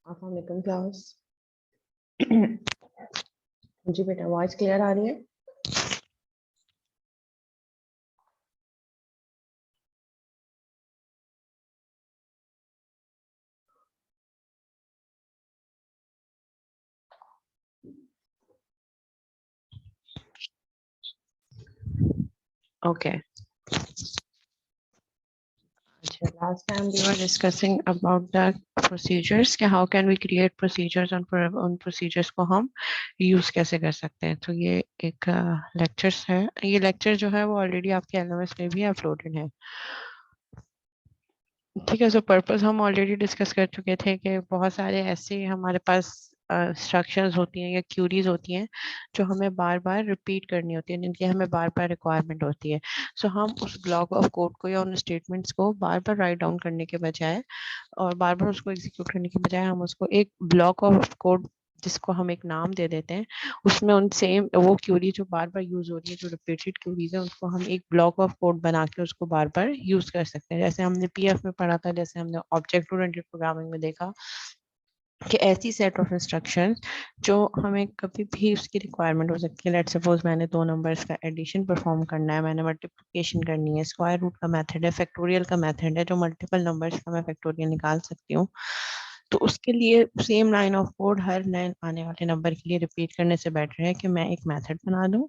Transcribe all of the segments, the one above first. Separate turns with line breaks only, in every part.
अस्सलाम वालेकुम क्लास। जी बेटा, वॉइस क्लियर आ रही है? Okay. Last time we were discussing about the procedures कि how can we create procedures on procedures को हम use कैसे कर सकते हैं। तो ये एक lectures है। ये lecture जो है वो already आपके LMS में भी uploaded है। ठीक है। सो पर्पस हम ऑलरेडी डिस्कस कर चुके थे कि बहुत सारे ऐसे हमारे पास इंस्ट्रक्शंस होती हैं या क्यूरीज होती हैं जो हमें बार बार रिपीट करनी होती है, जिनकी हमें बार बार रिक्वायरमेंट होती है। सो हम उस ब्लॉक ऑफ कोड को या उन स्टेटमेंट्स को बार बार राइट डाउन करने के बजाय और बार बार उसको एग्जीक्यूट करने के बजाय हम उसको एक ब्लॉक ऑफ कोड, जिसको हम एक नाम दे देते हैं, उसमें उन सेम वो क्यूरी जो बार बार यूज हो रही है, जो रिपीटेड क्यूरीज है, उसको हम एक ब्लॉक ऑफ कोड बना के उसको बार बार यूज कर सकते हैं। जैसे हमने पीएफ में पढ़ा था, जैसे हमने ऑब्जेक्ट ओरिएंटेड प्रोग्रामिंग में देखा कि ऐसी सेट ऑफ इंस्ट्रक्शंस जो हमें कभी भी उसकी रिक्वायरमेंट हो सकती है। लेट्स सपोज मैंने दो नंबर्स का एडिशन परफॉर्म करना है, मैंने मल्टीप्लिकेशन करनी है, स्क्वायर रूट का मेथड है, फैक्टोरियल का मेथड है, जो मल्टीपल नंबर्स का मैं फैक्टोरियल निकाल सकती हूँ। तो उसके लिए सेम लाइन ऑफ कोड हर नए आने वाले नंबर के लिए रिपीट करने से बेटर है कि मैं एक मेथड बना दूं,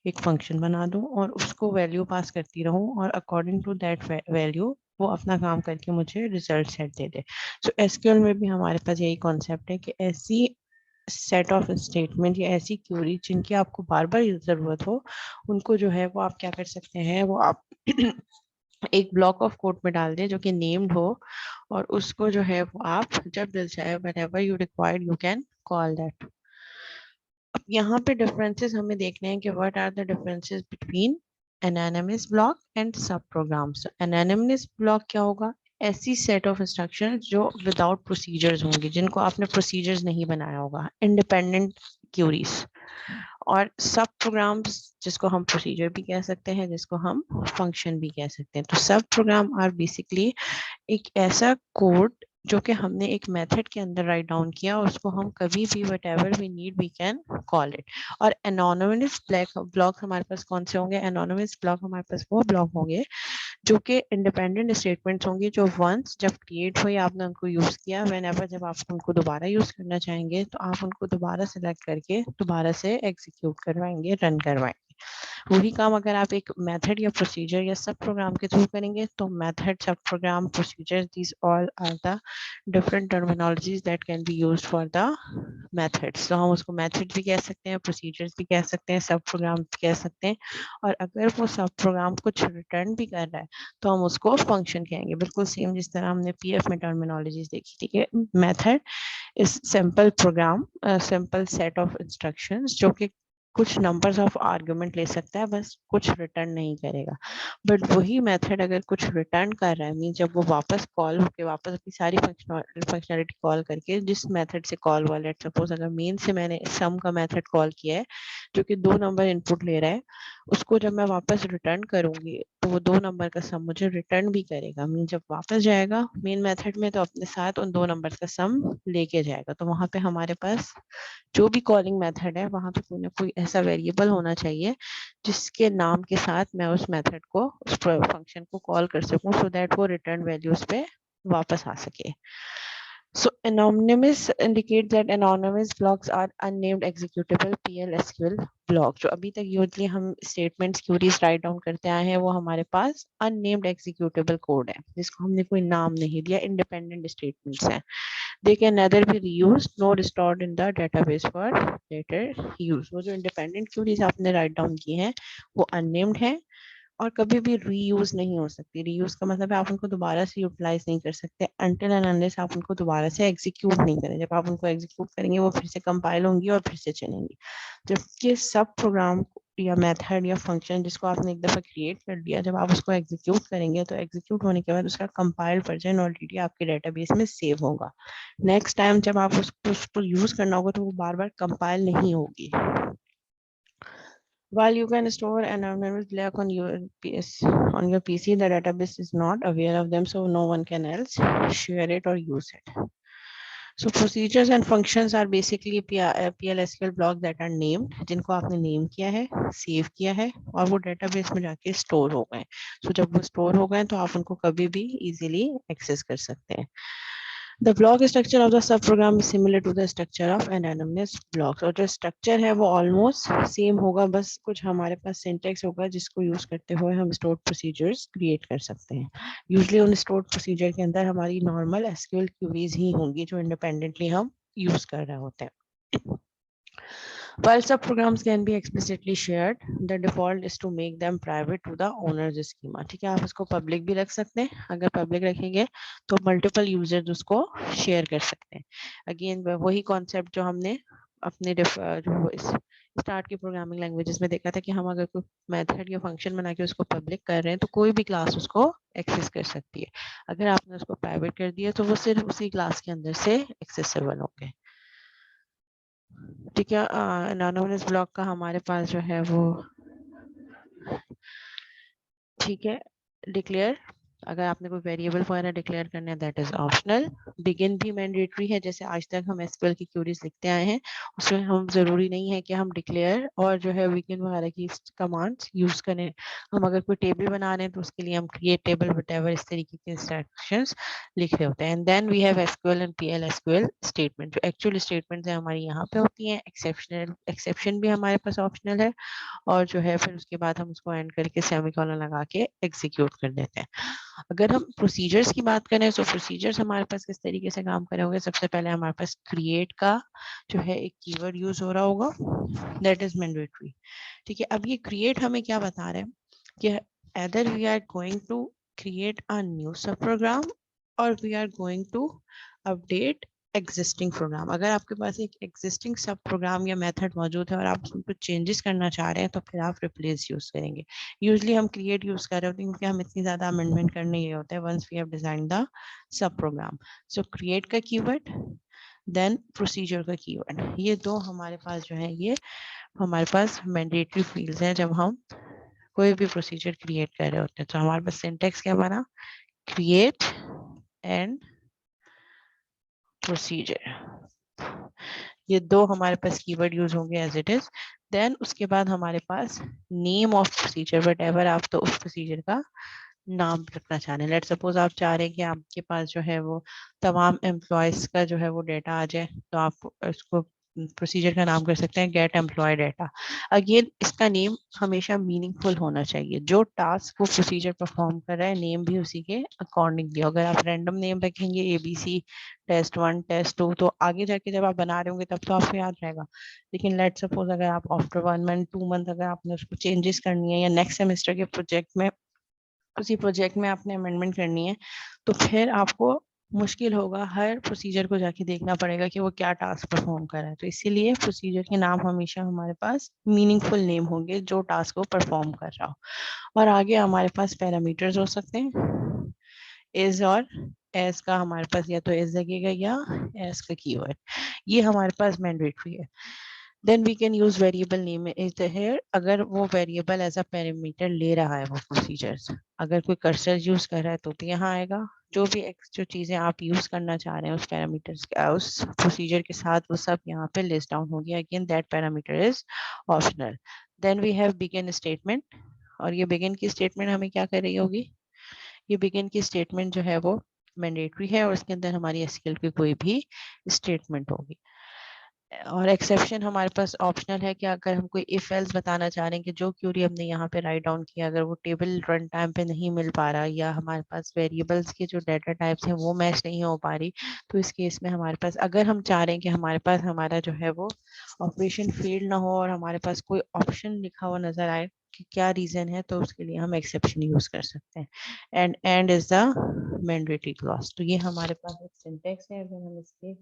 एक फंक्शन बना दूं और उसको वैल्यू पास करती रहूं, और अकॉर्डिंग टू दैट वैल्यू वो अपना काम करके मुझे रिजल्ट सेट दे दे। सो एसक्यूएल में भी हमारे पास यही कॉन्सेप्ट है कि ऐसी सेट ऑफ स्टेटमेंट या ऐसी क्यूरी जिनकी आपको बार बार जरूरत हो, उनको जो है वो आप क्या कर सकते हैं, वो आप एक ब्लॉक ऑफ कोड में डाल दें जो कि नेम्ड हो, और उसको जो है वो आप जब दिल चाहे whenever you require you can call that। अब यहाँ पे डिफरेंसेस हमें देखने हैं कि what are the differences between anonymous block and sub programs. Anonymous block क्या होगा? ऐसी सेट ऑफ इंस्ट्रक्शंस जो विदाउट प्रोसीजर्स होंगी, जिनको आपने प्रोसीजर्स नहीं बनाया होगा, इंडिपेंडेंट क्यूरीज। और सब प्रोग्राम्स जिसको हम प्रोसीजर भी कह सकते हैं, जिसको हम फंक्शन भी कह सकते हैं। तो सब प्रोग्राम आर बेसिकली एक ऐसा कोड जो कि हमने एक मेथड के अंदर राइट डाउन किया, और उसको हम कभी भी whatever we need we can call it. और एनोनिमस ब्लॉक हमारे पास कौन से होंगे? एनोनिमस ब्लॉक हमारे पास वो ब्लॉक होंगे जो कि इंडिपेंडेंट स्टेटमेंट्स होंगे, जो वंस जब क्रिएट हुई आपने उनको यूज किया, व्हेन एवर जब आप उनको दोबारा यूज करना चाहेंगे तो आप उनको दोबारा सेलेक्ट करके दोबारा से एग्जीक्यूट करवाएंगे, रन करवाएंगे। वही काम अगर आप एक मेथड या प्रोसीजर या सब प्रोग्राम के थ्रू करेंगे, तो method, sub program, procedure, these all are the different terminologies that can be used for the methods. तो हम उसको मेथड भी कह सकते हैं, प्रोसीजर्स भी कह सकते हैं, सब प्रोग्राम भी कह सकते हैं। और अगर वो सब प्रोग्राम कुछ रिटर्न भी कर रहा है तो हम उसको फंक्शन कहेंगे, बिल्कुल सेम जिस तरह हमने पीएफ में टर्मिनोलॉजीज देखी थी कि method is simple program, simple set of instructions जो कि कुछ नंबर्स ऑफ आर्गुमेंट ले सकता है, बस कुछ रिटर्न नहीं करेगा। बट वही मेथड अगर कुछ रिटर्न कर रहा है, मीन जब वो वापस कॉल होके वापस अपनी सारी फंक्शनलिटी कॉल करके, जिस मेथड से कॉल हुआ, लेट सपोज अगर मेन से मैंने सम का मेथड कॉल किया है जो कि 2 नंबर इनपुट ले रहा है, उसको जब मैं वापस रिटर्न करूंगी तो वो 2 नंबर का सम मुझे रिटर्न भी करेगा। मीन जब वापस जाएगा मेन मेथड में तो अपने साथ उन 2 नंबर का सम लेके जाएगा। तो वहां पे हमारे पास जो भी कॉलिंग मेथड है, वहां पे कोई ना कोई ऐसा वेरिएबल होना चाहिए जिसके नाम के साथ मैं उस मेथड को, उस फंक्शन को कॉल कर सकूं, सो दैट वो रिटर्न वैल्यूज पे वापस आ सके। So anonymous indicate that anonymous blocks are unnamed executable PL/SQL block। जो अभी तक यूजली हम स्टेटमेंट्स क्यूरीज राइट डाउन करते आए हैं, वो हमारे पास अननेम्ड एग्जीक्यूटेबल कोड है, जिसको हमने कोई नाम नहीं दिया, इंडिपेंडेंट स्टेटमेंट्स हैं। They can neither be reused nor stored in the database for later use। वो जो इंडिपेंडेंट क्यूरीज आपने राइट डाउन की हैं वो अननेम्ड है और कभी भी रीयूज नहीं हो सकती। रीयूज का मतलब है आप उनको दोबारा से यूटिलाइज नहीं कर सकते अनटिल एंड अनलेस आप उनको दोबारा से एग्जीक्यूट नहीं करें। जब आप उनको एग्जीक्यूट करेंगे वो फिर से कंपाइल होंगी और फिर से चलेंगी। जबकि सब प्रोग्राम या मेथड या फंक्शन जिसको आपने एक दफा क्रिएट कर दिया, जब आप उसको एग्जीक्यूट करेंगे तो एग्जीक्यूट होने के बाद उसका कंपाइल्ड वर्जन ऑलरेडी आपके डेटाबेस में सेव होगा। नेक्स्ट टाइम जब आप उसको यूज करना होगा तो वो बार बार कंपाइल नहीं होगी। While you can store an anonymous block on your PC, the database is not aware of them, so no one can else share it or use it. So procedures and functions are basically PL/SQL blocks that are named, जिनको आपने name किया है, save किया है और वो database में जाके स्टोर हो गए. So जब वो स्टोर हो गए तो आप उनको कभी भी इजीली एक्सेस कर सकते हैं. The block structure of the subprogram is similar to the structure of anonymous blocks. और जो structure है वो almost same होगा, बस कुछ हमारे पास syntax होगा जिसको use करते हुए हम stored procedures create कर सकते हैं. Usually उन stored procedure के अंदर हमारी normal SQL queries ही होंगी जो independently हम use कर रहे होते हैं. While subprograms can be explicitly shared, the default is to make them private to the owner's schema. ठीक है, आप इसको public भी रख सकते हैं. अगर public रखेंगे तो multiple users उसको share कर सकते हैं. Again वही concept जो हमने अपने जो इस स्टार्ट की प्रोग्रामिंग लैंग्वेजेस में देखा था कि हम अगर कोई मेथड या फंक्शन बना के उसको पब्लिक कर रहे हैं तो कोई भी क्लास उसको एक्सेस कर सकती है. अगर आपने उसको प्राइवेट कर दिया तो वो सिर्फ उसी क्लास के अंदर से एक्सेसिबल होंगे. ठीक है, एनोनिमस ब्लॉक का हमारे पास जो है वो ठीक है डिक्लेयर. अगर आपने कोई वेरिएबल वगैरह डिक्लेयर करना है दैट इज ऑप्शनल. बिगिन भी मैंडेटरी है. जैसे आज तक हम एसक्यूएल की क्वेरीज लिखते आए हैं उसमें हम जरूरी नहीं है कि हम डिक्लेयर और जो है बिगिन वगैरह की कमांड्स यूज करें. हम अगर कोई टेबल बना रहे हैं तो उसके लिए हम क्रिएट टेबल वटेवर इस तरीके के इंस्ट्रक्शंस लिख रहे होते हैं. And then we have SQL and PL SQL statement. जो एक्चुअल स्टेटमेंट्स है हमारी यहाँ पे होती हैं. एक्सेप्शन भी हमारे पास ऑप्शनल है और जो है फिर उसके बाद हम उसको एंड करके सेमीकोलन लगा के एग्जीक्यूट कर देते हैं. अगर हम प्रोसीजर्स की बात करें तो प्रोसीजर्स हमारे पास किस तरीके से काम कर रहे होंगे. सबसे पहले हमारे पास क्रिएट का जो है एक कीवर्ड यूज हो रहा होगा दैट इज मैंडेटरी. ठीक है, अब ये क्रिएट हमें क्या बता रहे हैं कि either we are going to create a new subprogram or we are going to update existing program. अगर आपके पास एक एग्जिस्टिंग सब प्रोग्राम या मेथड मौजूद है और आप उसमें कुछ चेंजेस करना चाह रहे हैं तो फिर आप रिप्लेस यूज करेंगे. यूजली हम क्रिएट यूज कर रहे होते हैं क्योंकि हम इतनी ज्यादा अमेंडमेंट करने ये होता है once we have design the sub program. So create का कीवर्ड देन प्रोसीजर का कीवर्ड, ये दो हमारे पास जो है ये हमारे पास मैंडेटरी फील्ड्स हैं जब हम कोई भी प्रोसीजर क्रिएट कर रहे होते हैं. तो हमारे पास सिंटेक्स क्या बना, क्रिएट एंड प्रोसीजर. ये दो हमारे पास कीवर्ड यूज होंगे एज इट इज. देन उसके बाद हमारे पास name of procedure whatever आप तो उस प्रोसीजर का नाम रखना चाह रहे हैं. लेट सपोज आप चाह रहे हैं कि आपके पास जो है वो तमाम एम्प्लॉयज का जो है वो डेटा आ जाए तो आप उसको प्रोसीजर का नाम कर सकते हैं गेट एम्प्लॉय डेटा. अगेन इसका नेम हमेशा मीनिंगफुल होना चाहिए. जो टास्क वो प्रोसीजर परफॉर्म कर रहा है नेम भी उसी के अकॉर्डिंगली. अगर आप रैंडम नेम रखेंगे एबीसी टेस्ट 1 टेस्ट 2 तो आगे जाके जब आप बना रहे होंगे तब तो आपको याद रहेगा. लेकिन लेट सपोज अगर आप आफ्टर 1 मंथ 2 मंथ अगर आपने उसको चेंजेस करनी है या नेक्स्ट सेमेस्टर के प्रोजेक्ट में उसी प्रोजेक्ट में आपने अमेंडमेंट करनी है तो फिर आपको मुश्किल होगा. हर प्रोसीजर को जाके देखना पड़ेगा कि वो क्या टास्क परफॉर्म कर रहा है. तो इसीलिए प्रोसीजर के नाम हमेशा हमारे पास मीनिंगफुल नेम होंगे जो टास्क को परफॉर्म कर रहा हो. और आगे हमारे पास पैरामीटर्स हो सकते हैं. इज और एस का हमारे पास या तो एस लगेगा या एस का कीवर्ड. ये हमारे पास मैंडेटरी है. Then we can use variable name is here. अगर वो वेरिएबल एज अ पैरामीटर ले रहा है वो प्रोसीजर्स, अगर कोई कर्सर यूज कर रहा है तो भी यहाँ आएगा. जो भी जो चीजें आप यूज करना चाह रहे हैं उस पैरामीटर्स उस प्रोसीजर के साथ वो सब यहाँ पे लिस्ट डाउन हो गया. Again that parameter is optional. Then we have begin statement. और ये बिगिन की स्टेटमेंट हमें क्या कर रही होगी, ये बिगिन की स्टेटमेंट जो है वो मैंडेटरी है और उसके अंदर हमारी एसक्यूएल की कोई भी स्टेटमेंट होगी. और एक्सेप्शन हमारे पास ऑप्शनल है कि अगर हम कोई इफ एल्स बताना चाह रहे हैं कि जो क्यूरी हमने यहाँ पे राइट डाउन किया अगर वो टेबल रन टाइम पे नहीं मिल पा रहा या हमारे पास वेरिएबल्स के जो डाटा टाइप्स हैं वो मैच नहीं हो पा रही तो इस केस में हमारे पास अगर हम चाह रहे हैं कि हमारे पास हमारा जो है वो ऑपरेशन फेल ना हो और हमारे पास कोई ऑप्शन लिखा हुआ नजर आए कि क्या रीजन है तो उसके लिए हम एक्सेप्शन यूज कर सकते हैं. And is the mandatory clause. तो ये हमारे पास एक सिंटेक्स है. अगर हम इसके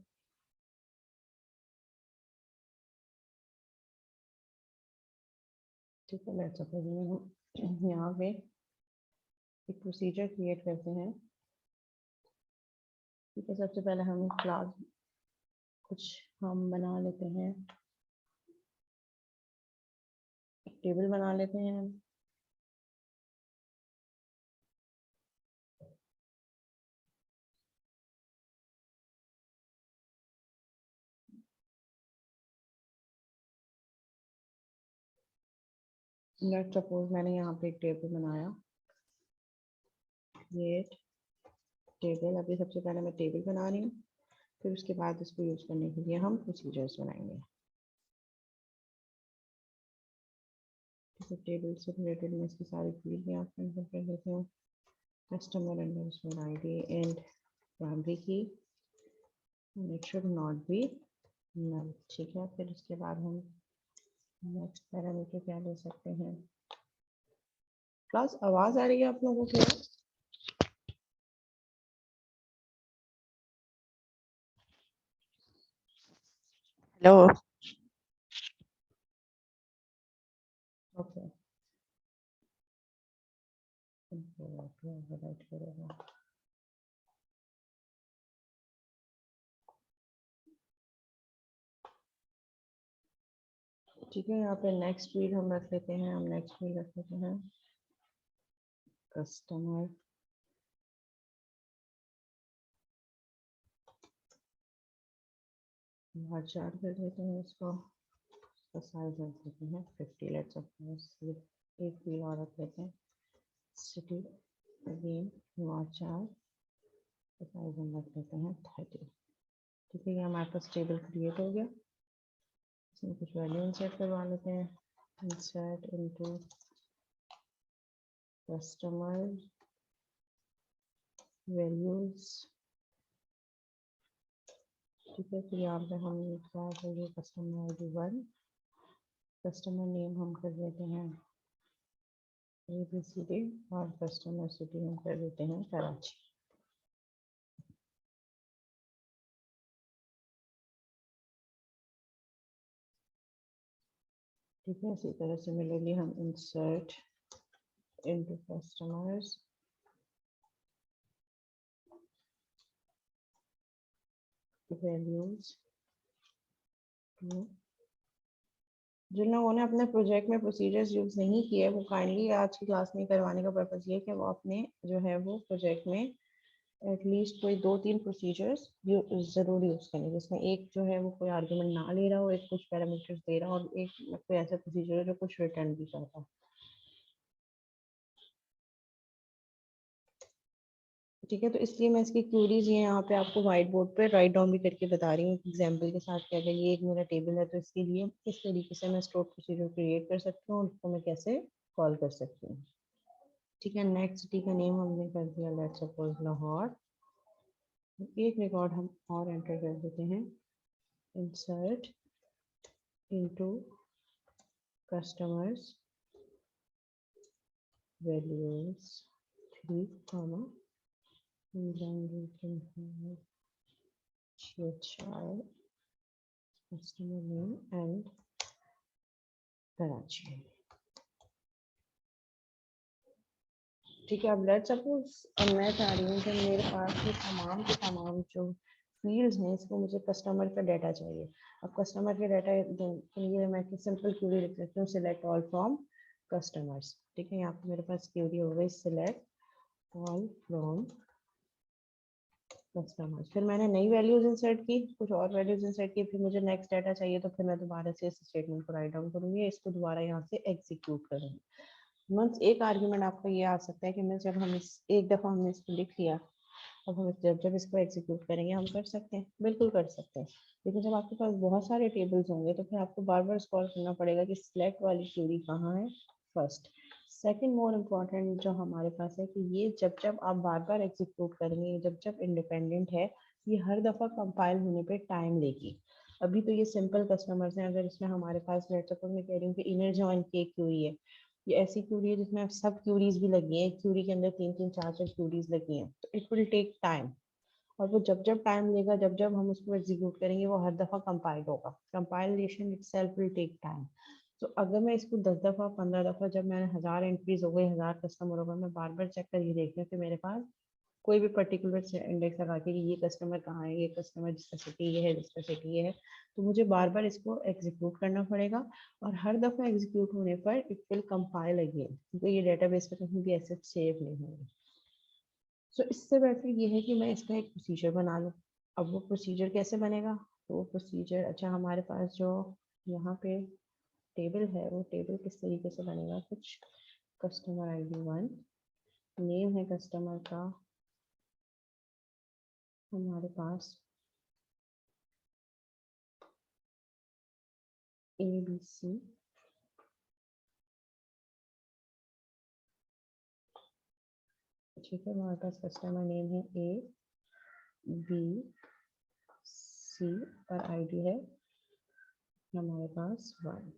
ठीक है लेट्स सपोज हम यहाँ पे एक प्रोसीजर क्रिएट करते हैं. ठीक है, सबसे पहले हम क्लास कुछ हम बना लेते हैं, एक टेबल बना लेते हैं. लेट्स सपोज मैंने यहाँ पे एक टेबल बनाया, क्रिएट टेबल। अभी सबसे पहले मैं टेबल बना रही हूँ, फिर उसके बाद इसको यूज करने के लिए हम प्रोसीजर्स बनाएंगे। टेबल से रिलेटेड मैं इसकी सारी फील्ड यहाँ पे एंटर कर देती हूँ। Customer underscore ID and primary key, it should not be null. ठीक है, फिर उसके बाद हम नेक्स्ट पैरामीटर क्या ले सकते हैं। क्लास आवाज आ रही है आप लोगों को? हेलो, ओके, राइट करेगा। ठीक है, यहाँ पे नेक्स्ट फील्ड हम रख लेते हैं, हम नेक्स्ट फील्ड रख लेते हैं कस्टमर चार्ट कर देते हैं इसको, साइज रख देते हैं 50। लेट्स सपोज एक फील्ड और रख लेते हैं सिटी, अगेन चार्ट, साइज हम रख लेते हैं 30। ठीक है, ये हमारे पास टेबल क्रिएट हो गया। इसमें कुछ वैल्यू इंसर्ट करवा लेते हैं, इंसर्ट इनटू कस्टमर वैल्यूज। ठीक है, फिर यहाँ पे हम क्या करेंगे, customer I D 1, customer name हम कर देते हैं ABCD और कस्टमर सिटी हम कर देते हैं कराची। ठीक है, इसी तरह सिमिलरली हम इंसर्ट इनटू कस्टमर्स वैल्यूज। जिन लोगों ने अपने प्रोजेक्ट में प्रोसीजर्स यूज नहीं किए, वो काइंडली आज की क्लास में करवाने का पर्पस ये है कि वो अपने जो है वो प्रोजेक्ट में एटलीस्ट कोई 2-3 प्रोसीजर्स जरूर यूज करें, जिसमें एक जो है वो कोई आर्गुमेंट ना ले रहा हो, एक कुछ पैरामीटर्स दे रहा हो, और एक कोई ऐसा प्रोसीजर है जो कुछ रिटर्न भी करता हो। ठीक है, तो इसलिए मैं इसकी क्यूरीज ये यहाँ पे आपको व्हाइट बोर्ड पे राइट डाउन भी करके बता रही हूँ एग्जाम्पल के साथ कि अगर ये एक मेरा टेबल है तो इसके लिए किस तरीके से मैं स्टोर प्रोसीजर क्रिएट कर सकती हूँ और उसको मैं कैसे कॉल कर सकती हूँ। ठीक है, नेक्स्ट सिटी का नेम हमने कर दिया, लेट्स सपोज लाहौर। एक रिकॉर्ड हम और एंटर कर देते हैं, insert into customers values 3, then we can have CHI customer name and Karachi। ठीक है, अब लेट्स सपोज अब मैं चाह रही हूँ कि मेरे पास ये तमाम के तमाम जो फील्ड्स हैं इसको मुझे कस्टमर का डाटा चाहिए। अब कस्टमर के डाटा के लिए मैं सिंपल क्वेरी लिख सकती हूँ, सिलेक्ट ऑल फ्रॉम कस्टमर्स। ठीक है, यहाँ पे मेरे पास क्वेरी हो गई सिलेक्ट ऑल फ्रॉम कस्टमर्स। फिर मैंने नई वैल्यूज इंसर्ट की, कुछ और वैल्यूज इंसर्ट की, फिर मुझे नेक्स्ट डाटा चाहिए तो फिर मैं दोबारा से इस स्टेटमेंट को राइट डाउन करूंगी, इसको दोबारा यहाँ से एग्जीक्यूट करूंगी। मीन्स एक आर्ग्यूमेंट आपको ये आ सकता है कि मैं जब हम इस एक दफ़ा हमने इसको लिख लिया, अब हम जब जब इसको एग्जीक्यूट करेंगे हम कर सकते हैं, बिल्कुल कर सकते हैं। लेकिन जब आपके पास बहुत सारे टेबल्स होंगे तो फिर आपको बार बार स्क्रॉल करना पड़ेगा कि सिलेक्ट वाली क्वेरी कहाँ है फर्स्ट। सेकंड मोर इम्पॉर्टेंट जो हमारे पास है कि ये जब जब आप बार बार एग्जीक्यूट करेंगे, जब जब इंडिपेंडेंट है, ये हर दफ़ा कंपाइल होने पे टाइम लेगी। अभी तो ये सिंपल कस्टमर्स हैं, अगर इसमें हमारे पास लेट्स सपोज मैं कह रही हूँ कि इनर जॉइन की एक क्यूरी है, ये ऐसी क्यूरी है जिसमें सब क्यूरीज भी लगी हैं, क्यूरी के अंदर 3-3 4-4 क्यूरीज लगी हैं, तो इट विल टेक टाइम। और वो जब जब टाइम लेगा, जब जब हम उसको एग्जीक्यूट करेंगे, वो हर दफ़ा कंपाइल होगा, compilation itself will take time. तो अगर मैं इसको 10 दफ़ा 15 दफ़ा, जब मैंने 1000 एंट्रीज हो गई, 1000 कस्टमर हो गए, मैं बार बार चेक करके देख रही हूँ कि मेरे पास कोई भी पर्टिकुलर इंडेक्स लगा के कि ये कस्टमर कहाँ है, ये कस्टमर जिसका सिटी ये है, जिसका सिटी ये है, तो मुझे बार बार इसको एग्जीक्यूट करना पड़ेगा। और हर दफ़ा एग्जीक्यूट होने पर इट विल कंपाइल अगेन, क्योंकि ये डेटाबेस पे कहीं भी ऐसे सेव नहीं होंगे। सो इससे बेटर ये है कि मैं इसका एक प्रोसीजर बना लूँ। अब वो प्रोसीजर कैसे बनेगा, तो वो प्रोसीजर, अच्छा हमारे पास जो यहाँ पे टेबल है वो टेबल किस तरीके से बनेगा, कुछ कस्टमर आईडी 1, नेम है कस्टमर का हमारे पास ABC, ठीक है, हमारे पास कस्टमर नेम है ABC और आईडी है हमारे पास 1,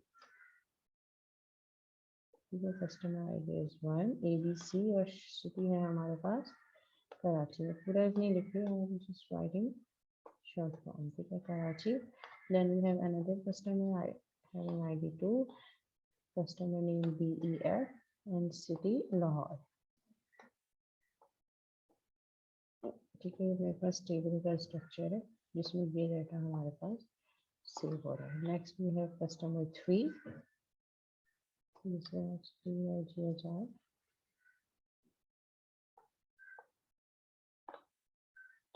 ठीक है, कस्टमर आईडी इज 1 ABC और सिटी है हमारे पास कराची। पूरा नहीं लिख रही हूँ, जस्ट राइटिंग शॉर्ट फॉर्म, ठीक है, Karachi. Then we have another customer having ID 2, customer name BEF and city Lahore, ठीक है। मेरे पास टेबल का स्ट्रक्चर है जिसमें ये डाटा हमारे पास सेव हो रहा है। Next we have customer 3, GHR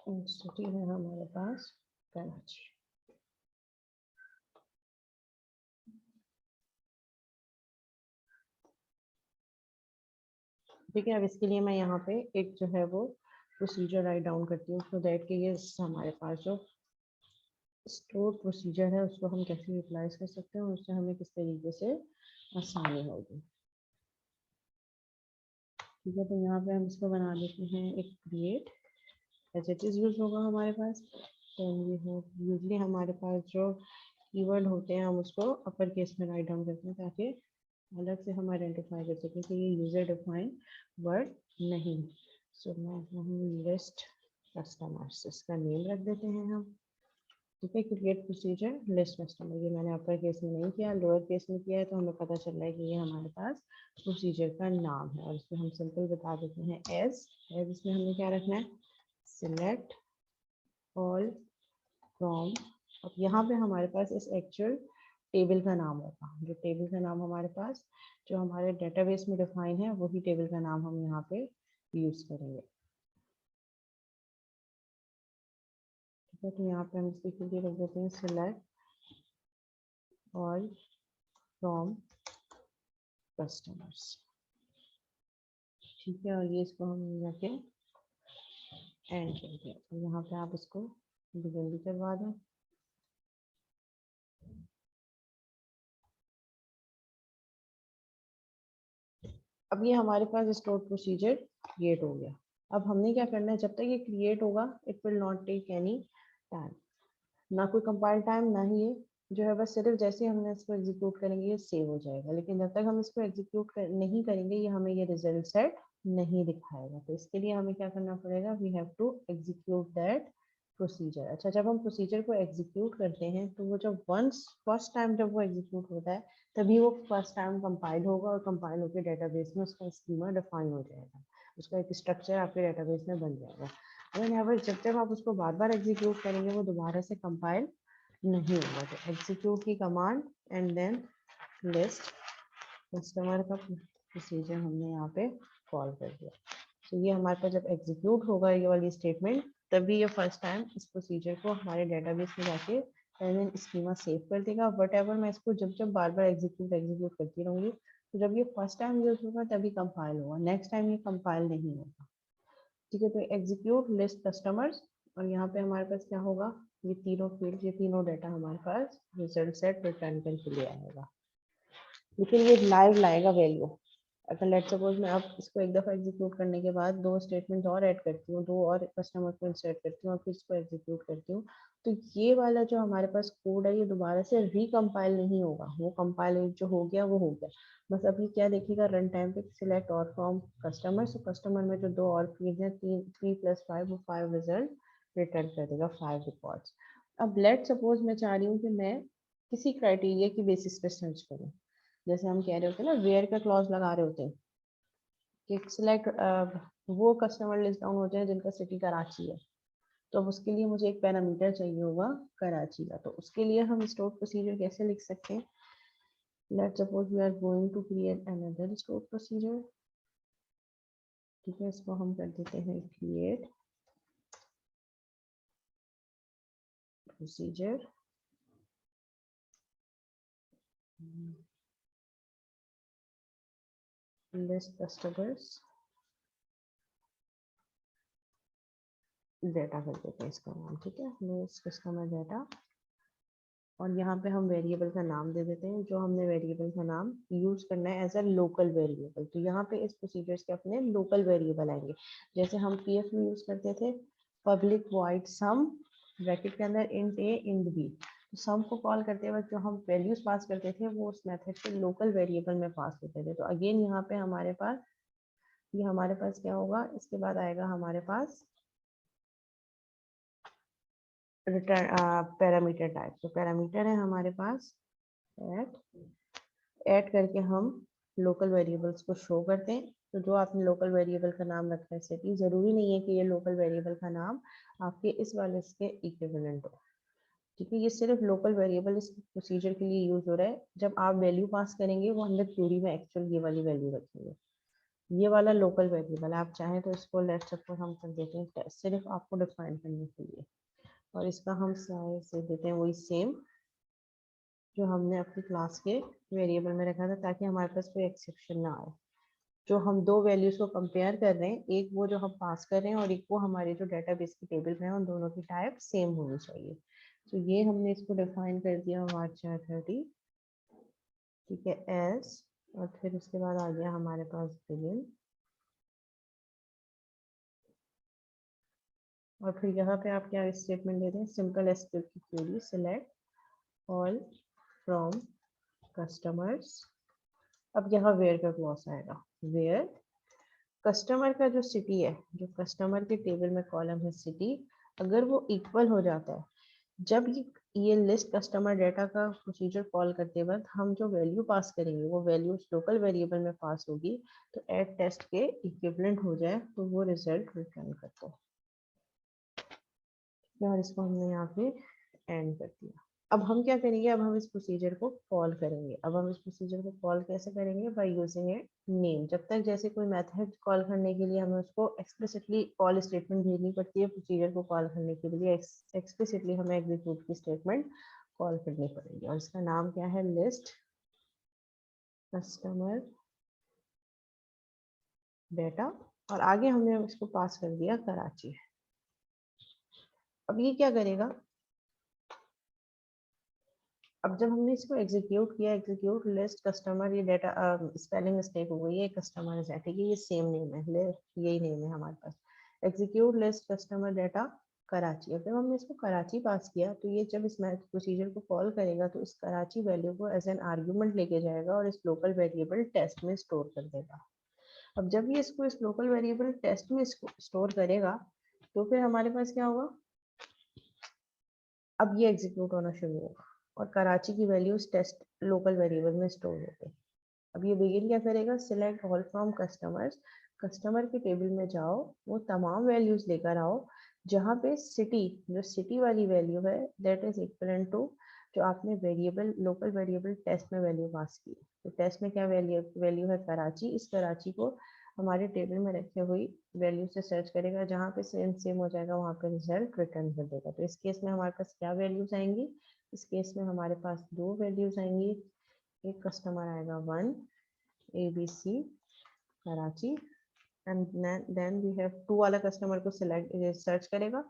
और सिटी है हमारे पास कराची। ठीक है, अब इसके लिए मैं यहाँ पे एक जो है वो प्रोसीजर राइट डाउन करती हूँ, सो दैट कि ये हमारे पास जो स्टोर प्रोसीजर है उसको हम कैसे यूटिलाइज कर सकते हैं और उससे हमें किस तरीके से आसानी होगी। ठीक है, तो यहाँ पे हम इसको बना देते हैं एक create, as it is use होगा हमारे पास। तो यूजली हमारे पास जो कीवर्ड होते हैं हम उसको अपर केस में राइट डाउन करते हैं ताकि अलग से हम आइडेंटिफाई कर सकें कि ये यूजर डिफाइन वर्ड नहीं। सो हम लिस्ट कस्टमर्स इसका नेम रख देते हैं हम, ठीक है। क्रिएट प्रोसीजर लिस्ट कस्टमर, ये मैंने अपर केस में नहीं किया, लोअर केस में किया है, तो हमें पता चल रहा है कि ये हमारे पास प्रोसीजर का नाम है और इसमें हम सिंपल बता देते हैं एज इसमें हमने क्या रखना है, सिलेक्ट ऑल फ्रॉम। अब यहाँ पे हमारे पास इस एक्चुअल टेबल का नाम होगा, जो टेबल का नाम हमारे पास जो हमारे डेटाबेस में डिफाइन है वही टेबल का नाम हम यहाँ पे यूज करेंगे, ठीक है। तो यहाँ पे हम इसके लिए रख देते हैं सिलेक्ट ऑल फ्रॉम कस्टमर्स, ठीक है, और ये इसको हम रखे एंड कर दिया। तो यहाँ पे आप इसको बिगिन भी करवा दें। अब ये हमारे पास स्टोर प्रोसीजर क्रिएट हो गया। अब हमने क्या करना है, जब तक ये क्रिएट होगा it will not take any time, ना कोई कंपाइल टाइम, ना ही ये जो है बस सिर्फ जैसे हमने इसको एग्जीक्यूट करेंगे ये सेव हो जाएगा। लेकिन जब तक हम इसको एग्जीक्यूट नहीं करेंगे ये हमें ये रिजल्ट सेट नहीं दिखाएगा। तो इसके लिए हमें क्या करना पड़ेगा, we have to execute that procedure. अच्छा, जब हम प्रोसीजर को एग्जीक्यूट करते हैं तो वो जब वंस फर्स्ट टाइम जब वो एग्जीक्यूट होता है तभी वो फर्स्ट टाइम कंपाइल होगा और कंपाइल होकर डेटाबेस में उसका स्कीमा डिफाइन हो जाएगा, उसका एक स्ट्रक्चर आपके डेटाबेस में बन जाएगा। जब जब आप उसको बार बार एग्जीक्यूट करेंगे वो दोबारा से कंपाइल नहीं होगा। तो एग्जीक्यूट की command and then list customer का प्रोसीजर हमने यहाँ पे कॉल कर दिया। तो ये हमारे पास जब एग्जीक्यूट होगा ये वाली स्टेटमेंट तभी ये फर्स्ट टाइम इस प्रोसीजर को हमारे डेटाबेस में जाके स्कीमा सेव कर देगा। वट मैं इसको जब जब बार बार एग्जीक्यूट करती रहूंगी तो जब ये फर्स्ट टाइम यूज होगा तभी कंपाइल होगा, नेक्स्ट टाइम ये कंपाइल नहीं होगा, ठीक है। तो एग्जीक्यूट लिस्ट कस्टमर्स और यहाँ पे हमारे पास क्या होगा, ये तीनों फील्ड ये तीनों डाटा हमारे पास रिजल्ट सेट रिटर्न करके ले आएगा, लेकिन ये लाइव लाएगा वैल्यू। अगर लेट सपोज मैं अब इसको एक दफ़ा एग्जीक्यूट करने के बाद दो स्टेटमेंट और ऐड करती हूँ, दो और कस्टमर को इंसर्ट करती हूँ और फिर इसको एग्जीक्यूट करती हूँ, तो ये वाला जो हमारे पास कोड है ये दोबारा से रिकम्पाइल नहीं होगा, वो कंपाइल जो हो गया वो हो गया। बस अभी क्या देखेगा रन टाइम पे, सिलेक्ट और फ्रॉम कस्टमर, सो कस्टमर में जो दो और फील्ड है 3+5 वो 5 रिजल्ट रिटर्न कर देगा, 5 रिकॉर्ड्स। अब लेट सपोज मैं चाह रही हूँ कि मैं किसी क्राइटेरिया की बेसिस पे सर्च करूँ, जैसे हम कह रहे होते हैं ना वेयर का क्लॉज लगा रहे होते हैं कि सिलेक्ट वो कस्टमर लिस्ट डाउन हो जाए जिनका सिटी कराची है, तो अब उसके लिए मुझे एक पैरामीटर चाहिए होगा कराची का। तो उसके लिए हम स्टोर प्रोसीजर कैसे लिख सकते हैं, let suppose we are going to create another store procedure, ठीक है, इसको हम कर देते हैं create procedure list customers data कर देते हैं इसका नाम, ठीक है, लिस्ट कस्टमर डेटा। और यहाँ पे हम वेरिएबल का नाम दे देते हैं, जो हमने वेरिएबल का नाम यूज करना है एज अ लोकल वेरिएबल। तो यहाँ पे इस प्रोसीजर्स के अपने लोकल वेरिएबल आएंगे, जैसे हम पीएफ में यूज करते थे पब्लिक वॉइड सम ब्रैकेट के अंदर इंट ए इंट बी। तो सम को कॉल करते वक्त जो हम वैल्यूज पास करते थे वो उस मेथड के लोकल वेरिएबल में पास होते थे। तो अगेन यहाँ पे हमारे पास ये हमारे पास क्या होगा, इसके बाद आएगा हमारे पास रिटर्न पैरामीटर टाइप। तो पैरामीटर है हमारे पास ऐड करके हम लोकल वेरिएबल्स को शो करते हैं। तो जो आपने लोकल वेरिएबल का नाम रखा है सिटी, जरूरी नहीं है कि ये लोकल वेरिएबल का नाम आपके इस वाले इसके इक्विवेलेंट हो, ठीक है। ये सिर्फ लोकल वेरिएबल इस प्रोसीजर के लिए यूज हो रहा है। जब आप वैल्यू पास करेंगे वो अंदर क्यूरी में एक्चुअल ये वाली वैल्यू रखेंगे। ये वाला लोकल वेरिएबल आप चाहें तो इसको लेट सपोज हम कर देते हैं टेस्ट, सिर्फ आपको डिफाइन करने के लिए। और इसका हम साइज से देते हैं वही सेम जो हमने अपनी क्लास के वेरिएबल में रखा था, ताकि हमारे पास कोई एक्सेप्शन ना आए। जो हम दो वैल्यूज को कंपेयर कर रहे हैं, एक वो जो हम पास कर रहे हैं और एक वो हमारे जो डेटाबेस की टेबल में है, उन दोनों की टाइप सेम होनी चाहिए। तो ये हमने इसको डिफाइन कर दिया वार्चर 30, ठीक है, एस। और फिर उसके बाद आ गया हमारे पास बिगिन। और फिर यहाँ पे आप क्या स्टेटमेंट दे दें, सिंपल एसक्यूएल की query select all from customers. अब यहाँ वेयर का क्लॉज आएगा, वेयर कस्टमर का जो सिटी है, जो कस्टमर के टेबल में कॉलम है सिटी, अगर वो इक्वल हो जाता है, जब ये लिस्ट कस्टमर डेटा का प्रोसीजर कॉल करते वक्त हम जो वैल्यू पास करेंगे वो वैल्यू लोकल वेरिएबल में पास होगी, तो एट टेस्ट के इक्विवेलेंट हो जाए तो वो रिजल्ट रिटर्न करता है। और इसको हमने यहाँ पे एंड कर दिया। अब हम क्या करेंगे, अब हम इस प्रोसीजर को कॉल करेंगे। अब हम इस प्रोसीजर को कॉल कैसे करेंगे, बाय यूजिंग ए नेम। जब तक जैसे कोई मेथड कॉल करने के लिए हमें उसको एक्सप्लिसिटली कॉल स्टेटमेंट भेजनी पड़ती है, प्रोसीजर को कॉल करने के लिए एक्सप्लिसिटली हमें एग्जीक्यूट की स्टेटमेंट कॉल करनी पड़ेगी। और इसका नाम क्या है, लिस्ट कस्टमर डेटा। और आगे हमने इसको पास कर दिया कराची। अब ये क्या करेगा, अब जब हमने इसको एग्जीक्यूट किया, एग्जीक्यूट लिस्ट कस्टमर, ये डेटा स्पेलिंग मिस्टेक हो गई है, कस्टमर है, ठीक है, ये सेम नेम है, यही नेम है हमारे पास। Execute list customer data Karachi. अब जब हमने इसको कराची पास किया, तो ये जब इस प्रोसीजर को कॉल करेगा तो इस कराची वैल्यू को एज एन आर्ग्यूमेंट लेके जाएगा और इस लोकल वेरिएबल टेस्ट में स्टोर कर देगा। अब जब ये इसको इस लोकल वेरिएबल टेस्ट में स्टोर करेगा, तो फिर हमारे पास क्या होगा, अब ये एग्जीक्यूट होना शुरू होगा और कराची की वैल्यूज टेस्ट लोकल वेरिएबल में स्टोर हो गई। अब ये बिगिन क्या करेगा, select all from customers, customer के टेबल में जाओ, वो तमाम वैल्यूज लेकर आओ जहाँ पे सिटी, जो सिटी वाली वैल्यू है, दैट इज इक्वलेंट टू जो आपने वेरिएबल लोकल वेरिएबल टेस्ट में वैल्यू पास की। तो टेस्ट में क्या वैल्यू है, कराची। इस कराची को हमारे टेबल में रखे हुई वैल्यू से सर्च करेगा, जहाँ पे सेम सेम हो जाएगा वहाँ पे रिजल्ट रिटर्न कर देगा। तो इस केस में हमारे पास क्या वैल्यूज आएंगी, इस केस में हमारे पास दो वैल्यूज आएंगी। एक कस्टमर आएगा 1 ABC Karachi, and then we have 2 वाला कस्टमर को सिलेक्ट सर्च करेगा।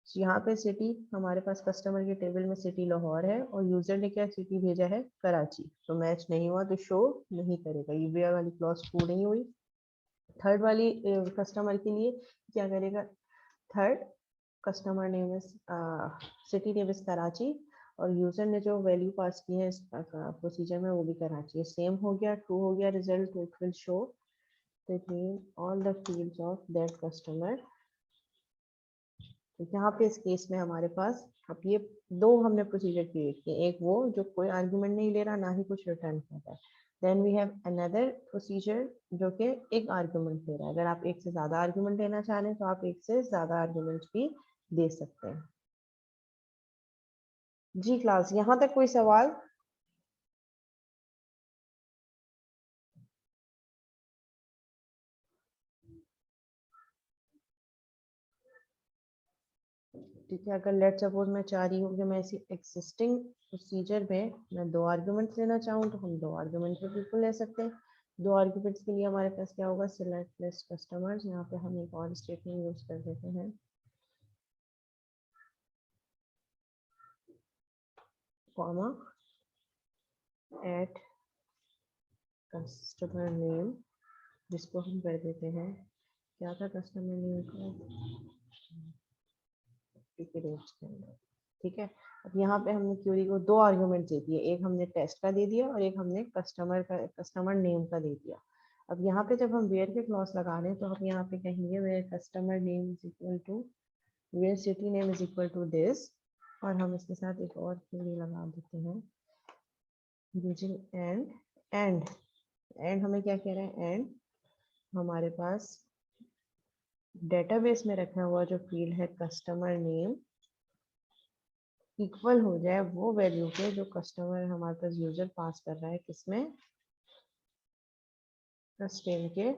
यहाँ पे सिटी हमारे पास कस्टमर के टेबल में सिटी लाहौर है और यूजर ने क्या सिटी भेजा है, कराची। तो मैच नहीं हुआ तो शो नहीं करेगा, ये वेयर वाली क्लॉज ट्रू नहीं हुई। थर्ड वाली कस्टमर के लिए क्या करेगा, third customer name is city name is Karachi और यूजर ने जो वैल्यू पास की है इस प्रोसीजर में वो भी कराची है। सेम हो गया, ट्रू हो गया result, it will show the name all the fields of that customer. तो यहाँ पे इस केस में हमारे पास अब ये दो हमने प्रोसीजर क्रिएट किए, एक वो जो कोई आर्ग्यूमेंट नहीं ले रहा ना ही कुछ रिटर्न कर रहा है, then we have another procedure जो कि एक आर्ग्यूमेंट ले रहा है। अगर आप एक से ज्यादा आर्ग्यूमेंट लेना चाह रहे हैं तो आप एक से ज्यादा आर्ग्यूमेंट भी दे सकते हैं। जी क्लास, यहाँ तक कोई सवाल? ठीक है, अगर लेट सपोज मैं चाह रही हूँ कि मैं इसी एग्जिस्टिंग प्रोसीजर में मैं 2 आर्ग्यूमेंट्स लेना चाहूँ तो हम 2 आर्ग्यूमेंट्स भी बिल्कुल ले सकते हैं। दो आर्ग्यूमेंट्स के लिए हमारे पास क्या होगा, सिलेक्ट लिस्ट कस्टमर्स। यहाँ पे हम एक और स्टेटमेंट यूज कर देते हैं, कॉमा एट कस्टमर नेम, जिसको हम कर देते हैं, क्या था कस्टमर नेम का, ठीक है। अब यहाँ पे हमने क्यूरी को दो आर्गुमेंट दे दिए, एक हमने टेस्ट का दे दिया और एक हमने कस्टमर नेम का दे दिया। अब यहाँ पे जब हम वेयर के क्लॉज लगा रहे हैं तो हम यहाँ पे कहेंगे where customer name is equal to where city name is equal to this, और हम इसके साथ एक और क्यूरी लगा देते हैं यूजिंग एंड। एंड हमें क्या कह रहा है, एंड हमारे पास डेटाबेस में रखा हुआ जो फील्ड है कस्टमर नेम इक्वल हो जाए वो वैल्यू के जो कस्टमर हमारे पास यूजर पास कर रहा है, किसमें, कस्टम के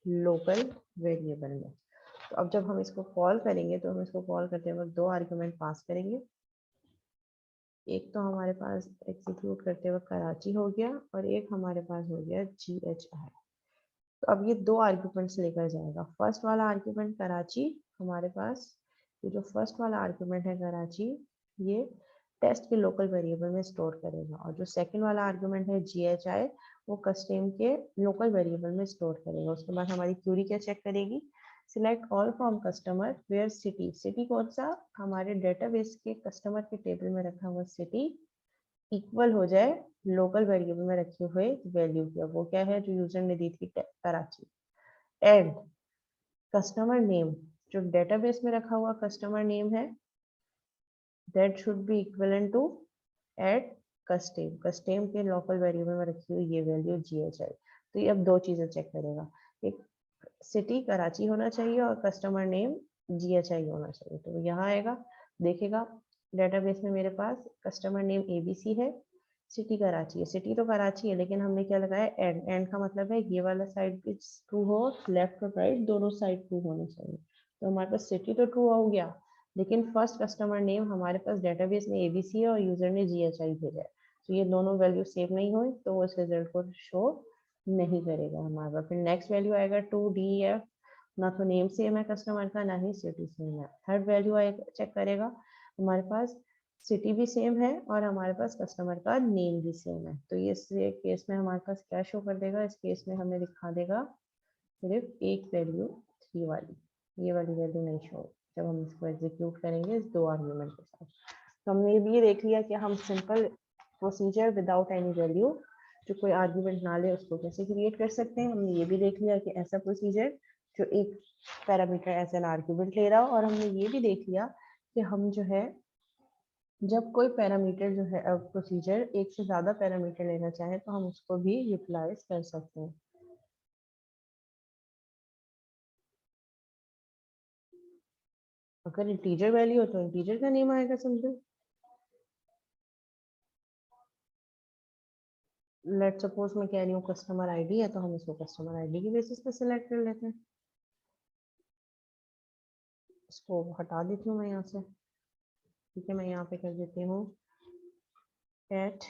लोकल वेरिएबल में। तो अब जब हम इसको कॉल करेंगे तो हम इसको कॉल करते वक्त दो आर्गुमेंट पास करेंगे। एक तो हमारे पास एग्जीक्यूट करते वक्त कराची हो गया और एक हमारे पास हो गया GHI। तो अब ये दो आर्ग्यूमेंट्स लेकर जाएगा। फर्स्ट वाला आर्ग्यूमेंट कराची हमारे पास, ये जो फर्स्ट वाला आर्ग्यूमेंट है कराची, ये टेस्ट के लोकल वेरिएबल में स्टोर करेगा, और जो सेकंड वाला आर्ग्यूमेंट है GHI वो कस्टम के लोकल वेरिएबल में स्टोर करेगा। उसके बाद हमारी क्यूरी क्या चेक करेगी, select all from customer where city, city कौन सा, हमारे डेटाबेस के कस्टमर के टेबल में रखा हुआ सिटी इक्वल हो जाए लोकल वेरिएबल में रखे हुए वैल्यू की। वो क्या है, जो यूजर ने दी थी कराची। एंड कस्टमर नेम, जो डेटाबेस में रखा हुआ कस्टमर नेम है, that should be equivalent to at custom, custom के लोकल वेरिएबल में रखी हुई ये वैल्यू GHI। तो ये अब दो चीजें चेक करेगा, एक सिटी कराची होना चाहिए और कस्टमर नेम GHI होना चाहिए। तो यहाँ आएगा, देखेगा डेटाबेस में मेरे पास कस्टमर नेम ABC है, सिटी कराची है, सिटी तो कराची है लेकिन हमने क्या लगाया, एंड। एंड का मतलब है ये वाला साइड भी ट्रू हो, लेफ्ट और राइट दोनों साइड ट्रू होने चाहिए। तो हमारे पास सिटी तो ट्रू हो गया, लेकिन फर्स्ट कस्टमर नेम हमारे पास डेटाबेस में ABC है और यूजर ने GHI भेजा है, तो ये दोनों वैल्यू सेव नहीं हुई तो वो इस रिजल्ट को शो नहीं करेगा हमारे पास। फिर नेक्स्ट वैल्यू आएगा 2DF, ना तो नेम सेम है कस्टमर का ना ही सिटी सेम है। थर्ड वैल्यू आएगा, चेक करेगा हमारे पास सिटी भी सेम है और हमारे पास कस्टमर का नेम भी सेम है। तो ये इस केस में हमारे पास क्या शो कर देगा, इस केस में हमें दिखा देगा सिर्फ एक वैल्यू 3 वाली, ये वाली वैल्यू नहीं शो जब हम इसको एग्जीक्यूट करेंगे इस दो आर्गुमेंट के साथ। तो हमने ये भी देख लिया कि हम simple procedure without any value, जो कोई आर्गुमेंट ना ले, उसको कैसे क्रिएट कर सकते हैं। हमने ये भी देख लिया कि ऐसा प्रोसीजर जो एक पैरामीटर एज एन आर्गुमेंट ले रहा हो, और हमने ये भी देख लिया कि हम जो है जब कोई पैरामीटर जो है प्रोसीजर एक से ज्यादा पैरामीटर लेना चाहे तो हम उसको भी यूटिलाइज कर सकते हैं। अगर इंटीजर वैल्यू हो तो इंटीजर का नेम आएगा, समझो। लेट सपोज मैं कह रही हूँ कस्टमर आईडी है, तो हम इसको कस्टमर आईडी की बेसिस पे सिलेक्ट कर लेते हैं। इसको हटा देती हूँ मैं यहाँ से, ठीक है। मैं यहाँ पे कर देती हूँ एट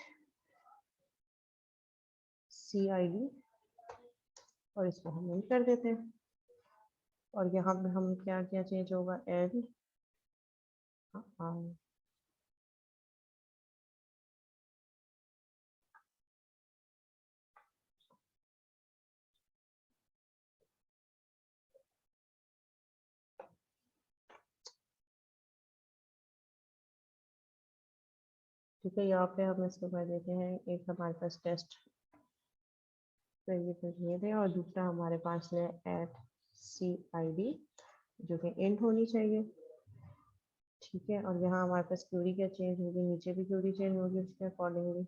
CID और इसको हम एंड कर देते हैं। और यहाँ पे हम क्या क्या चेंज होगा, एंड ठीक है। यहाँ पे हम इसको कर देते हैं, एक हमारे पास टेस्ट वेरिएबल ये थे और दूसरा हमारे पास है एट CID जो कि इंट होनी चाहिए, ठीक है। और यहाँ हमारे पास क्यूरी क्या चेंज होगी, नीचे भी क्यूरी चेंज होगी उसके accordingly.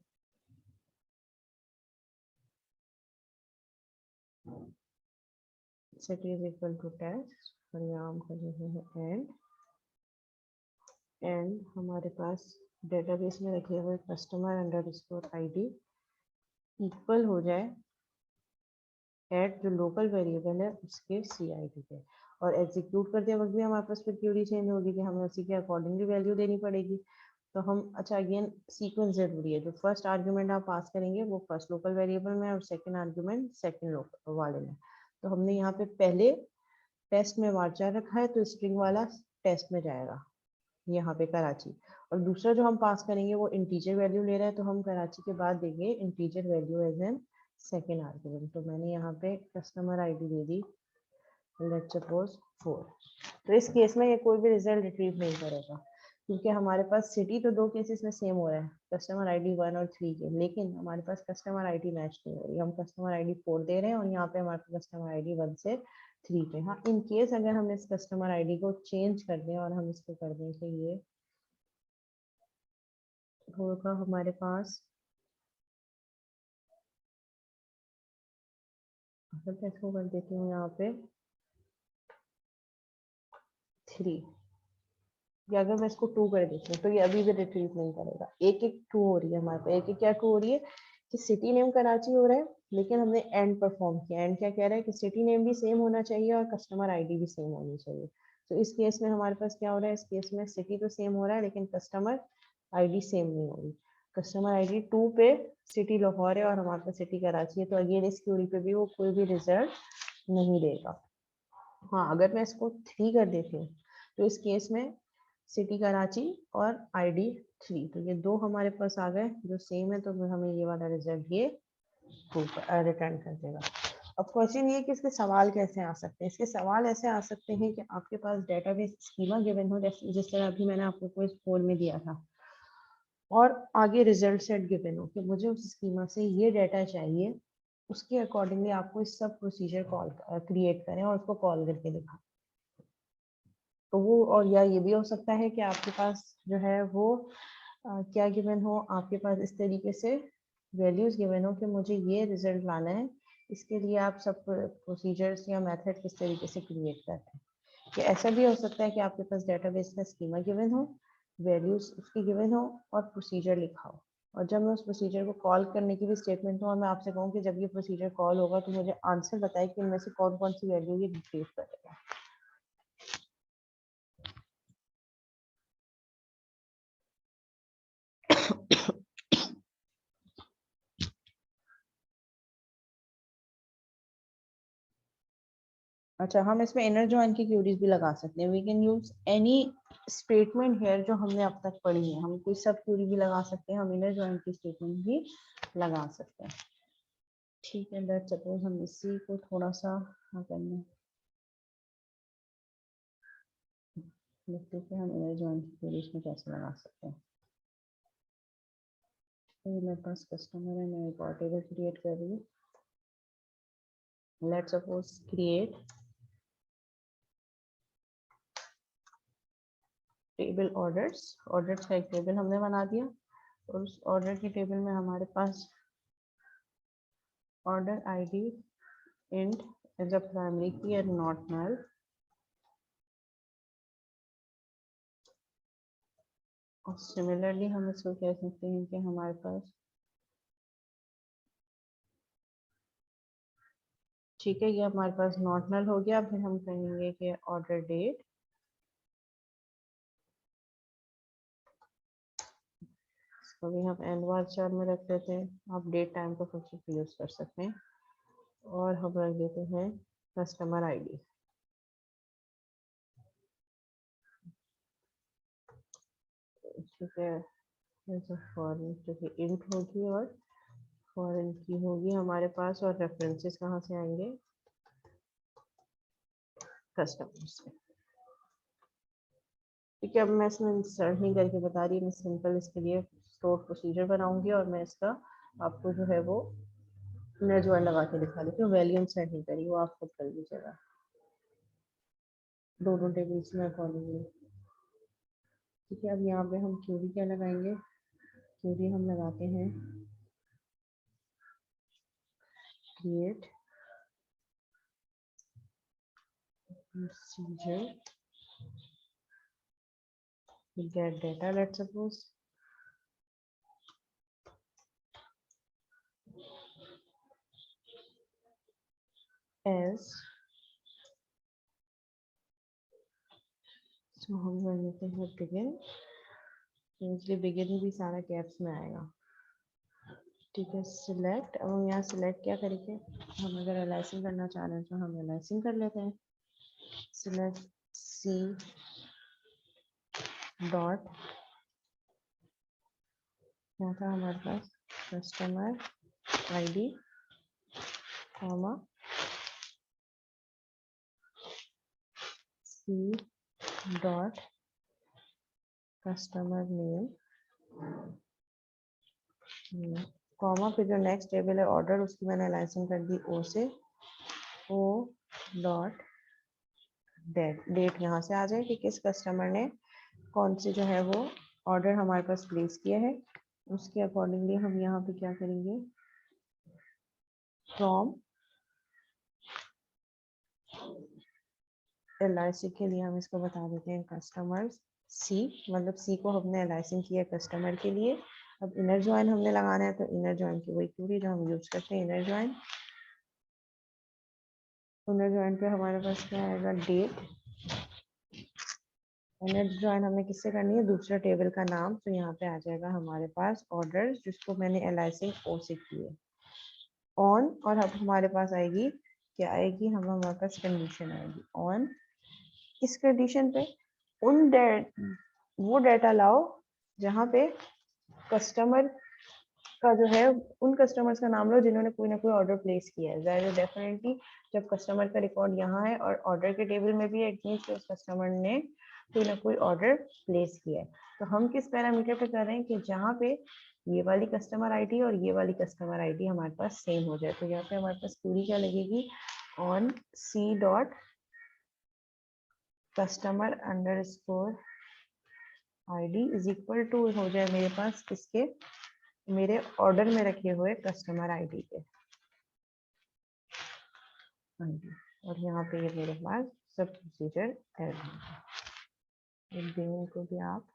Set is equal to test और यहाँ हम कर रहे हैं एंड हमारे पास डेटाबेस में रखे हुए कस्टमर अंडरस्कोर ID इक्वल हो जाए एट जो लोकल वेरिएबल है उसके CID पे। और एग्जीक्यूट करते वक्त भी हमारे पास फिर क्यूरी चेंज होगी कि हमें उसी के अकॉर्डिंगली वैल्यू देनी पड़ेगी। तो हम अच्छा अगेन सीक्वेंस जरूरी है, जो फर्स्ट आर्ग्यूमेंट आप पास करेंगे वो फर्स्ट लोकल वेरिएबल में और सेकंड आर्ग्यूमेंट सेकंड लोकल वाले में। तो हमने यहाँ पे पहले टेस्ट में वार्चार रखा है तो स्ट्रिंग वाला टेस्ट में जाएगा यहाँ पे कराची, और दूसरा जो हम पास करेंगे वो इंटीजर वैल्यू ले रहा है तो हम कराची के बाद देंगे integer value as an second argument. तो मैंने यहाँ पे कस्टमर आईडी दे दी, लेट्स सपोज 4। तो इस केस में ये कोई भी रिजल्ट रिट्रीव नहीं करेगा क्योंकि हमारे पास सिटी तो दो केसेस में सेम हो रहा है, कस्टमर आईडी 1 और 3 के, लेकिन हमारे पास कस्टमर आईडी मैच नहीं हो रही। हम कस्टमर आईडी 4 दे रहे हैं और यहाँ पे हमारे पास कस्टमर आईडी 1 से 3 पे। हाँ, इन केस अगर हम इस कस्टमर आईडी को चेंज कर दें और हम इसको कर दें कि ये होगा हमारे पास, मतलब इसको कर देती हूँ यहाँ पे 3, या अगर मैं इसको 2 कर देती हूँ तो ये अभी भी रिट्रीव नहीं करेगा। एक एक ट्रू हो रही है हमारे पास, एक एक क्या ट्रू हो रही है कि सिटी नेम कराची हो रहा है, लेकिन हमने एंड परफॉर्म किया। एंड क्या कह रहा है कि सिटी नेम भी सेम होना चाहिए और कस्टमर आईडी भी सेम होनी चाहिए। तो इस केस में हमारे पास क्या हो रहा है, इस केस में सिटी तो सेम हो रहा है लेकिन कस्टमर आईडी सेम नहीं हो रही। कस्टमर आईडी 2 पे सिटी लाहौर है और हमारे पास सिटी कराची है, तो अगेन इस क्यूरी पे भी वो कोई भी रिजल्ट नहीं देगा। हाँ, अगर मैं इसको 3 कर देती हूँ तो इस केस में सिटी कराची और आईडी 3, तो ये दो हमारे पास आ गए जो सेम है, तो हमें ये वाला रिजल्ट ये रिटर्न कर देगा। अब क्वेश्चन ये कि इसके सवाल कैसे आ सकते हैं। इसके सवाल ऐसे आ सकते हैं कि आपके पास डेटाबेस स्कीमा गिवन हो, जिस तरह अभी मैंने आपको कोई स्कूल में दिया था, और आगे रिजल्ट सेट गिवन हो कि मुझे उस स्कीमा से ये डाटा चाहिए, उसके अकॉर्डिंगली आपको इस सब प्रोसीजर कॉल क्रिएट करें और उसको कॉल करके दिखाएं। तो वो, और या ये भी हो सकता है कि आपके पास जो है वो क्या गिवन हो, आपके पास इस तरीके से वैल्यूज गिवन हो कि मुझे ये रिजल्ट लाना है, इसके लिए आप सब प्रोसीजर्स या मेथड किस तरीके से क्रिएट करते हैं। कि ऐसा भी हो सकता है कि आपके पास डेटाबेस का स्कीमा गिवन हो, वैल्यूज उसकी गिवन हो और प्रोसीजर लिखा हो, और जब मैं उस प्रोसीजर को कॉल करने की भी स्टेटमेंट हो और मैं आपसे कहूँ कि जब ये प्रोसीजर कॉल होगा तो मुझे आंसर बताए कि इनमें से कौन कौन सी वैल्यू ये रिट्रीव करेगा। अच्छा, हम इसमें इनर जॉइन की क्यूरीज भी लगा सकते हैं। We can use any statement here जो हमने अब तक पढ़ी है। हम कोई सब क्यूरी भी लगा सकते हैं, हम इनर जॉइन की स्टेटमेंट भी लगा सकते हैं। ठीक है, लेट्स सपोज हम इसी को थोड़ा सा करने देखते हैं हम इनर जॉइन की क्यूरीज में कैसे लगा सकते हैं। तो मेरे पास कस्टमर है, मैं एक और टेबल क्रिएट कर रही हूँ। Let's suppose create table orders. Orders का एक टेबल हमने बना दिया और उस ऑर्डर की टेबल में हमारे पास order ID int as a primary key and not null, और सिमिलरली हम इसको कह सकते हैं कि हमारे पास, ठीक है, ये हमारे पास नॉट नल हो गया। फिर हम कहेंगे कि ऑर्डर डेट, इसको भी हम एंड वार्चर में रख देते हैं। आप डेट टाइम को फंक्शन यूज कर सकते हैं, और हम रख देते हैं कस्टमर आईडी। ठीक है, फॉरेन जो कि इंट होगी और फॉरेन की होगी हमारे पास, और रेफरेंसेस कहाँ से आएंगे, कस्टमर से। ठीक है, अब मैं इसमें इंसर्ट नहीं करके बता रही, मैं सिंपल इसके लिए स्टोर प्रोसीजर बनाऊंगी और मैं इसका आपको जो है वो जॉइन लगा के दिखा देती हूँ। वैल्यू इंसर्ट नहीं करी, वो आप खुद कर लीजिएगा दोनों टेबल्स में अकॉर्डिंगली। ठीक है, अब यहाँ पे हम क्यूरी क्या लगाएंगे, क्यूरी हम लगाते हैं create procedure get data, let's suppose, as, so हम कर लेते हैं begin इसलिए बिगिन भी सारा कैप्स में आएगा। ठीक है, सिलेक्ट। अब हम यहाँ सिलेक्ट क्या करेंगे, हम अगर अलाइसिंग करना चाह रहे हैं तो हम अलाइसिंग कर लेते हैं। सिलेक्ट सी डॉट, यहाँ था हमारे पास customer ID comma C dot customer name comma, फिर जो नेक्स्ट टेबल है ऑर्डर, उसकी मैंने अलाइसिंग कर दी ओ से, ओ डॉट डेट। डेट यहाँ से आ जाए कि किस कस्टमर ने कौन से जो है वो ऑर्डर हमारे पास प्लेस किया है। उसके अकॉर्डिंगली हम यहाँ पे क्या करेंगे, फ्रॉम एलआईसी के लिए हम इसको बता देते हैं कस्टमर सी, मतलब सी को हमने एलआईसिंग किया कस्टमर के लिए। अब इनर ज्वाइन हमने लगाना है, तो इनर ज्वाइन की वही क्यूरी जो हम यूज करते हैं, इनर ज्वाइन। इनर ज्वाइन पे हमारे पास क्या आएगा, डेट। इनर ज्वाइन हमने किससे करनी है, दूसरा टेबल का नाम, तो यहाँ पे आ जाएगा हमारे पास ऑर्डर, जिसको मैंने एलआईसिंग ओ से की है, ऑन। और अब हमारे पास आएगी क्या आएगी, हम हमारे पास कंडीशन आएगी ऑन। इस कंडीशन पे उन वो डाटा लाओ जहाँ पे कस्टमर का जो है, उन कस्टमर्स का नाम लो जिन्होंने कोई ना कोई ऑर्डर प्लेस किया है। ज़ाहिर डेफिनेटली जब कस्टमर का रिकॉर्ड यहाँ है और ऑर्डर के टेबल में भी है, इट मीन्स उस कस्टमर ने कोई ना कोई ऑर्डर प्लेस किया है। तो हम किस पैरामीटर पे कर रहे हैं कि जहाँ पे ये वाली कस्टमर आईडी और ये वाली कस्टमर आईडी हमारे पास सेम हो जाए। तो यहाँ पे हमारे पास पूरी क्या लगेगी, on C dot customer underscore ID is equal to हो जाए मेरे पास किसके, मेरे ऑर्डर में रखे हुए कस्टमर आईडी के। और यहाँ पे ये मेरे पास सब प्रोसीजर ऐड है। को भी आप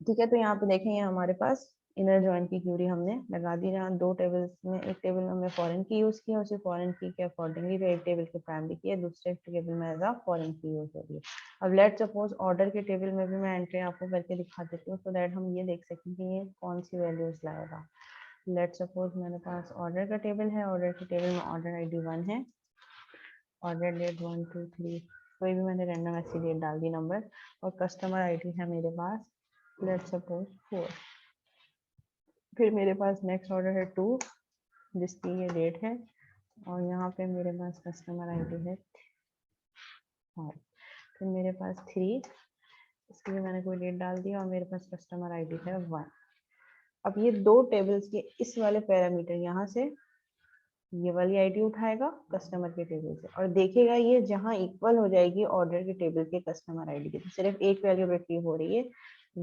ठीक है, तो यहाँ पे देखें हमारे पास इनर जॉइन की क्यूरी हमने लगा दी, जहाँ दो टेबल्स में, एक टेबल में हमने फॉरेन की यूज किया, उसी फॉरेन की के अकॉर्डिंगली जो एक टेबल के प्राइमरी की है, दूसरे टेबल में एज अ फॉरेन की यूज हो रही है। अब लेट सपोज ऑर्डर के टेबल में भी मैं एंट्री आपको करके दिखा देती हूँ, सो दैट हम ये देख सकें कि ये कौन सी वैल्यूज लाएगा। लेट सपोज मेरे पास ऑर्डर का टेबल है, ऑर्डर के टेबल में ऑर्डर ID 1 है, ऑर्डर डेट 1 2 3, कोई भी मैंने रैंडम ऐसी डेट डाल दी नंबर, और कस्टमर आईडी है मेरे पास लेट सपोज 4। फिर मेरे पास नेक्स्ट ऑर्डर है 2 जिसकी ये डेट है, और यहाँ पे मेरे पास कस्टमर आईडी है 5। फिर मेरे पास 3, इसकी भी मैंने कोई डेट डाल दी, और मेरे पास कस्टमर आईडी है 1। अब ये दो टेबल्स के इस वाले पैरामीटर यहाँ से ये वाली आईडी उठाएगा कस्टमर के टेबल से, और देखेगा ये जहां इक्वल हो जाएगी ऑर्डर के टेबल के कस्टमर आईडी की, तो सिर्फ एक वैल्यू रिट्रीव हो रही है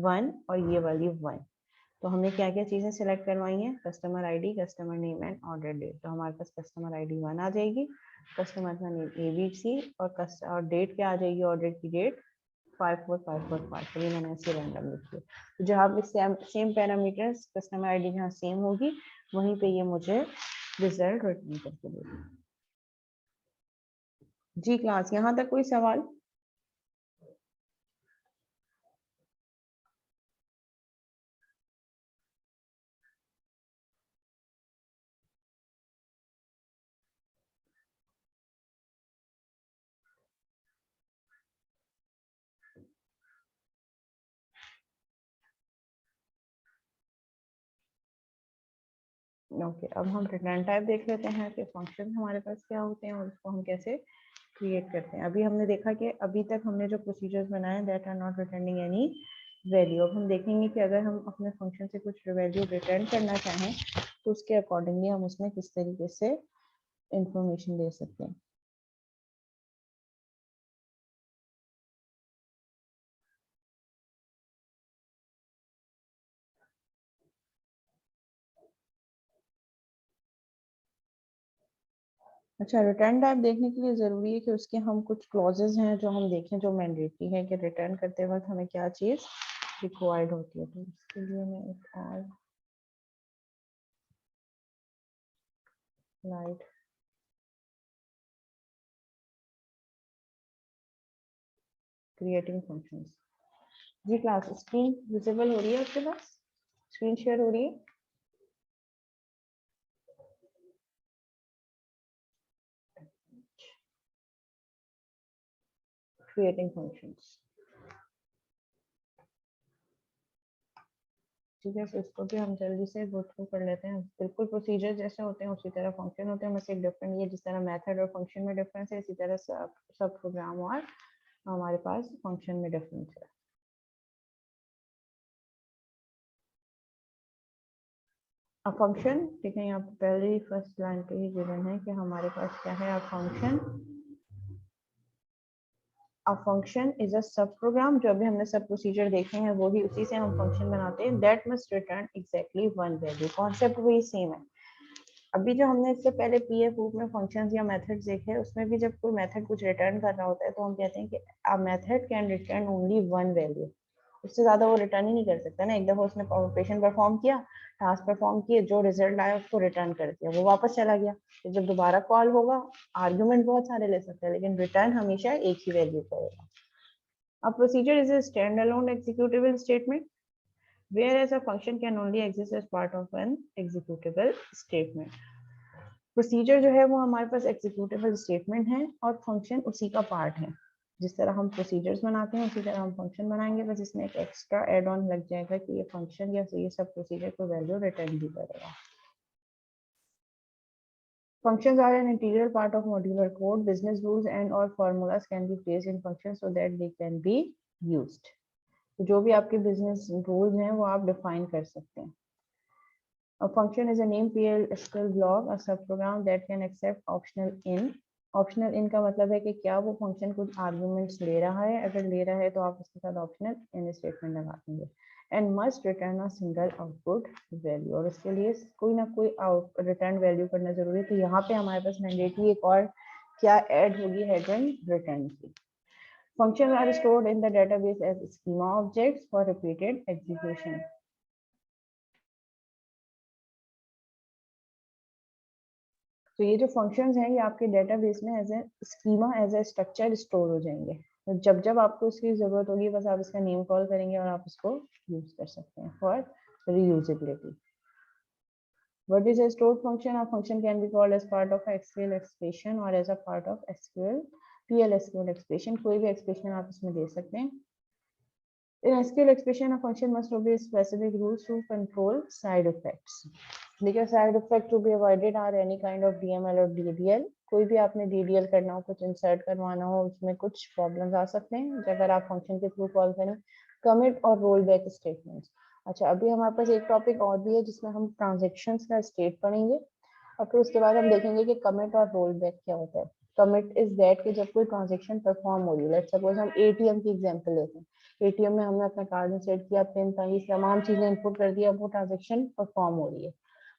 1, और ये वाली 1। तो हमने क्या क्या चीजें सिलेक्ट करवाई हैं, customer ID, customer name and order date. तो हमारे पास कस्टमर आईडी 1 आ जाएगी, कस्टमर का नेम ABC, और डेट क्या आ जाएगी, ऑर्डर की डेट 54545। ये मैंने ऐसे रैंडम लिखी है। तो जहाँ पे सेम पैरामीटर्स कस्टमर आईडी जहाँ सेम होगी, वहीं पे ये मुझे रिजल्ट रिटर्न करके देगी। जी क्लास, यहाँ तक कोई सवाल? ओके, अब हम रिटर्न टाइप देख लेते हैं कि फंक्शन हमारे पास क्या होते हैं और उसको हम कैसे क्रिएट करते हैं। अभी हमने देखा कि अभी तक हमने जो प्रोसीजर्स बनाए that are not returning any value. अब हम देखेंगे कि अगर हम अपने फंक्शन से कुछ वैल्यू रिटर्न करना चाहें तो उसके अकॉर्डिंगली हम उसमें किस तरीके से इंफॉर्मेशन दे सकते हैं। अच्छा, रिटर्न टाइप देखने के लिए ज़रूरी है कि उसके हम कुछ क्लॉजेज हैं जो हम देखें, जो मैंडेटरी है कि रिटर्न करते वक्त हमें क्या चीज़ रिक्वायर्ड होती है। तो इसके लिए मैं एक और स्लाइड
क्रिएटिंग फंक्शंस। जी क्लास स्क्रीन विजिबल हो रही है आपके पास? स्क्रीन शेयर हो रही है? क्रिएटिंग फंक्शंस, ठीक है। तो इसको भी हम जल्दी से गो थ्रू कर लेते हैं। बिल्कुल प्रोसीजर जैसे होते हैं उसी तरह फंक्शन होते हैं, बस एक डिफरेंट ये जिस तरह मेथड और फंक्शन में डिफरेंस है, इसी तरह सब प्रोग्राम और हमारे पास फंक्शन में डिफरेंस है। अब फंक्शन, ठीक है, यहाँ पे पहले ही फर्स्ट लाइन पे ही गिवन है कि हमारे पास क्या है। अब function, a function is a सब प्रोग्राम। जो अभी हमने सब प्रोसीजर देखे हैं वो ही उसी से हम फंक्शन बनाते हैं। That must return exactly one value. Concept वही सेम है। अभी जो हमने इससे पहले पीएफ रूप में फंक्शंस या मेथड्स देखे, उसमें भी जब कोई मेथड कुछ रिटर्न कर रहा होता है तो हम कहते हैं कि a method can return only one value. उससे ज्यादा वो रिटर्न ही नहीं कर सकता ना। एक दफा उसने ऑपरेशन परफॉर्म किया, टास्क परफॉर्म किए, जो रिजल्ट आया उसको रिटर्न कर दिया, वो वापस चला गया। तो जब दोबारा कॉल होगा, आर्ग्यूमेंट बहुत सारे ले सकते हैं, लेकिन रिटर्न हमेशा एक ही वैल्यू करेगा। अब procedure is a standalone executable statement whereas a function can only exist as part of an executable statement. Procedure जो है वो हमारे पास एग्जीक्यूटेबल स्टेटमेंट है और फंक्शन उसी का पार्ट है। जिस तरह हम प्रोसीजर्स बनाते हैं उसी तरह हम फंक्शन बनाएंगे, बस इसमें एक एक्स्ट्रा एड ऑन लग जाएगा कि ये फंक्शन या ये सब प्रोसीजर को वैल्यू रिटर्न भी करेगा। Functions are an integral part of modular code. Business rules and or formulas can be placed in functions so that they can be used. तो जो भी आपके बिजनेस रूल्स हैं वो आप डिफाइन कर सकते हैं। A function is a name PL SQL block, a subprogram that can accept optional in. Optional इन का मतलब है कि क्या वो फंक्शन कुछ आर्गुमेंट्स ले रहा है। अगर ले रहा है तो आप उसके साथ ऑप्शनल इन स्टेटमेंट लगा देंगे। And must return a single output value, और उसके लिए कोई ना कोई रिटर्न वैल्यू करना जरूरी है। तो यहाँ पे हमारे पास मैंडेटरी एक और क्या ऐड होगी, हेडर रिटर्न की। Functions are stored in the database as schema objects for repeated execution. तो ये जो फंक्शंस हैं ये आपके डेटाबेस में as a schema, as a structure store हो जाएंगे। तो जब जब आपको इसकी जरूरत होगी बस आप इसका नेम कॉल करेंगे और आप इसको यूज कर सकते हैं for reusability. What is a stored function? A function can be called as part of a SQL expression or as a part of SQL PL SQL expression. कोई भी expression आप इसमें दे सकते हैं। In SQL expression, a function must obey specific rules to control side effects. देखिए side effect to be avoided are any kind of DML और DDL. कोई भी आपने डीडीएल करना हो, कुछ इंसर्ट करवाना हो, उसमें कुछ प्रॉब्लम्स आ सकते हैं अगर आप फंक्शन के थ्रू कॉल करें। कमिट और रोल बैक स्टेटमेंट्स। अच्छा, अभी हमारे पास एक टॉपिक और भी है जिसमें हम ट्रांजेक्शन्स का स्टेट पढ़ेंगे और फिर उसके बाद हम देखेंगे कि कमिट और रोल बैक क्या होता है। कमिट इज दैट कि जब कोई ट्रांजेक्शन परफॉर्म हो रही है, लेट्स सपोज हम एटीएम की एग्जांपल लेते हैं। एटीएम में हमने अपना कार्ड इंसर्ट किया, पिन था, ये तमाम चीजें इनपुट कर दिया, वो ट्रांजेक्शन परफॉर्म हो रही है।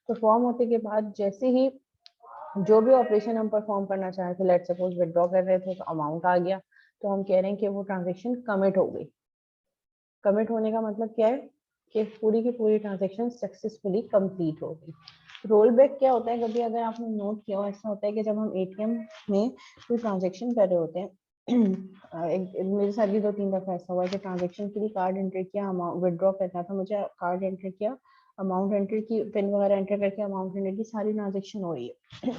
परफॉर्म होते के बाद जैसे ही जो भी ऑपरेशन हम परफॉर्म करना चाहे थे, लेट्स सपोज विड्रॉ कर रहे थे तो अमाउंट आ गया, तो हम कह रहे हैं कि वो ट्रांजेक्शन कमिट हो गई। कमिट होने का मतलब क्या है कि पूरी की पूरी ट्रांजेक्शन सक्सेसफुली कंप्लीट हो गई। रोल बैक क्या होता है, कभी अगर आपने नोट किया हो, ऐसा होता है कि जब हम एटीएम में कोई ट्रांजेक्शन कर रहे होते हैं मेरे साथ भी 2-3 दफा ऐसा हुआ है कि ट्रांजेक्शन के लिए कार्ड एंटर किया, अमाउंट विड्रॉ करना था मुझे, कार्ड एंटर किया, अमाउंट एंटर की, पिन वगैरह एंटर करके अमाउंट एंटर की, सारी ट्रांजेक्शन हो रही है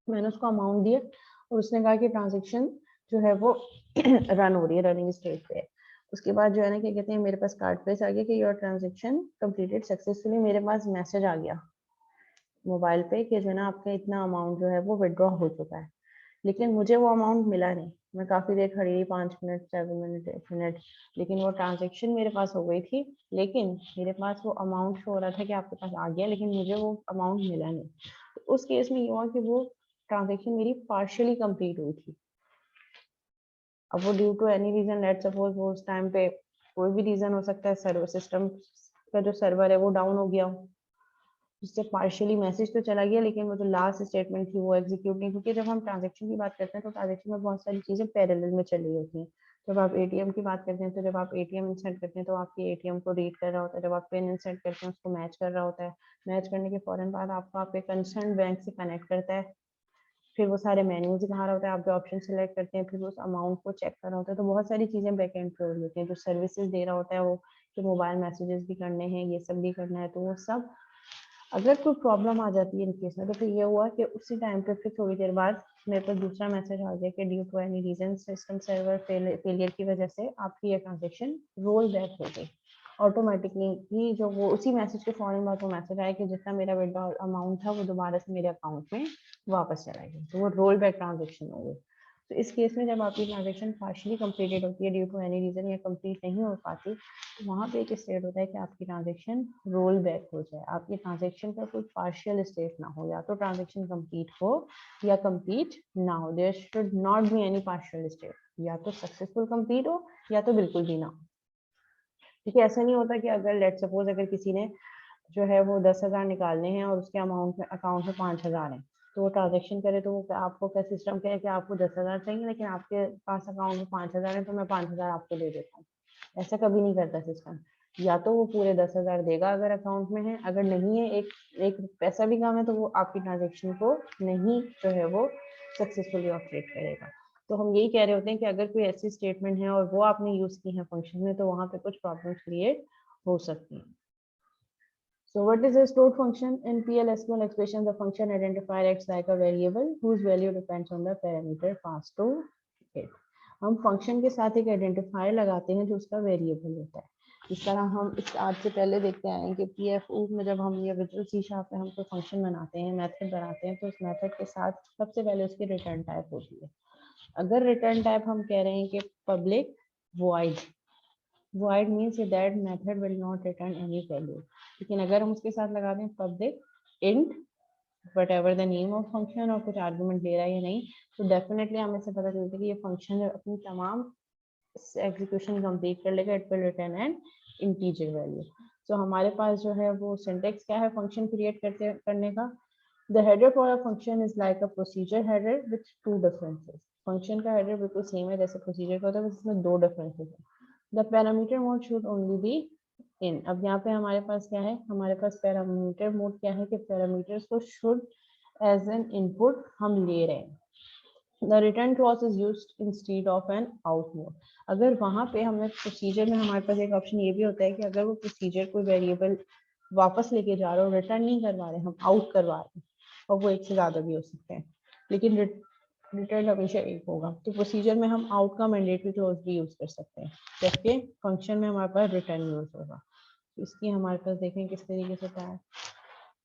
मैंने उसको अमाउंट दिया और उसने कहा कि ट्रांजेक्शन जो है वो रन हो रही है, रनिंग स्टेट पे है। उसके बाद जो है ना क्या कहते हैं, मेरे पास कार्ड प्राइस आ गया कि योर ट्रांजेक्शन कंप्लीटेड सक्सेसफुली। मेरे पास मैसेज आ गया मोबाइल पे कि जो है ना आपका इतना अमाउंट जो है वो विड्रॉ हो चुका है, लेकिन मुझे वो अमाउंट मिला नहीं। मैं काफी देर खड़ी रही, 5 मिनट, 7 मिनट, 8 मिनट, लेकिन वो ट्रांजेक्शन मेरे पास हो गई थी, लेकिन मेरे पास वो अमाउंट शो हो रहा था कि आपके पास आ गया, लेकिन मुझे वो अमाउंट मिला नहीं। तो उस केस में ये हुआ कि वो ट्रांजेक्शन मेरी पार्शियली कंप्लीट हुई थी। अब वो due to any reason, let's suppose वो उस टाइम पे कोई भी रीजन हो सकता है, सर्वर सिस्टम का जो सर्वर है वो डाउन हो गया हो, जिससे पार्शियली मैसेज तो चला गया लेकिन वो जो लास्ट स्टेटमेंट थी वो एग्जीक्यूट नहीं, क्योंकि जब हम ट्रांजेक्शन की बात करते हैं तो ट्रांजेक्शन में बहुत सारी चीजें पैरेलल में चल रही होती हैं। जब आप एटीएम की बात करते हैं तो जब आप एटीएम इंसर्ट करते हैं तो आपके एटीएम को रीड कर रहा होता है, जब आप पिन इंसर्ट करते हैं उसको मैच कर रहा होता है, मैच करने के फौरन बाद आपको आपके कंसर्न बैंक से कनेक्ट करता है, फिर वो सारे मेन्यूज दिखा रहा होता है, आप जो ऑप्शन सेलेक्ट करते हैं फिर उस अमाउंट को चेक कर रहा होता है। तो बहुत सारी चीज़ें बैक एंड पे हो रही होती हैं। जो सर्विसेज दे रहा होता है वो, कि मोबाइल मैसेजेस भी करने हैं, ये सब भी करना है, तो वो सब अगर कोई प्रॉब्लम आ जाती है इन केस में, तो फिर ये हुआ कि उसी टाइम पे फिर थोड़ी देर बाद मेरे पास दूसरा मैसेज आ गया कि due to any reason system server failure की वजह से आपकी ये ट्रांजेक्शन रोल बैक हो गई। ऑटोमेटिकली ही जो वो उसी मैसेज के फौरन बाद वो मैसेज आया कि जितना मेरा विड्रॉल अमाउंट था वो दोबारा से मेरे अकाउंट में वापस चला गया, तो वो रोल बैक ट्रांजेक्शन हो गई। तो इस केस में जब आपकी ट्रांजेक्शन पार्शली कंप्लीटेड होती है ड्यू टू एनी रीजन या कंप्लीट नहीं हो पाती, तो वहाँ पे एक स्टेट होता है कि आपकी ट्रांजेक्शन रोल बैक हो जाए। आपकी ट्रांजेक्शन का कोई पार्शियल स्टेट ना हो, या तो ट्रांजेक्शन कंप्लीट हो या कंप्लीट ना हो। There should not be any partial state, या तो सक्सेसफुल कंप्लीट हो या तो बिल्कुल भी ना हो। क्योंकि ऐसा नहीं होता कि अगर लेट सपोज अगर किसी ने जो है वो 10,000 निकालने हैं और उसके अमाउंट में अकाउंट में 5,000 है, तो वो ट्रांजेक्शन करे तो वो आपको क्या सिस्टम कहे कि आपको 10,000 चाहिए लेकिन आपके पास अकाउंट में 5,000 है, तो मैं 5,000 आपको दे देता हूँ। ऐसा कभी नहीं करता सिस्टम। या तो वो पूरे 10,000 देगा अगर अकाउंट में है, अगर नहीं है एक पैसा भी कम है तो वो आपकी ट्रांजेक्शन को नहीं जो है वो सक्सेसफुली ऑपरेट करेगा। तो हम यही कह रहे होते हैं कि अगर कोई ऐसी स्टेटमेंट है और वो आपने यूज की है फंक्शन में, तो वहां पे कुछ प्रॉब्लम्स क्रिएट हो सकती हैं। So what is a stored function? In PL/SQL expression, the function identifier acts like a variable whose value depends on the parameter passed to it. हम फंक्शन के साथ एक आइडेंटिफायर लगाते हैं जो उसका वेरिएबल होता है। इस तरह हम इस आज से पहले देखते आए हैं कि PFU में जब हम ये विजुअल C# में हम कोई फंक्शन बनाते हैं, मेथड बनाते हैं, तो उस मेथड के साथ सबसे पहले उसकी रिटर्न टाइप होती है। अगर रिटर्न टाइप हम कह रहे हैं कि public void, void means that method will not return any value, लेकिन अगर हम उसके साथ लगा दें public int whatever the name of function और कुछ आर्गुमेंट ले रहा है या नहीं, तो डेफिनेटली हमें से पता चलता है कि ये फंक्शन अपनी तमाम एग्जीक्यूशन कंप्लीट कर लेगा, it will return N integer value. तो हमारे पास जो है वो सिंटेक्स क्या है फंक्शन क्रिएट करने का। The header for a function is like a procedure header with two differences. Function का हेडर बिल्कुल सेम है जैसे प्रोसीजर का होता है, बस इसमें दो डिफरेंसेस है। The parameter mode should only be in. अब यहाँ पे हमारे पास क्या है, हमारे पास पैरामीटर मोड क्या है कि पैरामीटर्स को शुड एज एन इनपुट हम ले रहे हैं। The return clause is used instead of an out mode. अगर वहाँ पे हमें प्रोसीजर में हमारे पास एक ऑप्शन ये भी होता है कि अगर वो प्रोसीजर कोई वेरिएबल वापस लेके जा रहे हो, रिटर्न नहीं करवा रहे, हम आउट करवा रहे हैं, और वो एक से ज्यादा भी हो सकते हैं, लेकिन रिटर्न हमेशा एक होगा। तो प्रोसीजर में हम आउट का मैंडेटरी क्लॉज भी यूज कर सकते हैं, जबकि फंक्शन में हमारे पास रिटर्न यूज होगा। तो इसकी हमारे पास देखें किस तरीके से होता है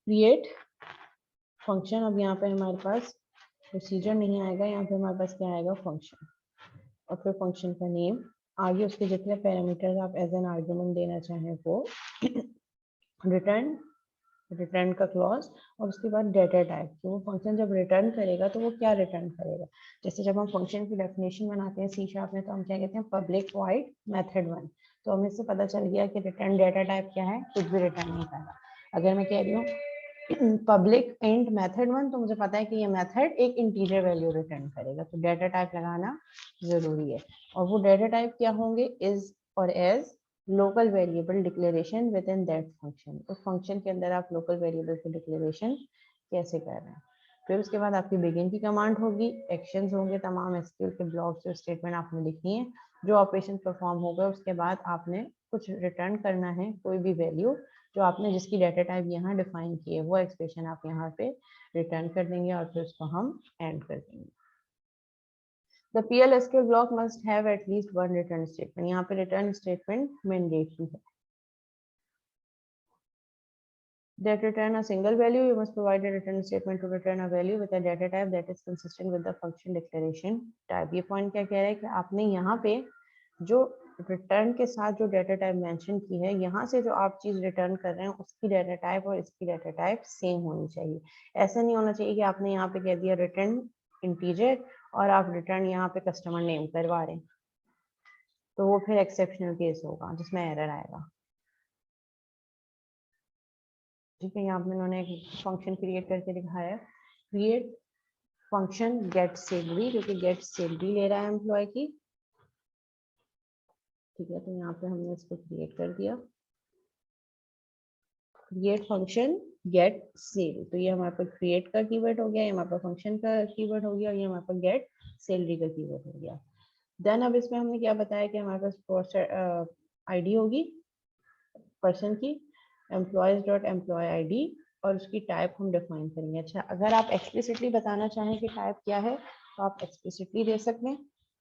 क्रिएट फंक्शन। अब यहाँ पे हमारे पास प्रोसीजर नहीं आएगा, यहाँ पे हमारे पास क्या आएगा फंक्शन, और फिर फंक्शन का नेम, आगे उसके जितने पैरामीटर्स आप एज एन आर्गुमेंट देना चाहें वो, रिटर्न का क्लॉज, और उसके बाद डेटा टाइप। तो वो फंक्शन जब रिटर्न करेगा तो वो क्या रिटर्न करेगा। जैसे जब हम फंक्शन की डेफिनेशन बनाते हैं C# में, तो हम क्या कहते हैं पब्लिक वॉइड मेथड 1। तो हमें इससे पता चल गया कि रिटर्न डेटा टाइप क्या है, कुछ भी रिटर्न नहीं कर रहा। अगर मैं कह रही हूँ पब्लिक इंट मेथड 1, तो मुझे पता है कि ये मेथड एक इंटीजर वैल्यू रिटर्न करेगा, तो डेटा टाइप लगाना जरूरी है। और वो डेटा टाइप क्या होंगे, इज और as local variable declaration within that function. उस फंक्शन के अंदर आप लोकल वेरिएबल की डिक्लेरेशन कैसे कर रहे हैं। फिर उसके बाद आपकी बिगिन की कमांड होगी, एक्शंस होंगे, तमाम एसक्यूएल के ब्लॉक्स और स्टेटमेंट आपने लिखनी है। जो ऑपरेशन परफॉर्म होगा उसके बाद आपने कुछ रिटर्न करना है, कोई भी वैल्यू जो आपने जिसकी डेटा टाइप यहाँ डिफाइन की है, वो एक्सप्रेशन आप यहाँ पे रिटर्न कर देंगे और फिर उसको हम एंड कर देंगे। The PL/SQL block must have at least one return statement. यहाँ पे return statement mandatory है. That return a single value, you must provide a return statement to return a value with a data type that is consistent with the function declaration type. ये point क्या कह रहा है कि आपने यहाँ पे जो रिटर्न के साथ जो डेटा टाइप मेंशन की है, यहाँ से जो आप चीज रिटर्न कर रहे हैं उसकी डेटा टाइप और इसकी डेटा टाइप सेम होनी चाहिए। ऐसा नहीं होना चाहिए कि आपने यहाँ पे कह दिया रिटर्न इंटीजर और आप रिटर्न यहाँ पे कस्टमर नेम करवा रहे हैं, तो वो फिर एक्सेप्शनल केस होगा जिसमें एरर आएगा। ठीक है, यहाँ पे उन्होंने एक फंक्शन क्रिएट करके दिखाया, क्रिएट फंक्शन गेट सैलरी, जो कि गेट सैलरी ले रहा है एम्प्लॉय की। ठीक है, तो यहाँ पे हमने इसको क्रिएट कर दिया। क्रिएट फंक्शन गेट सेल, तो ये हमारे पास क्रिएट का कीवर्ड हो गया, ये हमारे पास फंक्शन का कीवर्ड हो गया, और ये हमारे पास गेट सैलरी का कीवर्ड हो गया। देन अब इसमें हमने क्या बताया कि हमारे पास आईडी होगी पर्सन की, एम्प्लॉयज डॉट एम्प्लॉय आईडी, और उसकी टाइप हम डिफाइन करेंगे। अच्छा, अगर आप एक्सप्लिसिटली बताना चाहें कि टाइप क्या है तो आप एक्सप्लिसिटली दे सकते हैं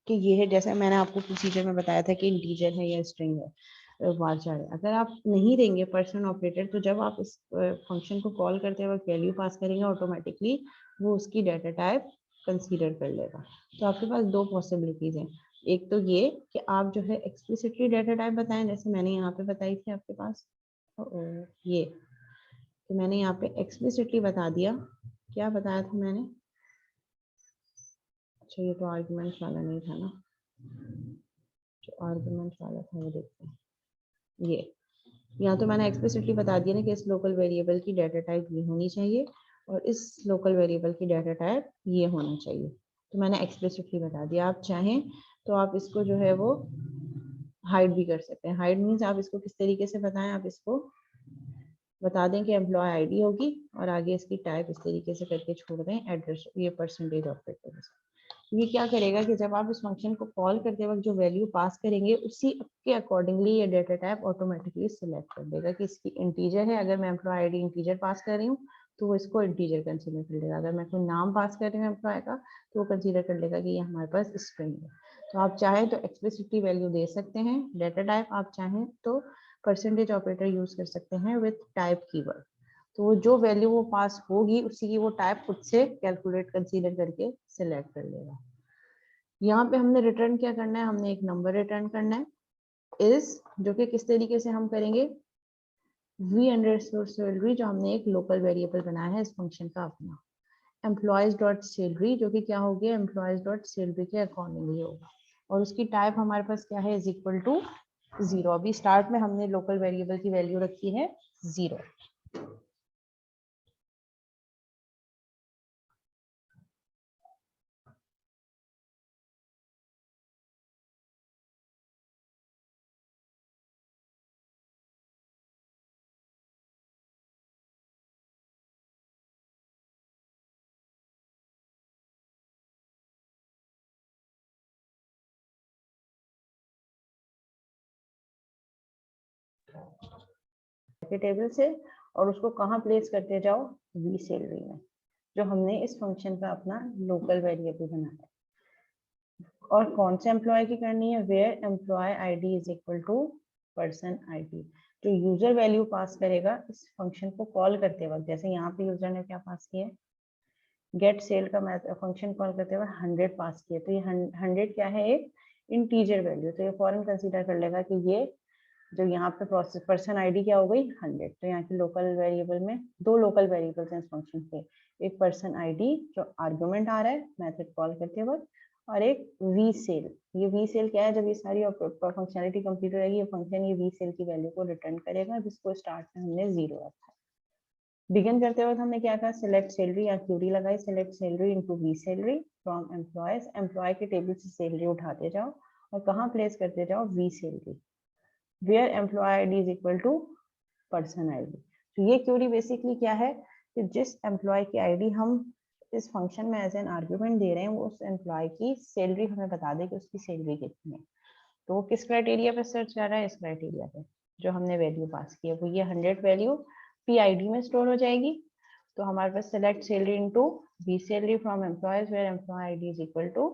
कि ये है, जैसे मैंने आपको प्रोसीजर में बताया था कि इंटीजर है या स्ट्रिंग है, वारचार है। अगर आप नहीं देंगे पर्सन ऑपरेटर, तो जब आप इस फंक्शन को कॉल करते वक्त वैल्यू पास करेंगे, ऑटोमेटिकली वो उसकी डाटा टाइप कंसीडर कर लेगा। तो आपके पास दो पॉसिबिलिटीज हैं, एक तो ये कि आप जो है एक्सप्लिसिटली डाटा टाइप बताएं, जैसे मैंने यहाँ पे बताई थी आपके पास, ये तो मैंने यहाँ पे एक्सप्लिसिटली बता दिया। क्या बताया था मैंने? अच्छा, ये तो आर्गुमेंट वाला नहीं था ना, जो आर्गुमेंट वाला था वो देखते हैं। ये यहाँ तो मैंने एक्सप्लिसिटली बता दिया ना कि इस लोकल वेरिएबल की डाटा टाइप ये होनी चाहिए और इस लोकल वेरिएबल की डाटा टाइप ये होना चाहिए, तो मैंने एक्सप्लिसिटली बता दिया। आप चाहें तो आप इसको जो है वो हाइड भी कर सकते हैं। हाइड मीन्स आप इसको किस तरीके से बताएं, आप इसको बता दें कि एम्प्लॉय आईडी होगी और आगे इसकी टाइप इस तरीके से करके छोड़ दें एड्रेस, ये परसेंटेज ऑपरेटर। ये क्या करेगा कि जब आप इस फंक्शन को कॉल करते वक्त जो वैल्यू पास करेंगे उसी के अकॉर्डिंगली ये डाटा टाइप ऑटोमेटिकली सिलेक्ट कर देगा कि इसकी इंटीजर है। अगर मैं एम्प्लॉय आईडी इंटीजर पास कर रही हूँ तो वो इसको इंटीजर कंसीडर कर लेगा। अगर मैं कोई नाम पास कर रही हूँ एम्प्लॉय का तो वो कंसीडर कर लेगा कि ये हमारे पास स्ट्रिंग है। तो आप चाहें तो एक्सप्लिसिटली वैल्यू दे सकते हैं डाटा टाइप, आप चाहें तो परसेंटेज ऑपरेटर यूज कर सकते हैं विथ टाइप कीवर्ड। तो वो जो वैल्यू वो पास होगी उसी की वो टाइप खुद से कैलकुलेट कंसीडर करके सिलेक्ट कर लेगा। यहाँ पे हमने रिटर्न क्या करना है, हमने एक नंबर रिटर्न करना है इस, जो कि किस तरीके से हम करेंगे, v अंडरस्कोर सैलरी, जो हमने एक लोकल वेरिएबल बनाया है इस फंक्शन का अपना, एम्प्लॉयज डॉट सैलरी, जो कि क्या हो गया एम्प्लॉयज डॉट सैलरी के अकॉर्डिंगली होगा, और उसकी टाइप हमारे पास क्या है, इज इक्वल टू 0। अभी स्टार्ट में हमने लोकल वेरिएबल की वैल्यू रखी है 0। टेबल से, और उसको कहाँ प्लेस करते जाओ, वी सैलरी में, जो हमने इस फंक्शन का अपना लोकल वेरिएबल बनाया है। और कौन से एम्प्लॉय की करनी है, where employee ID is equal to person ID, जो यूजर वैल्यू पास करेगा इस फंक्शन को कॉल करते वक्त। जैसे यहाँ पे यूजर ने क्या पास किया, गेट सेल का फंक्शन कॉल करते हुए 100 पास किया, तो ये 100 क्या है, एक इंटीजर वैल्यू, तो ये फॉरन कंसीडर कर लेगा कि ये जो यहाँ पे प्रोसेस पर्सन आईडी क्या हो गई 100। तो यहाँ की लोकल वेरिएबल में दो लोकल वेरिएबल्स हैं इस फंक्शन पे, एक पर्सन आईडी जो आर्गुमेंट आ रहा है मेथड कॉल करते वक्त, और एक वी सेल। ये वी सेल क्या है, जब ये सारी फंक्शनलिटी कंप्लीट हो जाएगी ये फंक्शन ये वी सेल की वैल्यू को रिटर्न करेगा, जिसको स्टार्ट में हमने 0 रखा है। बिगिन करते वक्त हमने क्या कहा, सिलेक्ट सैलरी या क्यूरी लगाई, select salary into we salary from employees, employee के टेबल से सैलरी उठाते जाओ और कहाँ प्लेस करते जाओ, v salary, where employee ID is equal to person ID. तो ये क्यूरी बेसिकली क्या है कि जिस एम्प्लॉय की आईडी हम इस फंक्शन में एज एन आर्ग्यूमेंट दे रहे हैं वो उस एम्प्लॉय की सैलरी हमें बता दे कि उसकी सैलरी कितनी है। तो वो किस क्राइटेरिया पे सर्च कर रहा है, इस क्राइटेरिया पे जो हमने वैल्यू पास की है, वो ये 100 वैल्यू पी आई डी में स्टोर हो जाएगी। तो हमारे पास select salary into we salary from employees where employee ID is equal to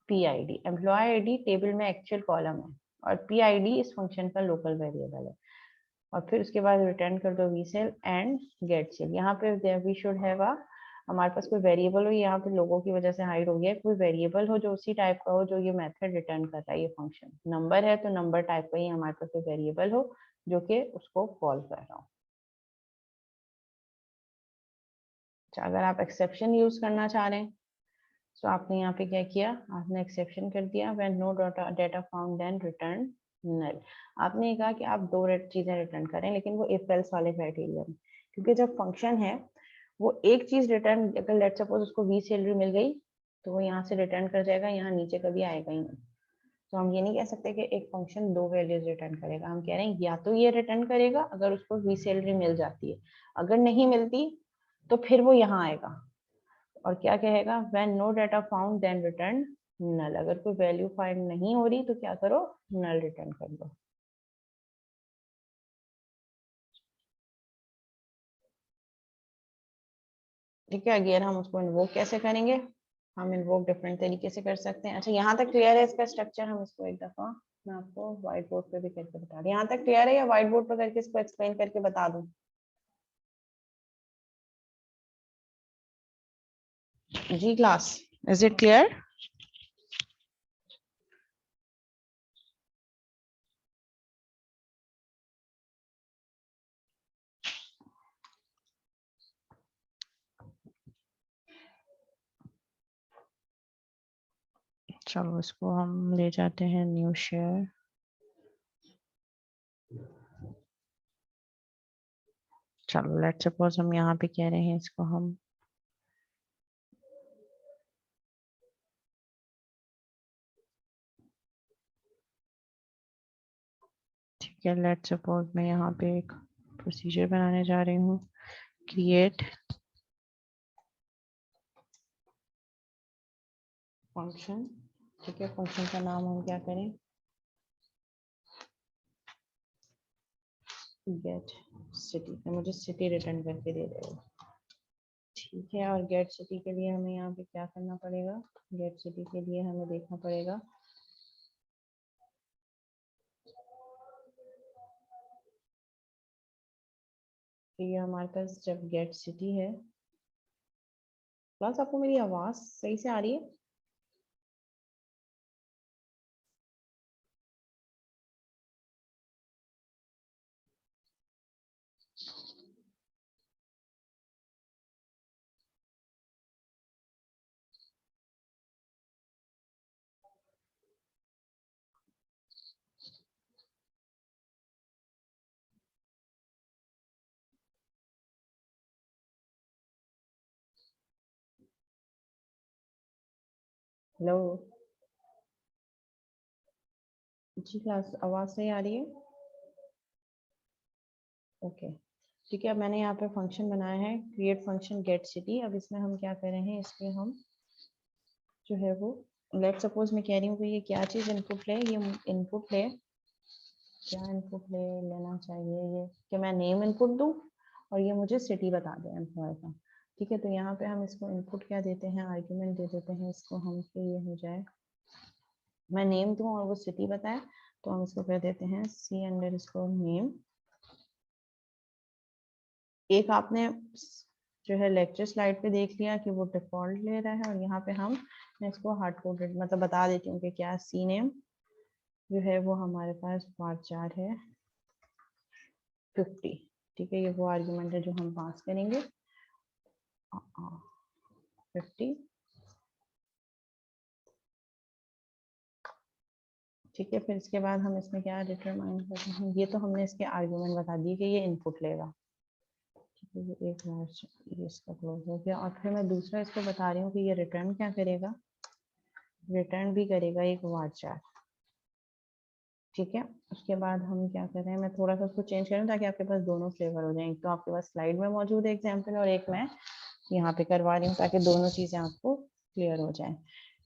P I D. Employee ID table में एक्चुअल कॉलम है और पी आई डी इस फंक्शन का लोकल वेरिएबल है, और फिर उसके बाद रिटर्न कर दो V sal and get sal. यहाँ पे वी शुड हैव हमारे पास कोई वेरिएबल हो, यहाँ पे लोगों की वजह से हाइड हो गया, कोई वेरिएबल हो जो उसी टाइप का हो जो ये मेथड रिटर्न कर रहा है। ये फंक्शन नंबर है तो नंबर टाइप का ही हमारे पास कोई वेरिएबल हो जो कि उसको कॉल कर रहा हो। अच्छा, अगर आप एक्सेप्शन यूज करना चाह रहे हैं तो आपने यहाँ पे क्या किया, आपने एक्सेप्शन कर दिया, when no data found then return null. आपने ये कहा कि आप दो चीजें रिटर्न करें, लेकिन वो इफ एल्स वाले क्राइटेरिया में, क्योंकि जब फंक्शन है वो एक चीज रिटर्न, अगर लेट सपोज उसको वी सैलरी मिल गई तो वो यहाँ से रिटर्न कर जाएगा, यहाँ नीचे कभी आएगा ही नहीं। तो हम ये नहीं कह सकते कि एक फंक्शन दो वैल्यूज रिटर्न करेगा, हम कह रहे हैं या तो ये रिटर्न करेगा अगर उसको वी सैलरी मिल जाती है, अगर नहीं मिलती तो फिर वो यहाँ आएगा और क्या कहेगा, when no data found then return null. अगर कोई वैल्यू फाइंड नहीं हो रही तो क्या करो, नल रिटर्न कर दो। ठीक है, अगेन हम उसको इन्वोक कैसे करेंगे, हम इन्वोक डिफरेंट तरीके से कर सकते हैं। अच्छा, यहाँ तक क्लियर है इसका स्ट्रक्चर? हम इसको एक दफा मैं आपको व्हाइट बोर्ड पे भी करके बता रही हूँ। यहाँ तक क्लियर है या व्हाइट बोर्ड पे करके इसको एक्सप्लेन करके बता दूं? जी क्लास,
इज इट क्लियर? चलो इसको हम ले जाते हैं न्यू शेयर। चलो लेट्स सपोज हम यहाँ पे कह रहे हैं इसको हम ठीक है, लेट्स सपोज मैं यहाँ पे एक प्रोसीजर बनाने जा रही हूँ, क्रिएट
फंक्शन। ठीक है, फंक्शन का नाम हम क्या करें, गेट सिटी। तो मुझे सिटी रिटर्न करके दे देगा। ठीक है, और गेट सिटी के लिए हमें यहाँ पे क्या करना पड़ेगा, गेट सिटी के लिए हमें देखना पड़ेगा कि ये हमारे पास जब गेट सिटी है, प्लस आपको मेरी आवाज सही से आ रही है? हेलो जी क्लास, आवाज सही आ रही है? ओके, ठीक है। अब मैंने यहाँ पे फंक्शन बनाया है क्रिएट फंक्शन गेट सिटी। अब इसमें हम क्या कर रहे हैं, इसमें हम जो है वो लेट सपोज मैं कह रही हूँ कि ये क्या चीज़ इनपुट ले, ये इनपुट ले, क्या इनपुट ले लेना चाहिए ये कि मैं नेम इनपुट दूँ और ये मुझे सिटी बता दे एम्प्लॉय का। ठीक है, तो यहाँ पे हम इसको इनपुट क्या देते हैं, आर्ग्यूमेंट दे देते हैं इसको हम कि ये हो जाए, मैं नेम दूँ और वो सिटी बताए, तो हम इसको कह देते हैं सी अंडर स्कोर नेम। एक आपने जो है लेक्चर स्लाइड पे देख लिया कि वो डिफॉल्ट ले रहा है, और यहाँ पे हम मैं इसको हार्ड कोडेड मतलब बता देती हूँ कि क्या सी नेम जो है वो हमारे पास varchar है 50। ठीक है, ये वो आर्गुमेंट है जो हम पास करेंगे 50। ठीक है, फिर इसके बाद हम इसमें क्या डिटरमाइन करते हैं, ये तो हमने इसके आर्गुमेंट बता दिए कि ये इनपुट लेगा। ठीक है, ये एक ये इसका क्लोज हो गया, और फिर मैं दूसरा इसको बता रही हूँ कि ये रिटर्न क्या करेगा, रिटर्न भी करेगा एक varchar। ठीक है, उसके बाद हम क्या कर रहे हैं, मैं थोड़ा सा उसको चेंज करूँ ताकि आपके पास दोनों फ्लेवर हो जाए। एक तो आपके पास स्लाइड में मौजूद है एग्जाम्पल, और एक मैं यहाँ पे करवा रही हूँ ताकि दोनों चीज़ें आपको क्लियर हो जाए।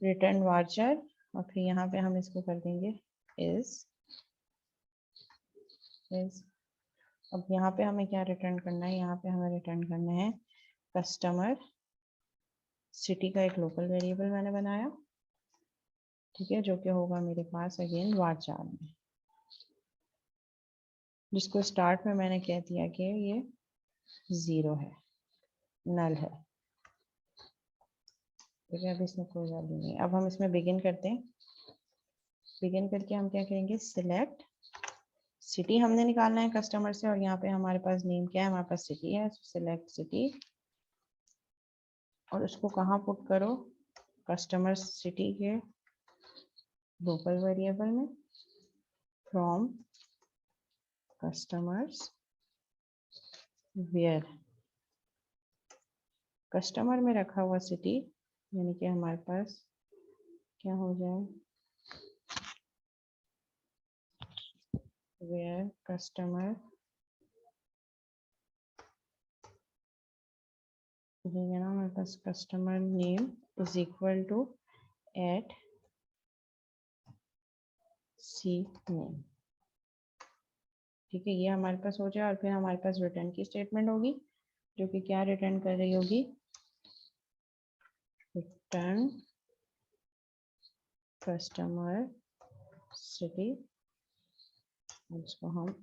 रिटर्न varchar, और फिर यहाँ पे हम इसको कर देंगे इज। अब यहाँ पे हमें क्या रिटर्न करना है, यहाँ पे हमें रिटर्न करना है कस्टमर सिटी का एक लोकल वेरिएबल मैंने बनाया। ठीक है, जो कि होगा मेरे पास अगेन varchar में, जिसको स्टार्ट में मैंने कह दिया कि ये 0 है, नल है। ठीक है, अब इसमें कोई वैल्यू नहीं। अब हम इसमें बिगिन करते हैं, बिगिन करके हम क्या करेंगे, सिलेक्ट सिटी हमने निकालना है कस्टमर से, और यहाँ पे हमारे पास नेम क्या है, हमारे पास सिटी है, सिलेक्ट सिटी, और उसको कहाँ पुट करो, कस्टमर सिटी के लोकल वेरिएबल में, फ्रॉम कस्टमर्स वेयर, कस्टमर में रखा हुआ सिटी, यानी कि हमारे पास क्या हो जाए, where customer ये ना मेरे पास customer name is equal to at C name. ठीक है, ये हमारे पास हो जाए और फिर हमारे पास रिटर्न की स्टेटमेंट होगी जो कि क्या रिटर्न कर रही होगी, रिटर्न कस्टमर सिटी। इसको हम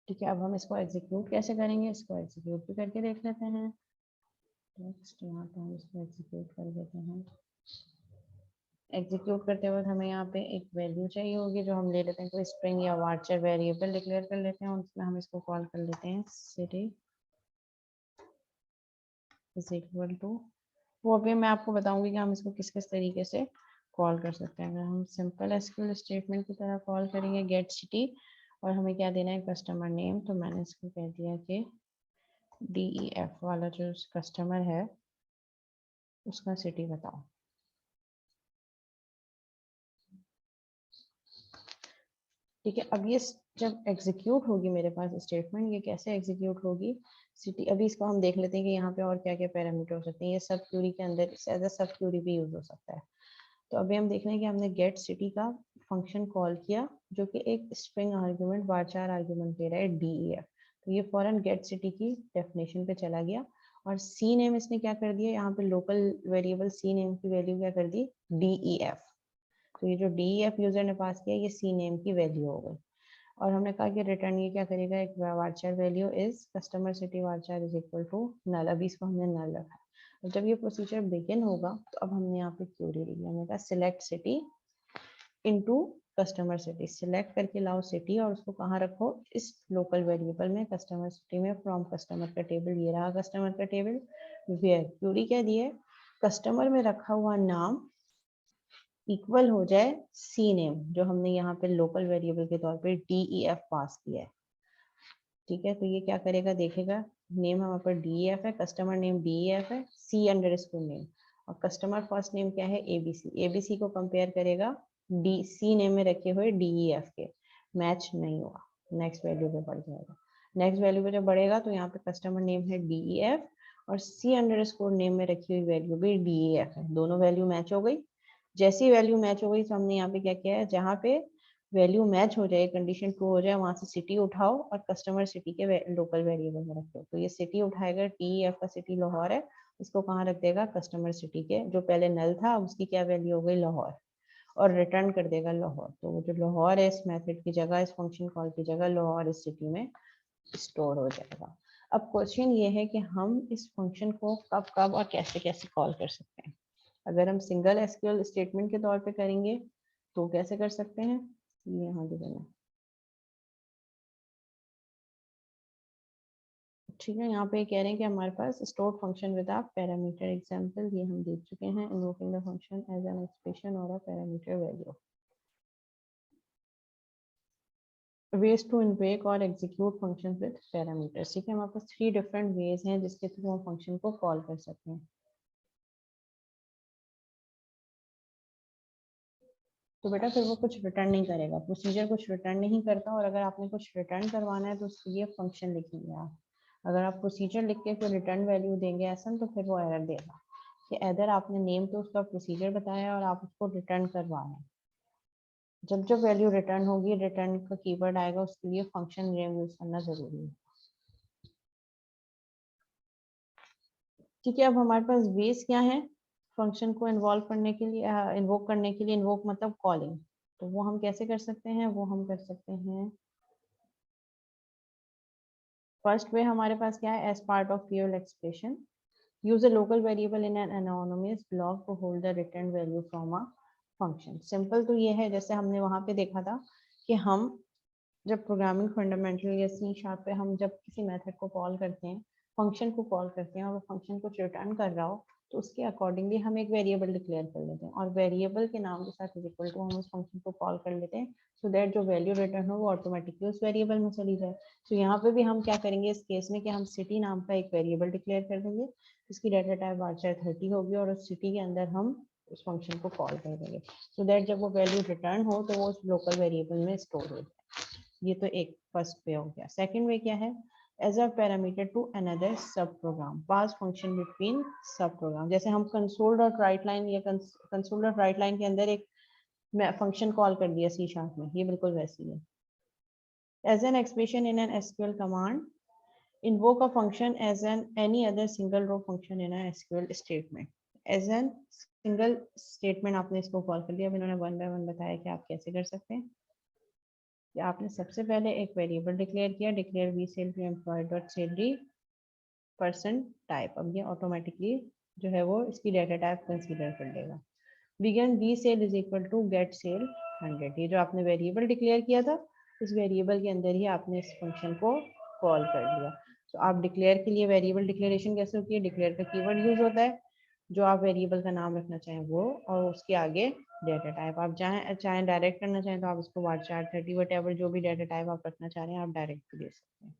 ठीक है, अब हम इसको एग्जीक्यूट कैसे करेंगे, इसको एग्जीक्यूट भी करके देख लेते हैं। नेक्स्ट यहाँ पे हम इसको एग्जीक्यूट कर देते हैं। एग्जीक्यूट करते वक्त हमें यहाँ पे एक वैल्यू चाहिए होगी जो हम ले लेते हैं, कोई स्ट्रिंग या वार्चर वेरिएबल डिक्लेयर कर लेते हैं, उसमें हम इसको कॉल कर लेते हैं सिटी इज इक्वल टू। वो अभी मैं आपको बताऊंगी कि हम इसको किस किस तरीके से कॉल कर सकते हैं। अगर हम सिंपल एसक्यूएल स्टेटमेंट की तरह कॉल करेंगे गेट सिटी और हमें क्या देना है, कस्टमर नेम, तो मैंने इसको कह दिया कि DEF वाला जो कस्टमर है उसका सिटी बताओ। ठीक है, अब ये जब एग्जीक्यूट होगी मेरे पास स्टेटमेंट, ये कैसे एग्जीक्यूट होगी सिटी, अभी इसको हम देख लेते हैं कि यहाँ पे और क्या क्या पैरामीटर हो सकते हैं। ये सब क्यूरी के अंदर एज अ सब क्यूरी भी यूज हो सकता है। तो अभी हम देख रहे हैं कि हमने गेट सिटी का फंक्शन कॉल किया जो कि एक स्ट्रिंग आर्गुमेंट वारचार आर्गुमेंट दे रहा है DEF। तो ये फॉरन गेट सिटी की डेफिनेशन पे चला गया और सी नेम इसने क्या कर दिया, यहाँ पे लोकल वेरिएबल सी नेम की वैल्यू क्या कर दी, DEF। तो ये जो DEF यूजर ने पास किया ये सी नेम की वैल्यू हो गई। और हमने कहा कि रिटर्न ये क्या करेगा, एक varchar value is customer city varchar is equal to null. अभी इसको हमने नल रखा है। जब ये प्रोसीजर बिगिन होगा तो अब हमने यहाँ पे क्यूरी लिखी, हमने कहा select city into customer city. Select करके लाओ सिटी और उसको कहाँ रखो, इस लोकल वेरिएबल में कस्टमर सिटी में फ्रॉम कस्टमर का टेबल। ये रहा कस्टमर का टेबल। वेयर क्यूरी क्या दी है, कस्टमर में रखा हुआ नाम इक्वल हो जाए सी नेम जो हमने यहाँ पे लोकल वेरिएबल के तौर पे DEF पास किया है। ठीक है, तो ये क्या करेगा, देखेगा नेम हमारे पर DEF है, कस्टमर नेम DEF है, सी अंडर स्कोर नेम, और कस्टमर फर्स्ट नेम क्या है, ABC। ABC को कंपेयर करेगा सी नेम में रखे हुए DEF के, मैच नहीं हुआ, नेक्स्ट वैल्यू पे बढ़ जाएगा। नेक्स्ट वैल्यू पे जब बढ़ेगा तो यहाँ पे कस्टमर नेम है DEF और सी अंडर स्कोर नेम में रखी हुई वैल्यू भी DEF है, दोनों वैल्यू मैच हो गई। जैसी वैल्यू मैच हो गई तो हमने यहाँ पे क्या किया है, जहाँ पे वैल्यू मैच हो जाए, कंडीशन ट्रू हो जाए, वहां से सिटी उठाओ और कस्टमर सिटी के लोकल वेरिएबल में रखो। तो ये सिटी उठाएगा, DEF का सिटी लाहौर है, इसको कहाँ रख देगा, कस्टमर सिटी के, जो पहले नल था उसकी क्या वैल्यू हो गई, लाहौर, और रिटर्न कर देगा लाहौर। तो वो जो लाहौर है इस मेथड की जगह, इस फंक्शन कॉल की जगह लाहौर इस सिटी में स्टोर हो जाएगा। अब क्वेश्चन ये है कि हम इस फंक्शन को कब कब और कैसे कैसे कॉल कर सकते हैं। अगर हम सिंगल एसक्यूएल स्टेटमेंट के तौर पे करेंगे तो कैसे कर सकते हैं, ये यहाँ गिवन है। ठीक है, यहाँ पे कह रहे हैं कि हमारे पास store function with parameter example, ये हम देख चुके हैं, invoking the function as an expression और a parameter value. Ways to invoke और एग्जीक्यूट फंक्शन विद पैरामीटर्स। ठीक है, हमारे पास 3 डिफरेंट वेज हैं जिसके थ्रू हम फंक्शन को कॉल कर सकते हैं। तो बेटा फिर वो कुछ रिटर्न नहीं करेगा, प्रोसीजर कुछ रिटर्न नहीं करता, और अगर आपने कुछ रिटर्न करवाना है तो उसके लिए फंक्शन लिखिए आप। अगर आप प्रोसीजर लिख के कोई रिटर्न वैल्यू देंगे ऐसा, तो फिर वो एरर देगा कि इधर आपने नेम तो उसका प्रोसीजर बताया और आप उसको रिटर्न करवा रहे हैं। जब जब वैल्यू रिटर्न होगी, रिटर्न का कीवर्ड आएगा, उसके लिए फंक्शन नेम यूज करना जरूरी है। ठीक है, अब हमारे पास वेज क्या है फंक्शन को इन्वॉल्व करने के लिए, इन्वोक करने के लिए। इन्वोक मतलब कॉलिंग, तो वो हम कैसे कर सकते हैं, वो हम कर सकते हैं। फर्स्ट वे हमारे पास क्या है, as part of real expression use a local variable in an anonymous block to hold the returned value from a function। Simple तो ये है, जैसे हमने वहां पे देखा था कि हम जब प्रोग्रामिंग फंडामेंटल या C# पे हम जब किसी मेथड को कॉल करते हैं, फंक्शन को कॉल करते हैं और वो फंक्शन कुछ रिटर्न कर रहा हो, तो उसके अकॉर्डिंगली हम एक वेरिएबल डिक्लेयर कर लेते हैं और वेरिएबल के नाम के साथ इक्वल टू हम उस फंक्शन को कॉल कर लेते हैं, सो दैट जो वैल्यू रिटर्न हो वो ऑटोमेटिकली उस वेरिएबल में चली जाए। तो यहाँ पे भी हम क्या करेंगे इस केस में कि हम सिटी नाम का एक वेरिएबल डिक्लेयर कर देंगे, इसकी डाटा टाइप varchar 30 होगी और उस सिटी के अंदर हम उस फंक्शन को कॉल कर देंगे सो दैट जब वो वैल्यू रिटर्न हो तो वो उस लोकल वेरिएबल में स्टोर हो जाए। ये तो एक फर्स्ट वे हो गया। सेकंड वे क्या है, as a parameter to another sub program, pass function between sub program. जैसे हम कंसोल डॉट राइट लाइन या कंसोल डॉट राइट लाइन के अंदर एक फंक्शन कॉल कर दिया सी शार्प में, ये बिल्कुल वैसी है। As an expression in an SQL command, invoke a function as an any other single row function in a SQL statement. As an single statement आपने इसको कॉल कर लिया। अब इन्होंने वन बाय वन बताया कि आप कैसे कर सकते हैं। कि आपने सबसे पहले एक वेरिएबल डिक्लेयर किया, declare v salary employee dot salary person type. अब ये ऑटोमेटिकली जो है वो इसकी डाटा टाइप कंसीडर कर लेगा। Begin v sal is equal to get sal 100। ये जो आपने वेरिएबल डिक्लेयर किया था, इस वेरिएबल के अंदर ही आपने इस फंक्शन को कॉल कर लिया। तो आप डिक्लेयर के लिए वेरिएबल डिक्लेरेशन कैसे होती है, डिक्लेयर का कीवर्ड यूज होता है, जो आप वेरिएबल का नाम रखना चाहें वो, और उसके आगे डेटा टाइप। आप चाहें डायरेक्ट करना चाहें तो आप इसको varchar 30 वट जो भी डेटा टाइप आप रखना चाह रहे हैं आप डायरेक्ट दे सकते हैं।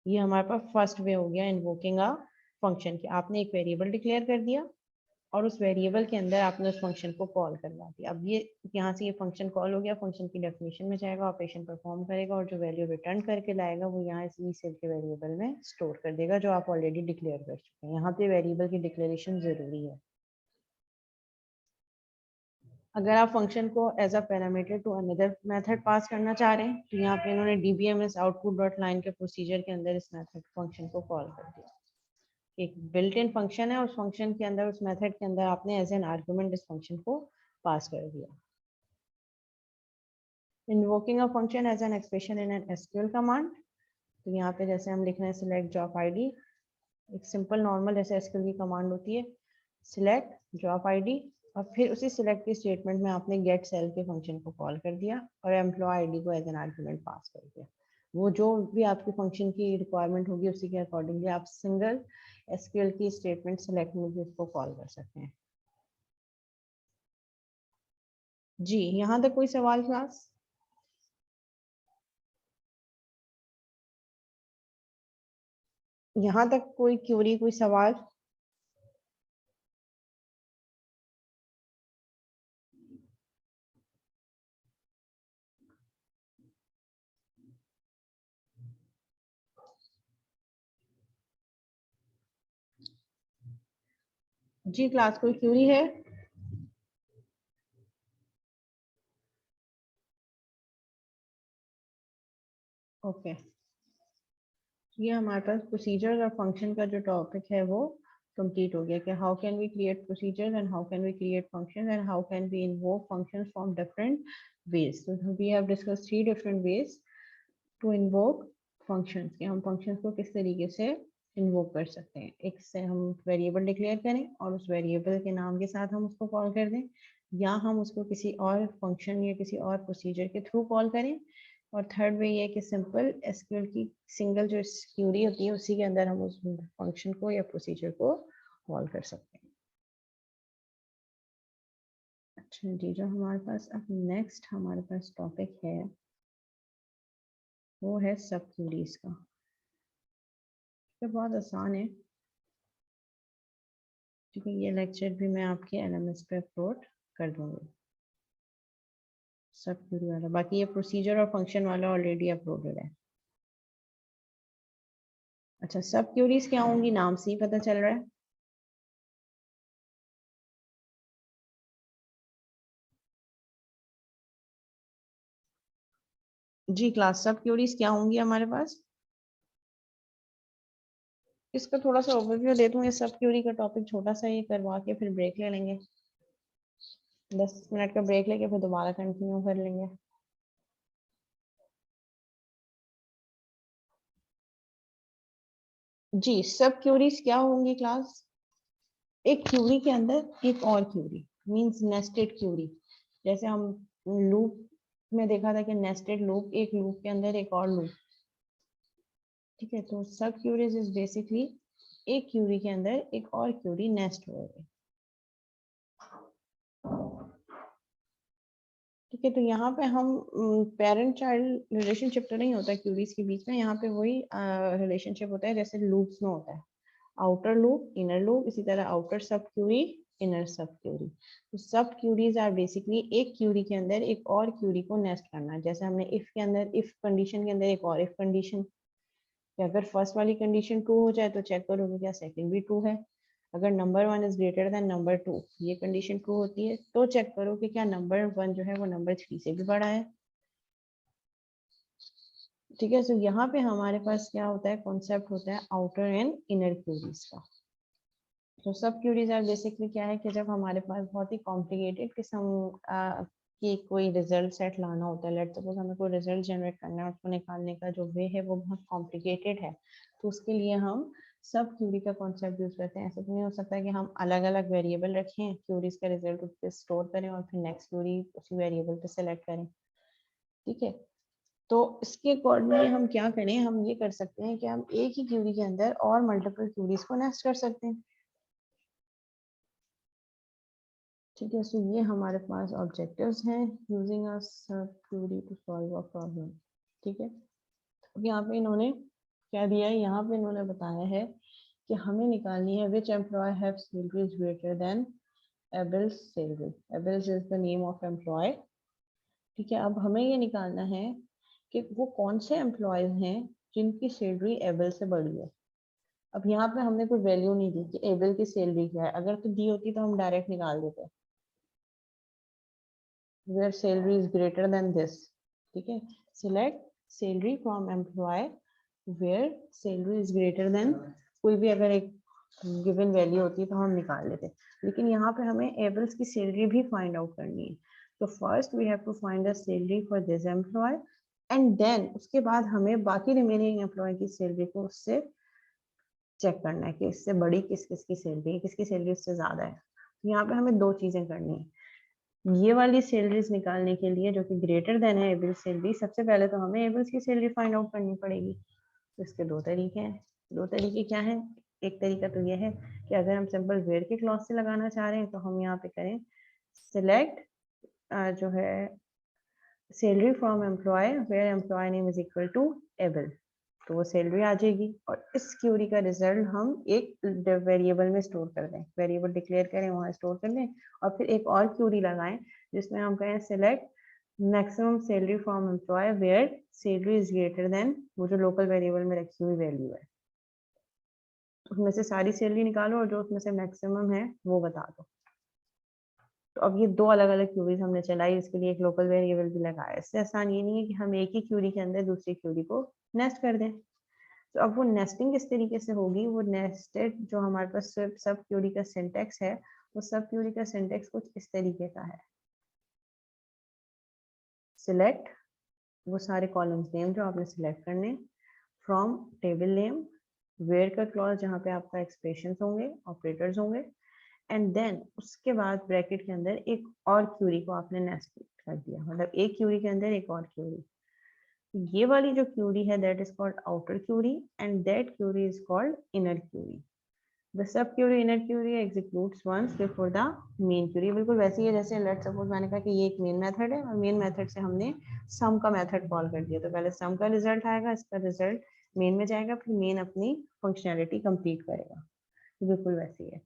ये हमारे पास फर्स्ट वे हो गया इन्वोकिंग अ फंक्शन की। आपने एक वेरिएबल डिक्लेयर कर दिया और उस वेरिएबल के अंदर आपने उस फंक्शन को कॉल करवा दिया। अब ये यहाँ से ये फंक्शन कॉल हो गया, फंक्शन की डेफिनेशन में जाएगा, ऑपरेशन परफॉर्म करेगा और जो वैल्यू रिटर्न करके लाएगा वो यहाँ इस वी सेल के वेरिएबल में स्टोर कर देगा जो आप ऑलरेडी डिक्लेयर कर चुके हैं। यहाँ पे वेरिएबल की डिक्लेरेशन जरूरी है। अगर आप फंक्शन को as a parameter to another method pass करना चाह रहे हैं तो यहाँ पे इन्होंने dbms आउटपुट डॉट लाइन के प्रोसीजर के अंदर इस मेथड फंक्शन को कॉल कर दिया। एक बिल्ट इन फंक्शन है, उस फंक्शन के अंदर उस मेथड के अंदर आपने एज एन आर्गुमेंट इस फंक्शन को पास कर दिया। Invoking a function as an expression in an SQL command. तो यहाँ पे जैसे हम लिख रहे हैं सिलेक्ट जॉब आईडी, एक सिंपल नॉर्मल जैसे एसक्यूएल की कमांड होती है, सिलेक्ट जॉब आईडी, और फिर उसी सिलेक्ट के स्टेटमेंट में आपने गेट सेल के फंक्शन को कॉल कर दिया और एम्प्लॉय आईडी को एज एन आर्गुमेंट पास कर दिया। वो जो भी आपकी फंक्शन की रिक्वायरमेंट होगी उसी के अकॉर्डिंगली आप सिंगल एसक्यूएल की स्टेटमेंट सेलेक्ट में भी उसको कॉल कर सकते हैं। जी, यहाँ तक कोई सवाल क्लास? यहाँ तक कोई क्यूरी, कोई सवाल? जी क्लास, कोई क्यूरी है? ओके, ये हमारे पास प्रोसीजर और फंक्शन का जो टॉपिक है वो कंप्लीट हो गया कि how can we create procedure and how can we create function and how can we invoke functions from different ways. So we have discussed 3 different ways to invoke functions, कि हम functions को किस तरीके से invoke कर सकते हैं। एक से हम वेरिएबल डिक्लेयर करें और उस वेरिएबल के नाम के साथ हम उसको कॉल कर दें, या हम उसको किसी और फंक्शन या किसी और प्रोसीजर के थ्रू कॉल करें। और थर्ड वे ये है कि सिंपल एसक्यूएल की सिंगल जो क्यूरी होती है उसी के अंदर हम उस फंक्शन को या प्रोसीजर को कॉल कर सकते हैं। अच्छा जी, जो हमारे पास अब नेक्स्ट हमारे पास टॉपिक है वो है सब क्यूरीज का। तो बहुत आसान है क्योंकि ये लेक्चर भी मैं आपके LMS पे अपलोड कर दूंगी, सब क्यूरी वाला। बाकी ये प्रोसीजर और फंक्शन वाला ऑलरेडी अपलोडेड है। अच्छा, सब क्यूरीज क्या होंगी, नाम से ही पता चल रहा है। जी क्लास, सब क्यूरीज क्या होंगी हमारे पास? इसका थोड़ा सा ओवरव्यू दे दूं। ये सब क्यूरी का टॉपिक छोटा सा ही करवा के फिर ब्रेक ले लेंगे, 10 मिनट का ब्रेक लेके फिर दोबारा कंटिन्यू कर लेंगे। जी, सब क्यूरीज क्या होंगी क्लास? एक क्यूरी के अंदर एक और क्यूरी, मींस नेस्टेड क्यूरी। जैसे हम लूप में देखा था कि नेस्टेड लूप, एक लूप के अंदर एक और लूप। ठीक है, तो सब क्यूरीज इज बेसिकली एक क्यूरी के अंदर एक और क्यूरी नेस्ट हो गई। ठीक है, तो यहाँ पे हम पेरेंट चाइल्ड रिलेशनशिप तो नहीं होता क्यूरीज के बीच में, यहाँ पे वही रिलेशनशिप होता है जैसे लूप्स में होता है, आउटर लूप इनर लूप। इसी तरह आउटर सब क्यूरी इनर सब क्यूरी। तो सब क्यूरीज आर बेसिकली एक क्यूरी के अंदर एक और क्यूरी को नेस्ट करना। जैसे हमने इफ के अंदर इफ कंडीशन के अंदर एक और इफ कंडीशन, कि अगर फर्स्ट वाली कंडीशन ट्रू हो जाए तो चेक करोगे क्या सेकंड भी ट्रू है। अगर number 1 is greater then number 2 ये कंडीशन ट्रू होती है तो चेक करो कि क्या नंबर 1 जो है वो नंबर 3 से भी बड़ा है। ठीक है, तो यहाँ पे हमारे पास क्या होता है, कॉन्सेप्ट होता है आउटर एंड इनर क्यूरीज का। तो सब क्यूरीज आर बेसिकली क्या है कि जब हमारे पास बहुत ही कॉम्प्लिकेटेड किस्म की कोई रिजल्ट सेट लाना होता है, लेट सपोज हमें कोई रिजल्ट जनरेट करना है, उसको निकालने का जो वे है वो बहुत कॉम्प्लिकेटेड है, तो उसके लिए हम सब क्यूरी का कॉन्सेप्ट यूज करते हैं। ऐसा तो नहीं हो सकता कि हम अलग अलग वेरिएबल रखें, क्यूरीज का रिजल्ट उस पर स्टोर करें और फिर नेक्स्ट क्यूरी उसी वेरिएबल पे सेलेक्ट करें। ठीक है, तो इसके अकॉर्डिंगली हम क्या करें, हम ये कर सकते हैं कि हम एक ही क्यूरी के अंदर और मल्टीपल क्यूरीज को नेस्ट कर सकते हैं। ठीक है, सो ये हमारे पास ऑब्जेक्टिव्स हैं using a sub query to solve a problem. ठीक है, अब यहाँ पे इन्होंने क्या दिया है, यहाँ पे इन्होंने बताया है कि हमें निकालनी है which employee have salary is greater than Abel's salary. Abels is the name of employee. ठीक है, अब हमें ये निकालना है कि वो कौन से एम्प्लॉयज हैं जिनकी सैलरी एबल से बड़ी है। अब यहाँ पे हमने कोई वैल्यू नहीं दी कि एबल की सैलरी क्या है, अगर तो दी होती तो हम डायरेक्ट निकाल देते, where salary is greater than this। ठीक है, select salary from employee where salary is greater than, कोई भी अगर एक गिवन वैल्यू होती है तो हम निकाल लेते, लेकिन यहाँ पे हमें एबल्स की सैलरी भी फाइंड आउट करनी है। तो first we have to find the salary for this employee and then उसके बाद हमें बाकी रिमेनिंग एम्प्लॉय की सैलरी को उससे चेक करना है कि इससे बड़ी किस किस की सैलरी है, किसकी सैलरी उससे ज्यादा है। तो यहाँ पे हमें दो चीजें करनी है। ये वाली सैलरीज निकालने के लिए जो कि ग्रेटर देन है एबल्स सैलरी, सबसे पहले तो हमें एबल्स की सैलरी फाइंड आउट करनी पड़ेगी। तो इसके दो तरीके हैं। दो तरीके क्या है, एक तरीका तो ये है कि अगर हम सिंपल वेयर के क्लॉज से लगाना चाह रहे हैं तो हम यहाँ पे करें सिलेक्ट जो है salary from employee where employee name is equal to Abel, तो वो सैलरी आ जाएगी। और इस क्यूरी का रिजल्ट हम एक वेरिएबल में स्टोर कर दें, वेरिएबल डिक्लेयर करें वहाँ स्टोर कर दें, और फिर एक और क्यूरी लगाएं जिसमें हम कहें select maximum salary from employee where salary is greater than वो जो लोकल वेरिएबल में रखी हुई वैल्यू है, उसमें से सारी सैलरी निकालो और जो उसमें से मैक्सिमम है वो बता दो। तो अब ये दो अलग अलग क्यूरीज हमने चलाई, इसके लिए एक लोकल वेरिएबल भी लगाया। इससे आसान ये नहीं है कि हम एक ही क्यूरी के अंदर दूसरी क्यूरी को नेस्ट कर दें। तो अब वो नेस्टिंग किस तरीके से होगी, वो नेस्टेड जो हमारे पास सब क्यूरी का सिंटेक्स है, वो सब क्यूरी का सिंटेक्स कुछ इस तरीके का है। सिलेक्ट वो सारे कॉलम्स नेम जो आपने सिलेक्ट करने, फ्रॉम टेबल नेम, वेयर का क्लॉज जहाँ पे आपका एक्सप्रेशंस होंगे, ऑपरेटर्स होंगे, एंड देन उसके बाद ब्रैकेट के अंदर एक और क्यूरी को आपने नेस्ट कर दिया, मतलब एक क्यूरी के अंदर एक और क्यूरी। ये वाली जो क्यूरी है that is called outer query and that query is called inner query. The sub query inner query executes once before the main query. बिल्कुल वैसे ही है जैसे लेट सपोज मैंने कहा कि ये एक मेन मेथड है और मेन मेथड से हमने सम का मेथड कॉल कर दिया, तो पहले सम का रिजल्ट आएगा, इसका रिजल्ट मेन में जाएगा, फिर मेन अपनी फंक्शनैलिटी कंप्लीट करेगा। बिल्कुल वैसे ही है।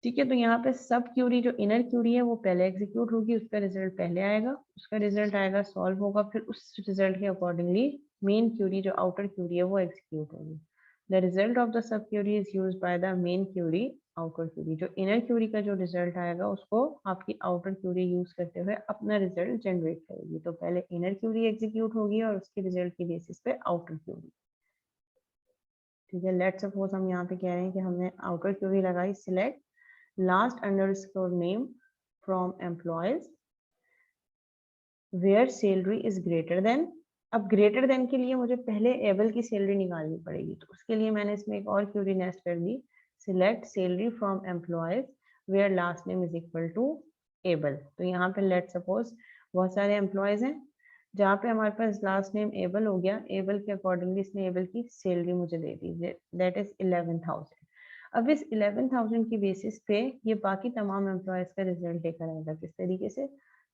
ठीक है, तो यहाँ पे सब क्यूरी जो इनर क्यूरी है वो पहले एग्जीक्यूट होगी, उसका रिजल्ट पहले आएगा, उसका रिजल्ट आएगा सॉल्व होगा, फिर उस रिजल्ट के अकॉर्डिंगली मेन क्यूरी जो आउटर क्यूरी है वो एग्जीक्यूट होगी। The result of the sub query is use by the main query outer query. जो इनर क्यूरी का जो रिजल्ट आएगा उसको आपकी आउटर क्यूरी यूज करते हुए अपना रिजल्ट जनरेट करेगी। तो पहले इनर क्यूरी एग्जीक्यूट होगी और उसके रिजल्ट की बेसिस पे आउटर क्यूरी। ठीक है, लेट्स सपोज हम यहाँ पे कह रहे हैं कि हमने आउटर क्यूरी लगाई select last underscore name from employees where salary is greater than। अब greater than के लिए मुझे पहले able की सैलरी निकालनी पड़ेगी, तो उसके लिए मैंने इसमें एक और क्यूरी नेस्ट कर दी select salary from employees where last name is equal to able। तो यहाँ पे let suppose बहुत सारे employees हैं जहाँ पे हमारे पास लास्ट नेम एबल हो गया, एबल के अकॉर्डिंगली इसने एबल की सैलरी मुझे दे दी, दैट इज 11,000। अब इस 11,000 की बेसिस पे ये बाकी तमाम एम्प्लॉयज का रिजल्ट लेकर आएगा। किस तरीके से,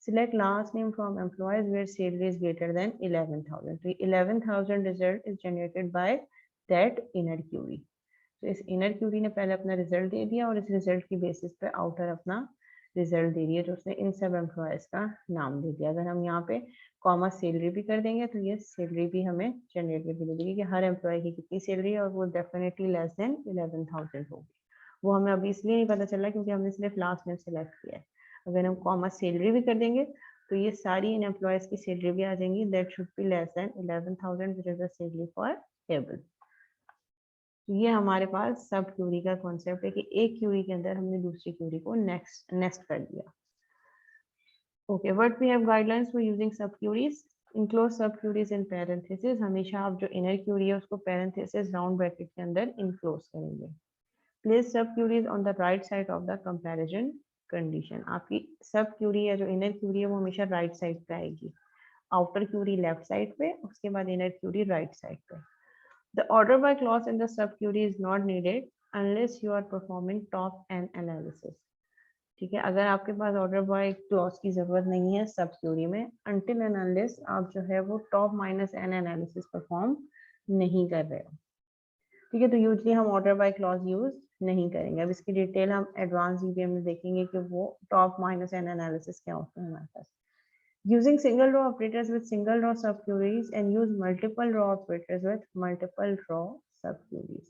select last name from employees where salary is greater than 11,000। तो 11,000 result is generated by that inner query. तो इस इनर क्यूरी ने पहले अपना रिजल्ट दे दिया और इस रिजल्ट की बेसिस पे आउटर अपना रिजल्ट दे दिया, जो उसने इन सब एम्प्लॉयज का नाम दे दिया। अगर हम यहाँ पे कॉमा सैलरी भी कर देंगे तो ये सैलरी भी हमें जनरेट करके दे देगी कि हर एम्प्लॉय की कितनी सैलरी है, और वो डेफिनेटली लेस देन 11,000 होगी। वो हमें अभी इसलिए नहीं पता चला क्योंकि हमने सिर्फ लास्ट नेम सेलेक्ट किया है। अगर हम कॉमा सैलरी भी कर देंगे तो ये सारी इन एम्प्लॉयज की सैलरी भी आ जाएंगी, that should be less than 11,000 which is the salary for table. ये हमारे पास सब क्यूरी का कॉन्सेप्ट है कि एक क्यूरी के अंदर हमने दूसरी क्यूरी को नेस्ट कर दिया। Okay, what we have guidelines for using sub queries. Enclose sub queries in parenthesis. हमेशा आप जो इनर क्यूरी है उसको पैरेंथेसिस राउंड ब्रैकेट के अंदर इनक्लोज करेंगे। Place sub queries on the right side of the comparison condition. आपकी sub Curie है जो इनर क्यूरी है वो हमेशा राइट साइड पे आएगी, आउटर क्यूरी लेफ्ट साइड पे, उसके बाद इनर क्यूरी राइट साइड पे। The order by clause in the subquery is not needed unless you are performing top n analysis. ठीक है, अगर आपके पास ऑर्डर बाय क्लॉज की जरूरत नहीं है सब क्यूरी में, until and unless आप जो है वो top minus N analysis perform नहीं कर रहे हो। ठीक है, तो यूजली हम ऑर्डर बाय क्लॉज यूज नहीं करेंगे। अब इसकी डिटेल हम एडवांस ईवीएम में देखेंगे कि वो टॉप माइनस एन एनालिसिस क्या होता है हमारे पास। Using single row operators with single row subqueries and use multiple row operators with multiple row subqueries.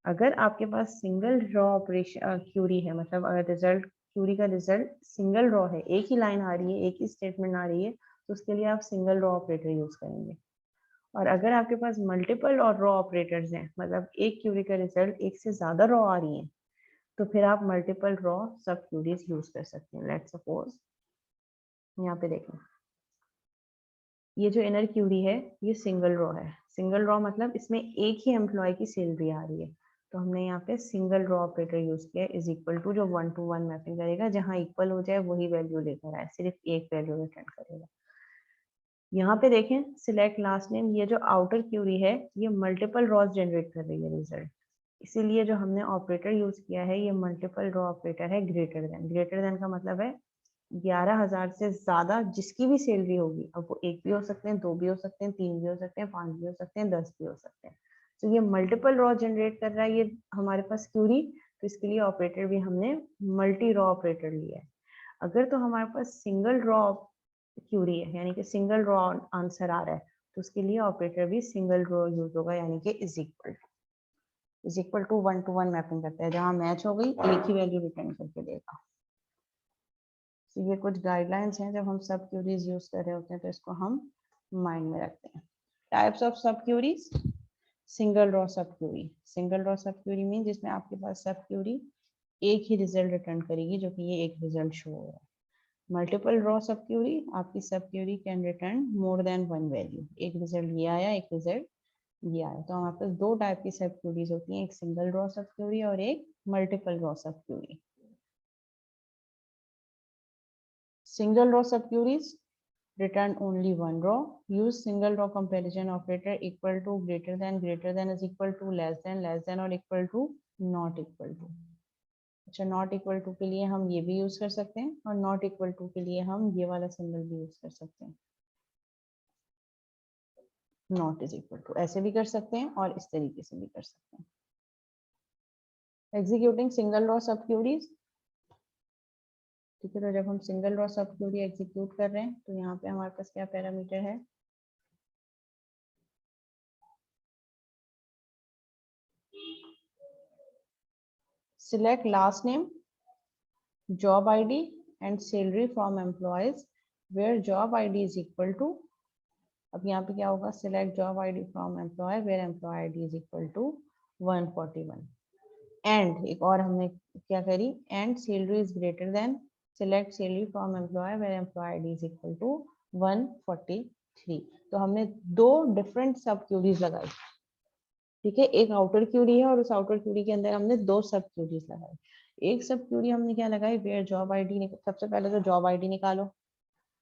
अगर आपके पास सिंगल रॉ ऑपरेशन क्यूरी है, मतलब अगर रिजल्ट क्यूरी का रिजल्ट सिंगल रॉ है, एक ही लाइन आ रही है, एक ही स्टेटमेंट आ रही है, तो उसके लिए आप सिंगल रॉ ऑपरेटर यूज करेंगे। और अगर आपके पास मल्टीपल और रॉ ऑपरेटर्स हैं, मतलब एक क्यूरी का रिजल्ट एक से ज्यादा रॉ आ रही है, तो फिर आप मल्टीपल रॉ सब क्यूरीज यूज कर सकते हैं। लेट्स सपोज यहाँ पे देखें, ये जो इनर क्यूरी है ये सिंगल रॉ है। सिंगल रॉ मतलब इसमें एक ही एम्प्लॉय की सैलरी आ रही है, तो हमने यहाँ पे सिंगल रॉ ऑपरेटर यूज किया, इज इक्वल टू, जो 1 to 1 मैपिंग करेगा, जहां इक्वल हो जाए वही वैल्यू लेकर आए, सिर्फ एक वैल्यू रिटर्न करेगा। यहाँ पे देखें, सिलेक्ट लास्ट नेम, ये जो आउटर क्यूरी है ये मल्टीपल रॉज जनरेट कर रही है रिजल्ट, इसीलिए जो हमने ऑपरेटर यूज किया है ये मल्टीपल रॉ ऑपरेटर है, ग्रेटर देन। ग्रेटर देन का मतलब है 11,000 से ज्यादा जिसकी भी सैलरी होगी, अब वो एक भी हो सकते हैं, दो भी हो सकते हैं, तीन भी हो सकते हैं, 5 भी हो सकते हैं, 10 भी हो सकते हैं। तो ये मल्टीपल रॉ जनरेट कर रहा है ये हमारे पास क्यूरी, तो इसके लिए ऑपरेटर भी हमने मल्टी रॉ ऑपरेटर लिया है। अगर तो हमारे पास सिंगल रॉ क्यूरी है, यानी कि सिंगल रॉ आंसर आ रहा है, तो उसके लिए ऑपरेटर भी सिंगल रॉ यूज होगा, यानी कि is equal to 1 to 1 mapping करता है, जहां मैच हो गई एक ही वैल्यू रिटर्न करके देगा। तो ये कुछ गाइडलाइंस हैं, जब हम सब क्यूरीज यूज कर रहे होते हैं तो इसको हम माइंड में रखते हैं। टाइप्स ऑफ सब क्यूरीज, सिंगल रॉ सब क्यूरी। सिंगल रॉ सब क्यूरी मीन जिसमें आपके पास सब क्यूरी एक ही रिजल्ट रिटर्न करेगी, जो कि ये एक रिजल्ट शो हो रहा है। मल्टीपल रॉ सब क्यूरी, आपकी sub query can return more than one value, एक रिजल्ट ये आया, एक रिजल्ट ये आया। तो हमारे पास दो टाइप की सब क्यूरीज होती हैं, एक सिंगल रॉ सब क्यूरी और एक मल्टीपल रॉ सब Curie. Single row subqueries return only one row. Use single row comparison operator equal to, greater than is equal to, less than or equal to, not equal to. अच्छा, not equal to के लिए हम ये भी use कर सकते हैं और नॉट इक्वल टू के लिए हम ये वाला सिंबल भी यूज कर सकते हैं। नॉट इज इक्वल टू ऐसे भी कर सकते हैं और इस तरीके से भी कर सकते हैं। एग्जीक्यूटिंग सिंगल रॉ सब क्यूरीज। ठीक है, तो जब हम सिंगल रॉ सब क्यूरी एग्जीक्यूट कर रहे हैं तो यहाँ पे हमारे पास क्या पैरामीटर है, select last name, job ID and salary from employees where job ID is equal to, अब यहाँ पे क्या होगा, select job ID from employee where employee ID is equal to 141 and एक और हमने क्या करी, and salary is greater than, select salary from employee where employee ID is equal to 143। तो हमने दो डिफरेंट सब क्यूरीज लगाई। ठीक है, एक आउटर क्यूरी है और उस आउटर क्यूरी के अंदर हमने दो सब क्यूरीज लगाई। एक सब क्यूरी हमने क्या लगाई, वेयर जॉब आईडी, सबसे पहले तो जॉब आईडी निकालो,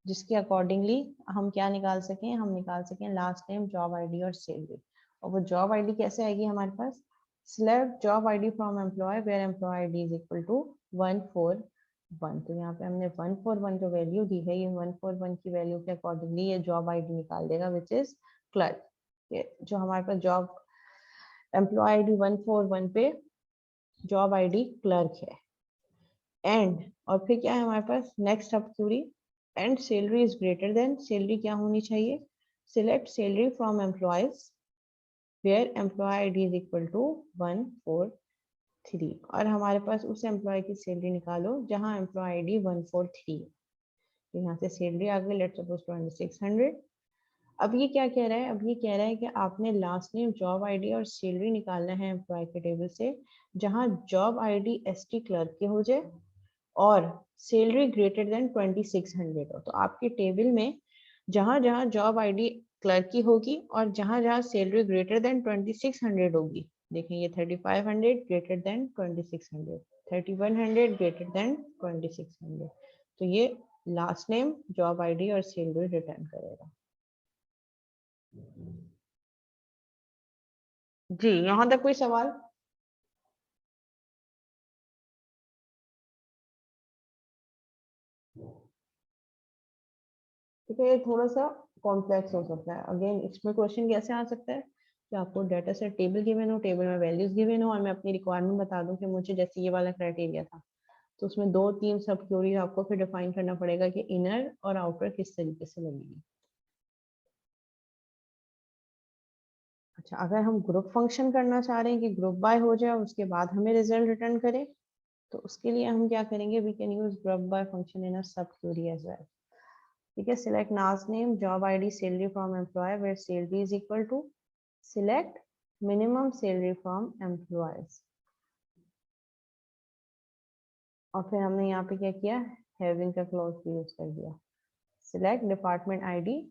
जिसके अकॉर्डिंगली हम क्या निकाल सकें, हम निकाल सकें लास्ट नेम, जॉब आईडी और सैलरी। और वो जॉब आईडी कैसे आएगी हमारे पास, select job ID from employee where employee ID is equal to 141। तो यहाँ पे हमने 141 जो वैल्यू दी है, ये 141 की वैल्यू के अकॉर्डिंगली ये जॉब आईडी निकाल देगा, विच इज क्लर्क। जो हमारे पास जॉब एम्प्लॉय आईडी 141 पे जॉब आईडी क्लर्क है, एंड और फिर क्या है हमारे पास next sub query, and salary is greater than, salary क्या होनी चाहिए, select salary from employees where employee ID is equal to 143, और हमारे पास उस एम्प्लॉय की सैलरी निकालो जहां एम्प्लॉय आईडी 143 है। तो यहाँ से सैलरी आ गई, लेट्स सपोज 2600। अब ये क्या कह रहा है, अब ये कह रहा है कि आपने लास्ट नेम, जॉब आईडी और सैलरी निकालना है एम्प्लॉय के टेबल से जहां जॉब आईडी एसटी क्लर्क के हो जाए और सैलरी ग्रेटर देन 2600 हो। तो आपके टेबल में जहां जहां जॉब आईडी क्लर्क की होगी और जहां जहां सैलरी ग्रेटर देन 2600 होगी, देखें ये 3500 ग्रेटर देन 2600, 3100 ग्रेटर देन 2600, तो ये लास्ट नेम, जॉब आईडी और सैलरी रिटर्न करेगा। जी, यहाँ तक कोई सवाल? ठीक है, ये थोड़ा सा कॉम्प्लेक्स हो सकता है। अगेन इसमें क्वेश्चन कैसे आ सकता है कि आपको डाटा सेट टेबल गिवन हो, टेबल में वैल्यूज गिवन हो और मैं अपनी रिक्वायरमेंट बता दूं कि मुझे जैसे ये वाला क्राइटेरिया था, तो उसमें 2-3 सब क्वेरीज आपको फिर डिफाइन करना पड़ेगा कि इनर और आउटर किस तरीके से लगेगी। अच्छा, अगर हम ग्रुप फंक्शन करना चाह रहे हैं कि ग्रुप बाय हो जाए उसके बाद हमें रिजल्ट रिटर्न करे, तो उसके लिए हम क्या करेंगे, we can use group by function in a sub query as well. ठीक है, select last name, job ID, salary from employee where salary is equal to, select minimum salary from employees, और फिर हमने यहाँ पे क्या किया, हैविंग का क्लॉज भी यूज कर दिया। Select department ID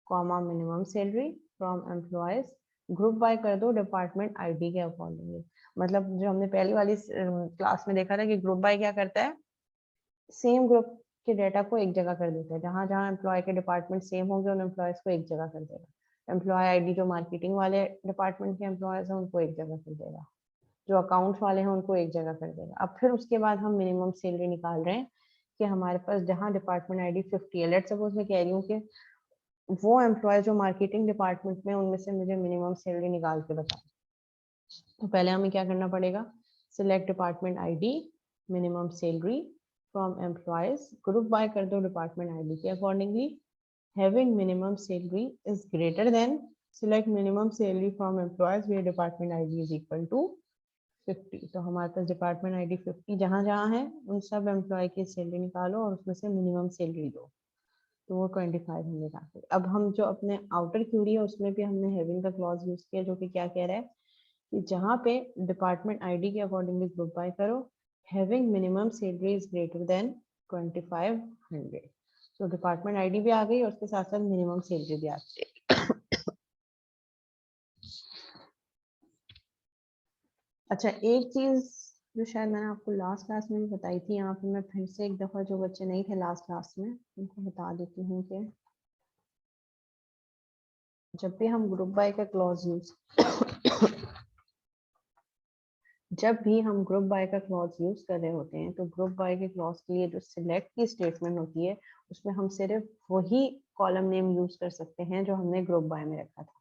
comma minimum salary from employees, group by कर दो डिपार्टमेंट आईडी के अकॉर्डिंगली। मतलब जो हमने पहली वाली क्लास में देखा था कि ग्रुप बाय क्या करता है, सेम ग्रुप के डेटा को एक जगह कर देता है, जहां जहां एम्प्लॉय के डिपार्टमेंट सेम होंगे उन एम्प्लॉयज को एक जगह कर देगा। एम्प्लॉय आईडी जो मार्केटिंग वाले डिपार्टमेंट के एम्प्लॉयज हैं उनको एक जगह कर देगा, जो अकाउंट्स वाले हैं उनको एक जगह कर देगा। अब फिर उसके बाद हम मिनिमम सैलरी निकाल रहे हैं कि हमारे पास जहाँ डिपार्टमेंट आईडी 50 है, लेट्स सपोज मैं कह रही हूँ कि वो एम्प्लॉय जो मार्केटिंग डिपार्टमेंट में उनमें से मुझे मिनिमम सैलरी निकाल के बताए। तो पहले हमें क्या करना पड़ेगा, select department ID minimum salary from employees, group by कर दो डिपार्टमेंट आईडी के accordingly, having minimum salary is greater than, select minimum salary from employees where department ID is equal to 50। तो हमारे पास डिपार्टमेंट आईडी 50 जहाँ जहाँ है उन सब एम्प्लॉय की सैलरी निकालो और उसमें से मिनिमम सैलरी दो, तो वो 2500 आ गई। अब हम जो अपने आउटर क्यूरी है उसमें भी हमने हैविंग का क्लॉज यूज किया, जो कि क्या कह रहा है कि जहाँ पे डिपार्टमेंट आईडी के अकॉर्डिंगली ग्रुप बाय करो, having minimum salary is greater then 2500। तो डिपार्टमेंट आईडी भी आ गई और उसके साथ साथ मिनिमम सैलरी भी आ गई। अच्छा, एक चीज जो शायद मैंने आपको लास्ट क्लास में भी बताई थी, यहाँ पे मैं फिर से एक दफा जो बच्चे नहीं थे लास्ट क्लास में उनको बता देती हूँ कि जब भी हम ग्रुप बाय का क्लॉज यूज जब भी हम ग्रुप बाय का क्लॉज यूज कर रहे होते हैं, तो ग्रुप बाय के क्लॉज के लिए जो सिलेक्ट की स्टेटमेंट होती है उसमें हम सिर्फ वही कॉलम नेम यूज कर सकते हैं जो हमने ग्रुप बाय में रखा था।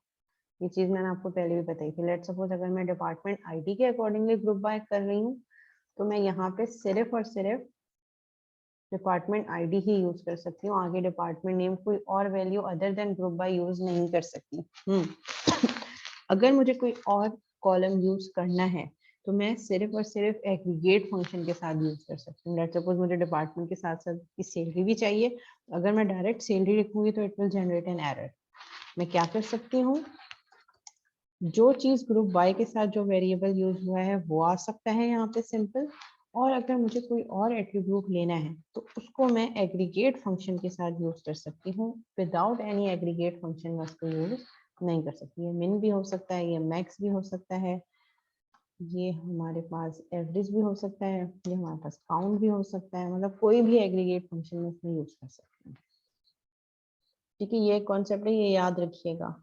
ये चीज मैंने आपको पहले भी बताई थी। लेट्स सपोज अगर मैं डिपार्टमेंट आईडी के अकॉर्डिंगली ग्रुप बाय कर रही हूँ, तो मैं यहाँ पे सिर्फ और सिर्फ डिपार्टमेंट आईडी ही यूज कर सकती हूँ, आगे डिपार्टमेंट नेम कोई और value other than group by use नहीं कर सकती। अगर मुझे कोई और कॉलम यूज करना है तो मैं सिर्फ और सिर्फ एग्रीगेट फंक्शन के साथ यूज कर सकती हूँ। लेट्स सपोज मुझे डिपार्टमेंट के साथ साथ की सैलरी भी चाहिए, अगर मैं डायरेक्ट सैलरी लिखूंगी तो it will generate an error. मैं क्या कर सकती हूँ, जो चीज ग्रुप बाय के साथ जो वेरिएबल यूज हुआ है वो आ सकता है यहाँ पे सिंपल, और अगर मुझे कोई और एट्रीब्यूट लेना है तो उसको मैं एग्रीगेट फंक्शन के साथ यूज कर सकती हूँ। विदाउट एनी एग्रीगेट फंक्शन मैं उसको यूज नहीं कर सकती। ये मिन भी हो सकता है, ये मैक्स भी हो सकता है, ये हमारे पास एवरेज भी हो सकता है, ये हमारे पास काउंट भी हो सकता है, मतलब कोई भी एग्रीगेट फंक्शन में इसमें यूज कर सकते हैं। ठीक है, ये कॉन्सेप्ट है, ये याद रखिएगा।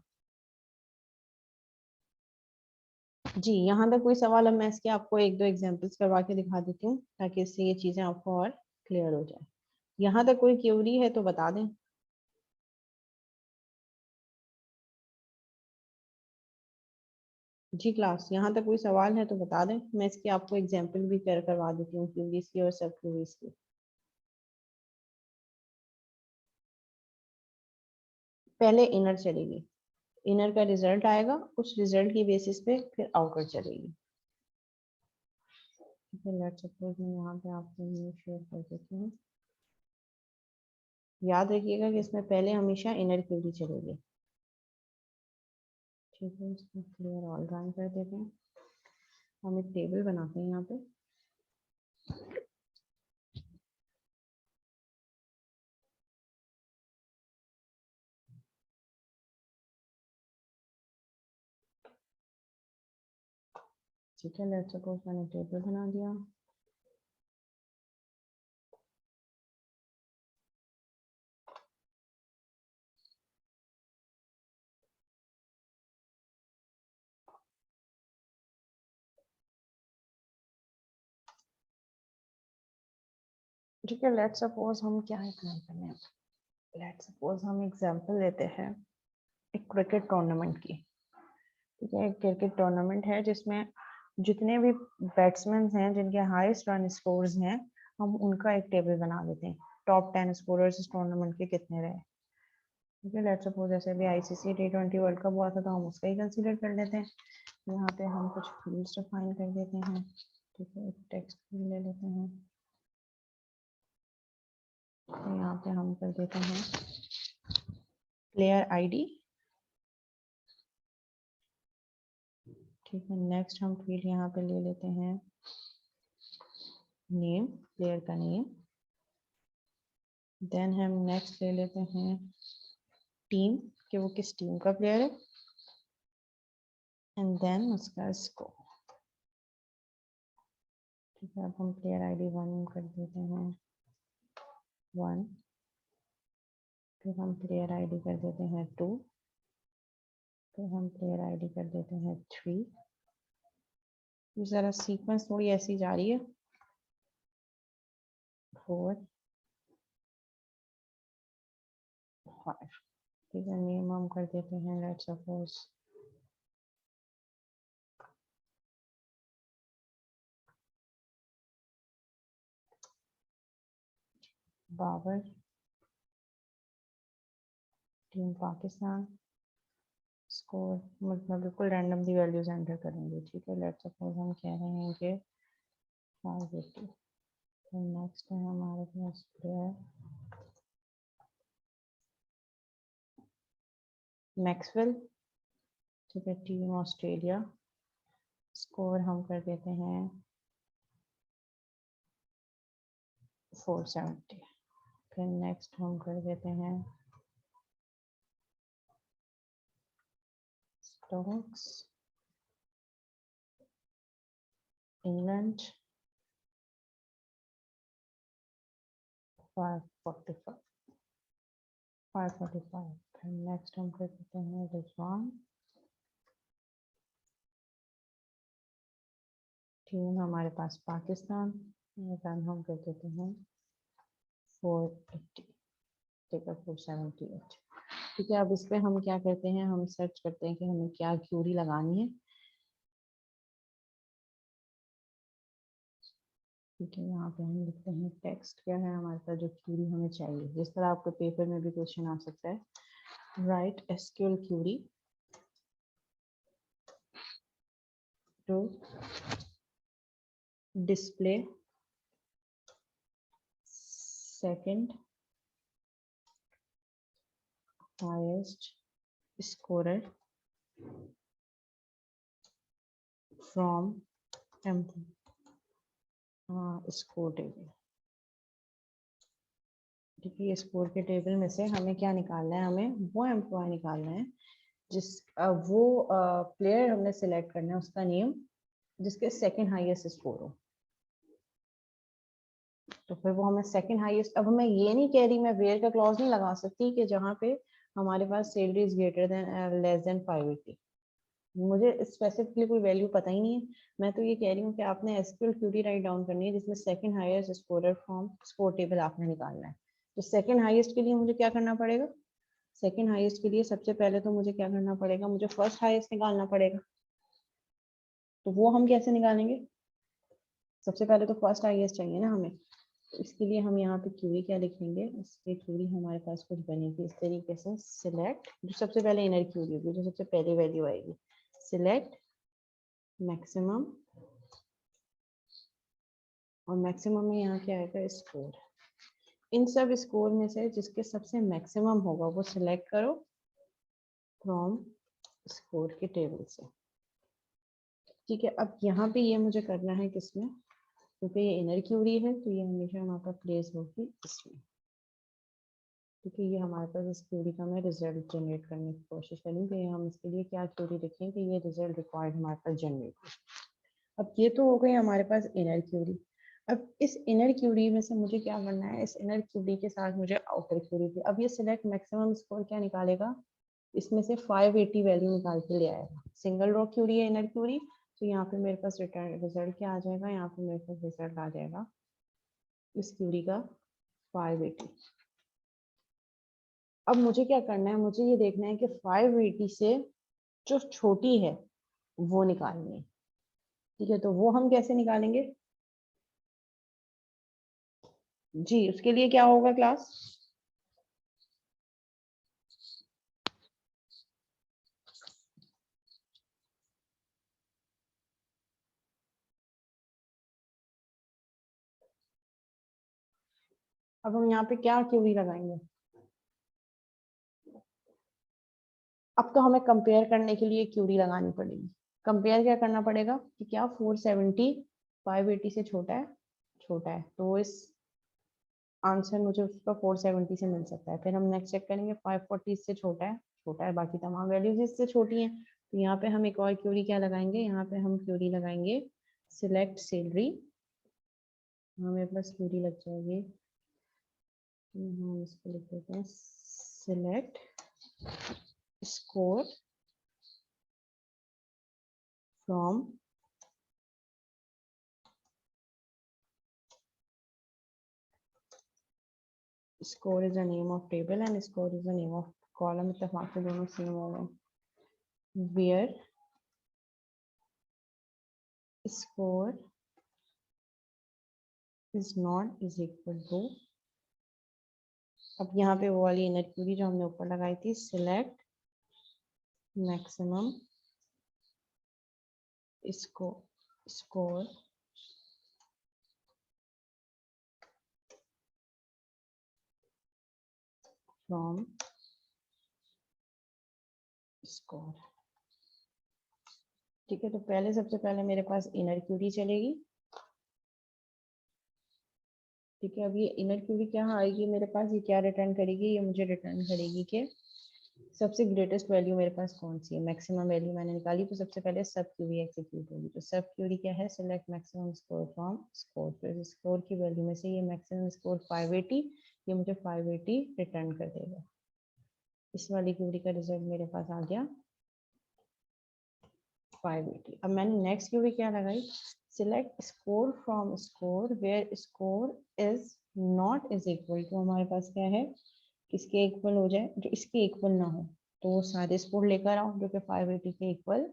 जी, यहाँ तक कोई सवाल? अब मैं इसके आपको 1-2 एग्जांपल्स करवा के दिखा देती हूँ ताकि इससे ये चीजें आपको और क्लियर हो जाए। यहाँ तक कोई क्वेरी है तो बता दें। जी क्लास, यहाँ तक कोई सवाल है तो बता दें, मैं इसकी आपको एग्जांपल भी करवा देती हूँ क्यूरीज की और सब क्यूरीज की। पहले इनर चलेगी, इनर का रिजल्ट आएगा, उस रिजल्ट की बेसिस पे फिर आउटर चलेगी। ठीक है, लेट्स सपोज मैं यहाँ पे आपको ये शेयर कर देती हूँ। याद रखिएगा कि इसमें पहले हमेशा इनर क्यूरी चलेगी। ठीक है, इसको क्लियर ऑल रन कर देते हैं। हम एक टेबल बनाते हैं यहाँ पे। ठीक है, लेट्स सपोज मैंने टेबल बना दिया। ठीक है, लेट्स सपोज हम क्या इतना करने हैं, लेट्स सपोज हम एग्जांपल लेते हैं एक क्रिकेट टूर्नामेंट की। ठीक है, एक क्रिकेट टूर्नामेंट है जिसमें जितने भी बैट्समैन हैं जिनके हाईएस्ट रन स्कोर्स हैं, हम उनका एक टेबल बना देते हैं। टॉप 10 स्कोरर्स इस टूर्नामेंट के कितने रहे। ठीक है, लेट्स सपोज जैसे भी आईसीसी T20 वर्ल्ड कप हुआ था तो हम उसका ही कंसीडर कर लेते हैं। यहाँ पे हम कुछ फील्ड्स डिफाइन कर देते हैं। ठीक है, एक टेक्स्ट फील्ड ले लेते हैं। तो यहाँ पे हम कर देते हैं प्लेयर आईडी। ठीक है, नेक्स्ट हम फील्ड यहाँ पे ले लेते हैं नेम, प्लेयर का नेम। देन हम नेक्स्ट ले लेते हैं टीम, कि वो किस टीम का प्लेयर है, एंड देन उसका स्कोर। ठीक है, अब हम प्लेयर आईडी 1 कर देते हैं 1, फिर हम प्लेयर आईडी कर देते हैं 2, फिर हम प्लेयर आईडी कर देते हैं 3। ज़रा सीक्वेंस थोड़ी ऐसी जा रही है। 4, 5। ठीक है, नेम हम कर देते हैं let's suppose Babar, team Pakistan, score मतलब बिल्कुल रैंडमली वैल्यूज एंटर करेंगे। ठीक है, लेट्स सपोज हम कह रहे हैं कि 580। तो नेक्स्ट है हमारे पास प्लेयर मैक्सवेल। ठीक है, टीम ऑस्ट्रेलिया, स्कोर हम कर देते हैं 470। फिर नेक्स्ट हम कर देते हैं स्टोक्स इंग्लैंड 545। 545। फिर नेक्स्ट हम कर देते हैं रिजवान, टीम हमारे पास पाकिस्तान, रन हम कर देते हैं 480। ठीक है, 478। ठीक है, अब इस पे हम क्या करते हैं, हम सर्च करते हैं कि हमें क्या क्यूरी लगानी है। ठीक है, यहाँ पे हम लिखते हैं टेक्स्ट क्या है हमारे पास जो क्यूरी हमें चाहिए। जिस तरह आपके पेपर में भी क्वेश्चन आ सकता है, write SQL query to display second highest scorer from score table. ठीक है, ये स्कोर के टेबल में से हमें क्या निकालना है, हमें वो एम्प्लॉय निकालना है जिस वो प्लेयर हमने सिलेक्ट करना है, उसका नेम जिसके सेकंड हाईएस्ट स्कोर हो। तो फिर वो हमें सेकंड हाईएस्ट, अब मैं ये नहीं कह रही, मैं वेयर का क्लॉज नहीं लगा सकती कि जहाँ पे हमारे पास salary is greater than less than 580। मुझे स्पेसिफिकली कोई वैल्यू पता ही नहीं है। मैं तो ये कह रही हूँ कि आपने एसक्यूएल क्यूरी राइट डाउन करनी है जिसमें second highest scorer from score table आपने निकालना है। तो सेकंड हाईएस्ट के लिए मुझे क्या करना पड़ेगा, सेकंड हाईएस्ट के लिए सबसे पहले तो मुझे क्या करना पड़ेगा, मुझे फर्स्ट हाईएस्ट निकालना पड़ेगा। तो वो हम कैसे निकालेंगे? सबसे पहले तो फर्स्ट हाईएस्ट चाहिए ना हमें, तो इसके लिए हम यहाँ पे क्यूरी क्या लिखेंगे? इसके क्यूरी हमारे पास कुछ बनेगी इस तरीके से, सिलेक्ट, जो सबसे पहले इनर क्यूरी होगी, जो सबसे पहली वैल्यू आएगी, सिलेक्ट मैक्सिमम, और मैक्सिमम में यहाँ क्या आएगा? स्कोर। इन सब स्कोर में से जिसके सबसे मैक्सिमम होगा वो सिलेक्ट करो फ्रॉम स्कोर के टेबल से। ठीक है, अब यहाँ पे ये मुझे करना है किसमें? क्योंकि ये इनर क्यूरी है तो ये हमेशा हमारे पास प्लेस होगी इसमें। ठीक है, ये हमारे पास इस क्यूरी का मैं रिजल्ट जनरेट करने की कोशिश करेंगे। हम इसके लिए क्या क्यूरी लिखें कि ये रिजल्ट रिक्वायर्ड हमारे पास जनरेट हो। अब ये तो हो गई हमारे पास इनर क्यूरी। अब इस इनर क्यूरी में से मुझे क्या करना है? इस इनर क्यूरी के साथ मुझे आउटर क्यूरी भी। अब ये सिलेक्ट मैक्सिमम स्कोर क्या निकालेगा? इसमें से 580 वैल्यू निकाल के ले आएगा। सिंगल रो क्यूरी है इनर क्यूरी, तो यहाँ पे मेरे पास रिटर्न रिजल्ट क्या आ जाएगा? यहाँ पे मेरे पास रिजल्ट आ जाएगा इस क्यूरी का 580। अब मुझे क्या करना है? मुझे ये देखना है कि 580 से जो छोटी है वो निकालनी है। ठीक है, तो वो हम कैसे निकालेंगे? जी, उसके लिए क्या होगा क्लास? अब हम यहाँ पे क्या क्यूरी लगाएंगे? अब तो हमें कंपेयर करने के लिए क्यूरी लगानी पड़ेगी। कंपेयर क्या करना पड़ेगा कि क्या 470 580 से छोटा है? छोटा है, तो इस आंसर मुझे उसका 470 से मिल सकता है। फिर हम नेक्स्ट चेक करेंगे 540 इससे छोटा है? छोटा है, बाकी तमाम वैल्यूज इससे छोटी हैं। तो यहाँ पे हम एक और क्यूरी क्या लगाएंगे? यहाँ पे हम क्यूरी लगाएंगे सिलेक्ट सैलरी। हमें पास क्यूरी लग जाएगी, हम इसको लिख देते हैं select score from score is the name of table and score is the name of column. इत्तेफाक से दोनों सेम हो गए। where score is not is equal to, अब यहाँ पे वो वाली इनर क्यूरी जो हमने ऊपर लगाई थी, select maximum score from score. ठीक है, तो पहले सबसे पहले मेरे पास इनर क्यूरी चलेगी। ठीक है, अब ये इनर क्यूरी क्या आएगी मेरे पास? ये क्या रिटर्न करेगी? ये मुझे रिटर्न करेगी कि सबसे ग्रेटेस्ट वैल्यू मेरे पास कौन सी है। मैक्सिमम वैल्यू मैंने निकाली, तो सबसे पहले सब क्यूरी एग्जीक्यूट होगी। तो सब क्यूरी क्या है? Select maximum score from score. तो इस स्कोर की वैल्यू में से ये मैक्सिमम स्कोर 580, ये मुझे 580 रिटर्न कर देगा। इस वाली क्यूरी का रिजल्ट मेरे पास आ गया 580। अब मैंने नेक्स्ट क्यूरी क्या लगाई? Select score from score where score is not is equal to, हमारे पास क्या है? किसके इक्वल हो जाए? जो इसके इक्वल ना हो। तो वो सारे स्कोर लेकर आओ जो कि 580 के इक्वल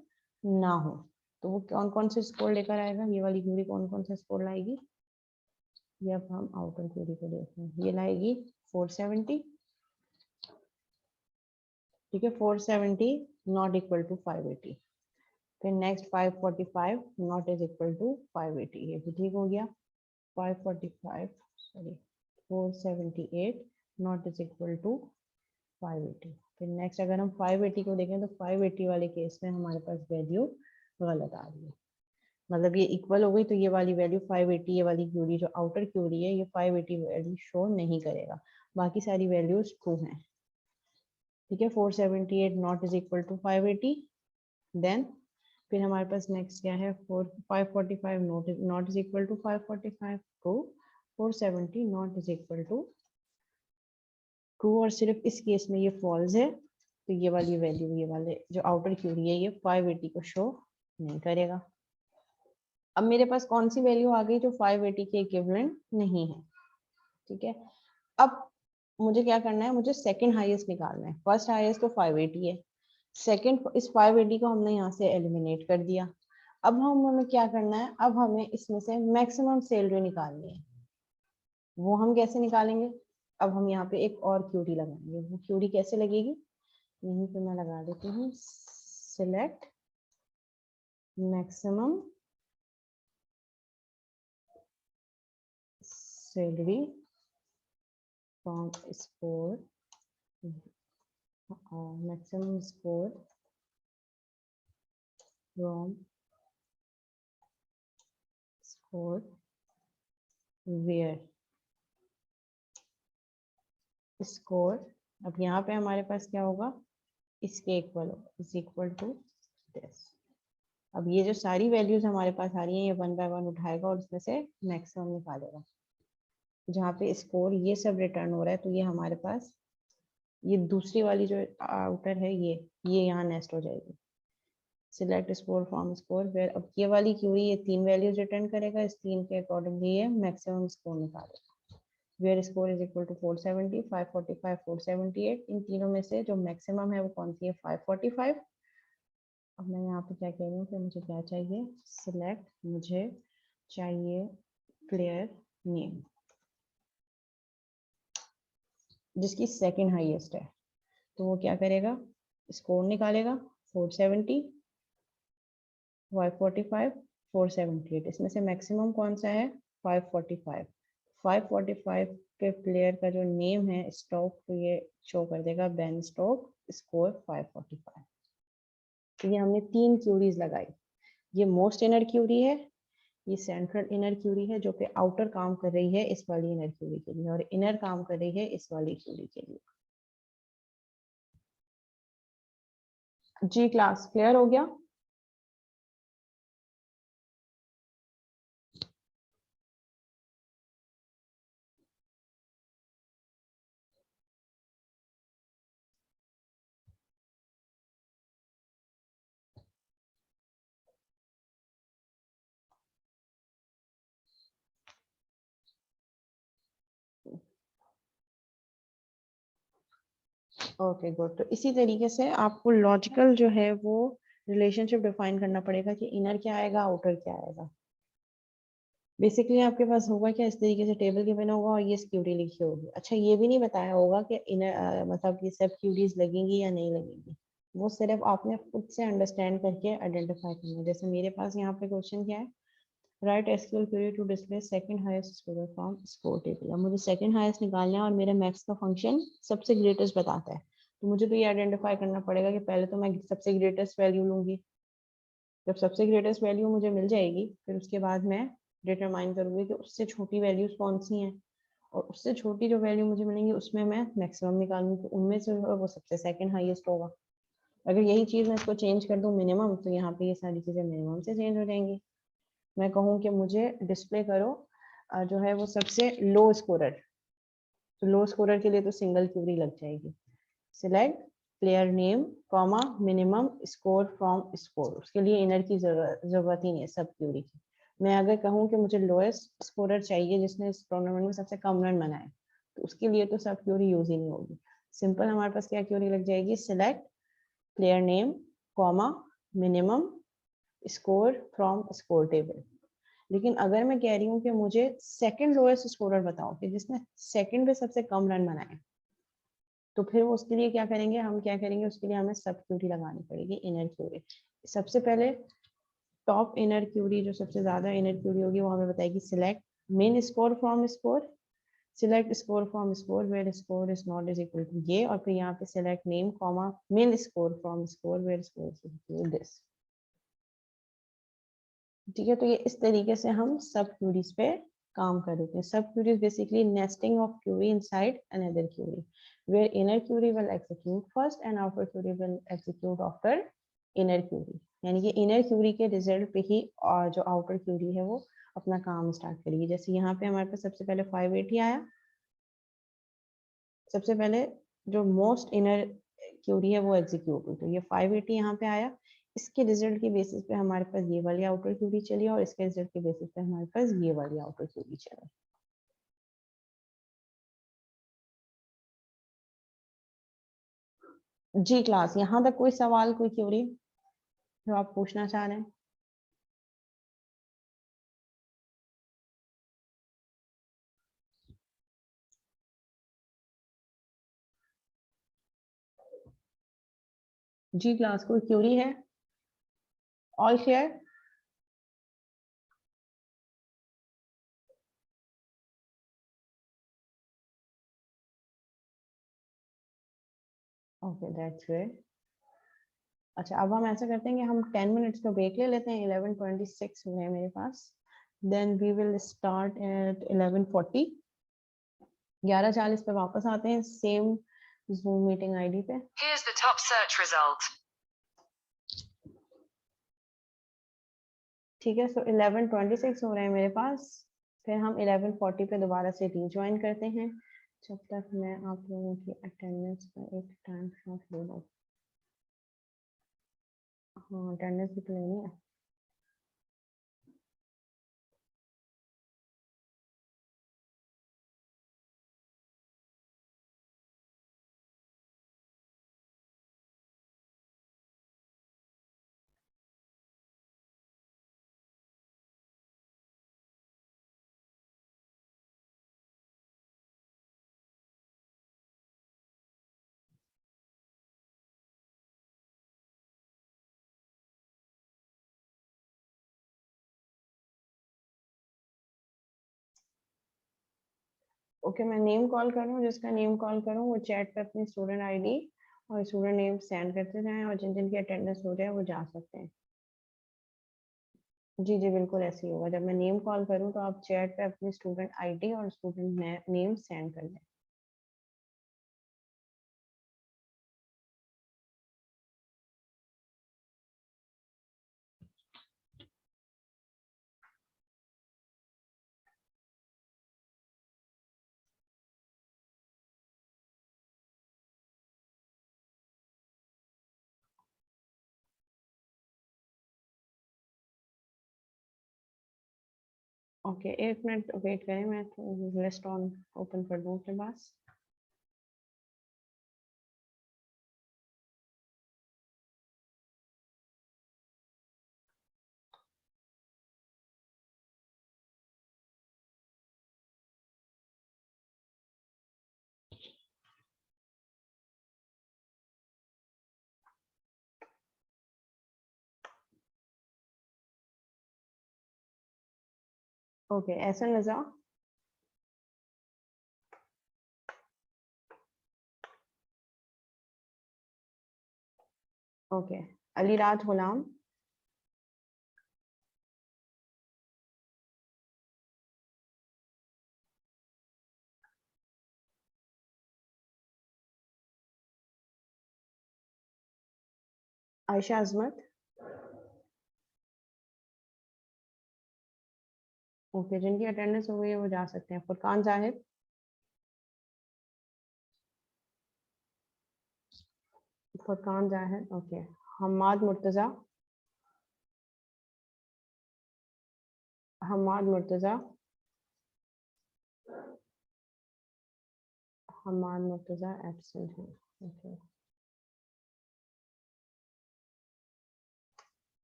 ना हो। तो वो कौन कौन से स्कोर लेकर आएगा? ये वाली क्यूरी कौन कौन से स्कोर लाएगी? ये अब हम आउटर क्यूरी को देखते हैं। ये लाएगी 470। ठीक है, 470 नॉट इक्वल टू 580। फिर next 545 not is equal to 580, ये भी ठीक हो गया। 545 sorry 478 not is equal to 580। फिर नेक्स्ट अगर हम 580 को देखें तो 580 वाले केस में हमारे पास वैल्यू गलत आ रही है। मतलब ये इक्वल हो गई तो ये वाली वैल्यू 580, ये वाली क्यूरी जो आउटर क्यूरी है ये 580 वैल्यू शो नहीं करेगा, बाकी सारी वैल्यूज ट्रू हैं। ठीक है, 478 not is equal to 580। Then फिर हमारे पास नेक्स्ट क्या है? 545 not is equal to 545 to 470 not is equal to true, और सिर्फ इस केस में ये फॉल्स है। तो ये वाली वैल्यू, ये वाले जो आउटर क्यूरी है ये 580 को शो नहीं करेगा। अब मेरे पास कौन सी वैल्यू आ गई जो 580 के इक्विवेलेंट नहीं है? ठीक है, अब मुझे क्या करना है? मुझे सेकंड हाईएस्ट निकालना है। फर्स्ट हाईएस्ट तो 580 है, सेकंड इस 580 को हमने यहाँ से एलिमिनेट कर दिया। अब हम हमें क्या करना है, अब हमें इसमें से मैक्सिमम सैलरी निकालनी है। वो हम कैसे निकालेंगे, अब हम यहाँ पे एक और क्यूरी लगाएंगे। वो क्यूरी कैसे लगेगी, यहीं पे मैं लगा देती हूँ, select maximum salary from score, maximum score from score where score. अब यहाँ पे हमारे पास क्या होगा, इसके इक्वल होगा, इज इक्वल टू दिस। अब ये जो सारी वैल्यूज हमारे पास आ रही हैं, ये वन बाय वन उठाएगा और इसमें से मैक्सिमम निकालेगा। जहाँ पे स्कोर ये सब रिटर्न हो रहा है, तो ये हमारे पास ये दूसरी वाली जो आउटर है, ये यहाँ नेस्ट हो जाएगी। Select score from score where, अब ये वाली क्यूरी ये तीन वैल्यूज रिटर्न करेगा, इस तीन के अकॉर्डिंगली ये मैक्सिमम स्कोर निकालेगा। Where score is equal to 470, 545, 478। इन तीनों में से जो मैक्सिमम है वो कौन सी है, 545। अब मैं यहाँ पे क्या कह रही हूँ कि मुझे क्या चाहिए, सिलेक्ट, मुझे चाहिए प्लेयर नेम जिसकी सेकंड हाईएस्ट है। तो वो क्या करेगा, स्कोर निकालेगा 470, 545, 478। इसमें से मैक्सिमम कौन सा है, 545। 545 पे प्लेयर का जो नेम है स्टोक, तो ये शो कर देगा बेन स्टोक, स्कोर 545। तो ये हमने तीन क्यूरीज लगाई। ये मोस्ट इनर क्यूरी है, ये सेंट्रल इनर क्यूरी है जो कि आउटर काम कर रही है इस वाली इनर क्यूरी के लिए, और इनर काम कर रही है इस वाली क्यूरी के लिए। जी क्लास क्लियर हो गया। Okay good. तो इसी तरीके से आपको लॉजिकल जो है वो रिलेशनशिप डिफाइन करना पड़ेगा कि इनर क्या आएगा, आउटर क्या आएगा। बेसिकली आपके पास होगा क्या, इस तरीके से टेबल के बना होगा और ये क्यूरी लिखी होगी। अच्छा ये भी नहीं बताया होगा कि इनर मतलब ये सब क्यूरीज लगेंगी या नहीं लगेंगी, वो सिर्फ आपने खुद से अंडरस्टैंड करके आइडेंटिफाई करना है। जैसे मेरे पास यहाँ पे क्वेश्चन क्या है, write SQL query to display second highest score from score table. अब मुझे सेकंड हाईएस्ट निकालना है और मेरे मैक्स का फंक्शन सबसे ग्रेटेस्ट बताता है, तो मुझे तो ये आइडेंटिफाई करना पड़ेगा कि पहले तो मैं सबसे ग्रेटेस्ट वैल्यू लूंगी। जब सबसे ग्रेटेस्ट वैल्यू मुझे मिल जाएगी, फिर उसके बाद मैं डिटरमाइन करूंगी कि उससे छोटी वैल्यूज कौन सी हैं, और उससे छोटी जो वैल्यू मुझे मिलेंगी उसमें मैं मैक्सिमम निकालूंगी, तो उनमें से वो सबसे सेकंड हाईएस्ट होगा। अगर यही चीज मैं इसको चेंज कर दूं मिनिमम, तो यहाँ पे ये सारी चीजें मिनिमम से चेंज हो जाएंगी। मैं कहूँ कि मुझे डिस्प्ले करो जो है वो सबसे लो स्कोरर, तो लो स्कोरर के लिए तो सिंगल क्यूरी लग जाएगी। Select player name comma minimum score from score, उसके लिए इनर की जरूरत ही नहीं है सब क्यूरी की। मैं अगर कहूँ कि मुझे लोएस्ट स्कोरर चाहिए जिसने इस टूर्नामेंट में सबसे कम रन बनाए, तो उसके लिए तो सब क्यूरी यूज ही नहीं होगी। सिंपल हमारे पास क्या क्यूरी लग जाएगी, select player name comma minimum score from score table. लेकिन अगर मैं कह रही हूँ कि मुझे सेकंड लोएस्ट स्कोरर बताओ कि जिसने सेकंड पे सबसे कम रन बनाए, तो फिर वो उसके लिए क्या करेंगे, हम क्या करेंगे, उसके लिए हमें सब क्यूरी लगानी पड़ेगी, इनर क्यूरी। सबसे पहले टॉप इनर क्यूरी जो सबसे ज्यादा इनर क्यूरी होगी वो हमें बताएगी select main score from score, select score from score where score is not is equal to ये, और फिर यहाँ पे select name comma main score from score where score is equal to this. ठीक है, तो ये इस तरीके से हम सब क्यूरीज पे काम कर देते हैं। Sub queries basically nesting of query inside another query, where inner query will execute first and outer query will execute after inner query. यानी कि इनर क्यूरी के रिजल्ट पे ही और जो आउटर क्यूरी है वो अपना काम स्टार्ट करेगी। जैसे यहाँ पे हमारे पास सबसे पहले 580 आया, सबसे पहले जो मोस्ट इनर क्यूरी है वो एग्जीक्यूट हुई, तो ये 580 यहाँ पे आया। इसके रिजल्ट के बेसिस पे हमारे पास ये वाली आउटर क्यूरी चली, और इसके रिजल्ट के बेसिस पे हमारे पास ये वाली आउटर क्यूरी चली। जी क्लास, यहाँ तक कोई सवाल, कोई क्यूरी जो आप पूछना चाह रहे हैं? जी क्लास, कोई क्यूरी है? All clear? Okay, that's great. अच्छा, अब हम ऐसा करते हैं कि हम 10 मिनट्स का ब्रेक ले लेते हैं। 11:26 हुए हैं मेरे पास। Then we will start at 11:40। 11:40 पे वापस आते हैं सेम Zoom मीटिंग आईडी पे।
Here's the top search result.
ठीक है, सो 11:26 हो रहे हैं मेरे पास। फिर हम 11:40 पे दोबारा से रीज्वाइन करते हैं। जब तक मैं आप लोगों की अटेंडेंस का एक टाइम शॉट ले लूँ। हाँ, अटेंडेंस भी तो लेनी है। ओके, मैं नेम कॉल कर रहा हूँ। जिसका नेम कॉल करूँ वो चैट पे अपनी स्टूडेंट आईडी और स्टूडेंट नेम सेंड करते जाएं, और जिन जिन की अटेंडेंस हो जाए वो जा सकते हैं। जी जी, बिल्कुल ऐसे ही होगा। जब मैं नेम कॉल करूँ तो आप चैट पे अपनी स्टूडेंट आईडी और स्टूडेंट नेम सेंड कर दें। ओके, एक मिनट वेट करें, मैं लिस्ट ऑन ओपन कर दूँ अपने पास। Okay, Ehsan Raza. Okay, Aliraj Ghulam. Ayesha Azmat. Okay, जिनकी अटेंडेंस हो गई है वो जा सकते हैं। फुरकान जाहिद। फुरकान जाहिद, ओके। हम्माद मुर्तज़ा। हम्माद मुर्तज़ा। हम्माद मुर्तज़ा एब्सेंट है। ओके,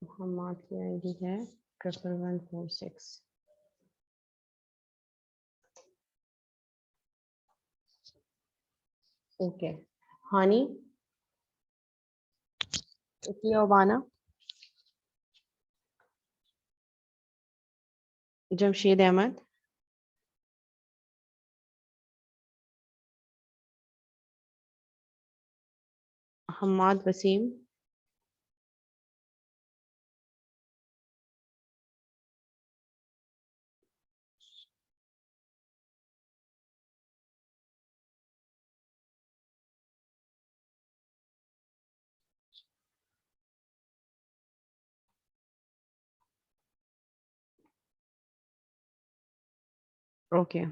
हम्माद की आईडी है 11146। Okay, Hani. Itiya Obana. Jamshed Ahmed. Hammad Waseem. Okay,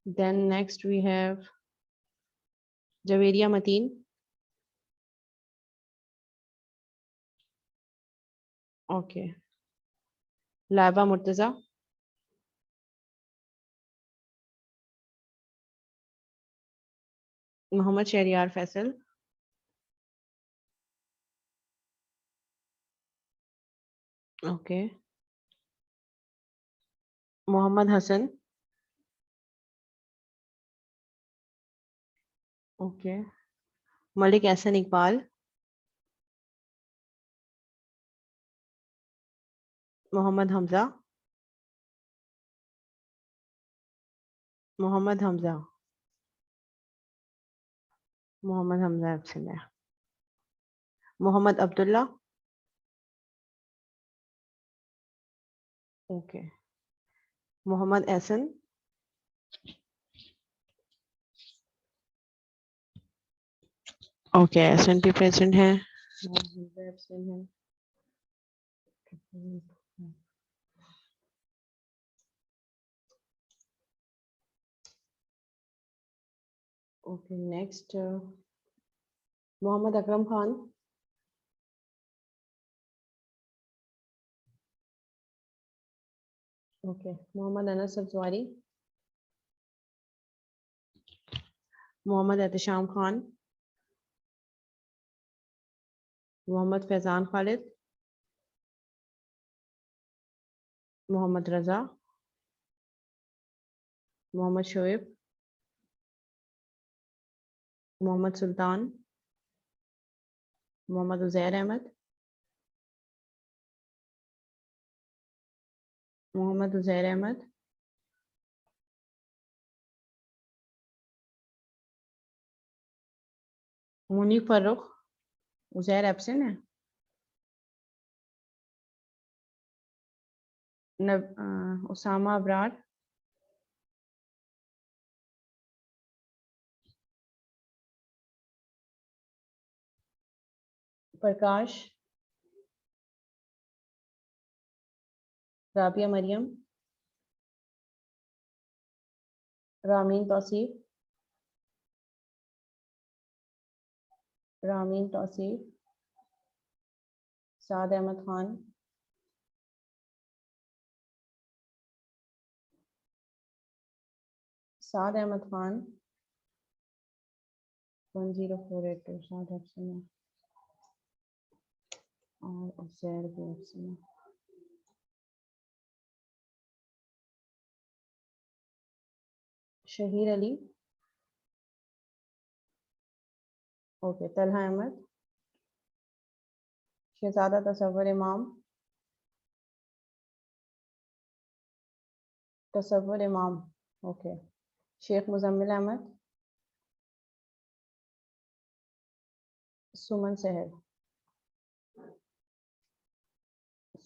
then next we have Javeria Mateen. Okay, Laiba Murtaza. Mohammad Shahryar Faisal. Okay, Mohammad Hasan. Okay, Malik Ehsan Iqbal.
Mohammad Hamza, Mohammad Hamza, Mohammad Hamza absent है। मोहम्मद अब्दुल्ला, ओके। मोहम्मद एहसन, ओके एहसन भी प्रेजेंट है। एब्सेंट है। Okay next Mohammad Akram Khan, okay. Mohammad Anas अफजवारी, Mohammad Ehtesham Khan, Mohammad Faizan Khalid, Mohammad रजा, मोहम्मद शोएब, मोहम्मद सुल्तान, मोहम्मद उजैर अहमद, मोहम्मद उजैर अहमद, मुनीफ फर्रुख, उजैर एब्सेंट है। उसामा अबरार, प्रकाश, राबिया मरियम, रामीन तौसीफ, रामीन तौसीफ, साद अहमद खान, साद अहमद खान 10482 साद ऑप्शन है और उजैर भी ऑप्शन है। शहीर अली, ओके। तलहा अहमद, शहजादा तसव्वुर इमाम, तसव्वुर इमाम, ओके। शेख मुजम्मिल अहमद, सुमन सहर,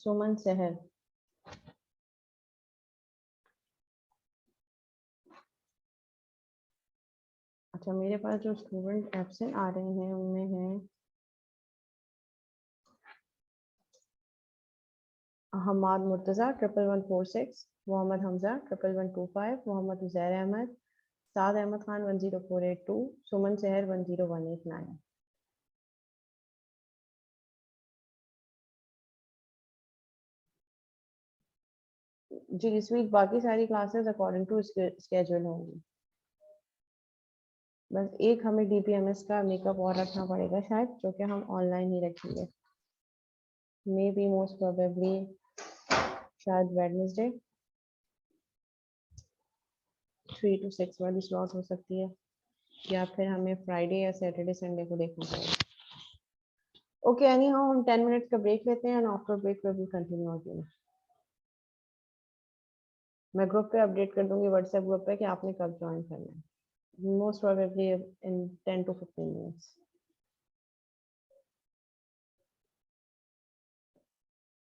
सुमन सहर, अच्छा मेरे पास जो स्टूडेंट एब्सेंट आ रहे हैं उनमें हैं हमाद मुर्तज़ा 11146, मोहम्मद हमजा 11125, मोहम्मद उजैर अहमद, साद अहमद खान 10482, सुमन सहर 10189। जी इस वीक बाकी सारी क्लासेस अकॉर्डिंग टू स्केड्यूल होंगी। बस एक हमें DPMS का मेकअप और रखना पड़ेगा शायद, जो कि हम ऑनलाइन ही रखेंगे। मे बी मोस्ट प्रोबेबली शायद वेडनेसडे 3 to 6 वाली स्लॉट हो सकती है, या फिर हमें फ्राइडे या सैटरडे संडे को देखना पड़ेगा। ओके एनी हाउ हम 10 मिनट का ब्रेक लेते हैं and after break we will continue again. मैं ग्रुप पे अपडेट कर दूंगी व्हाट्सएप ग्रुप पे कि आपने कब ज्वाइन करना है, most probably in 10 to 15 minutes.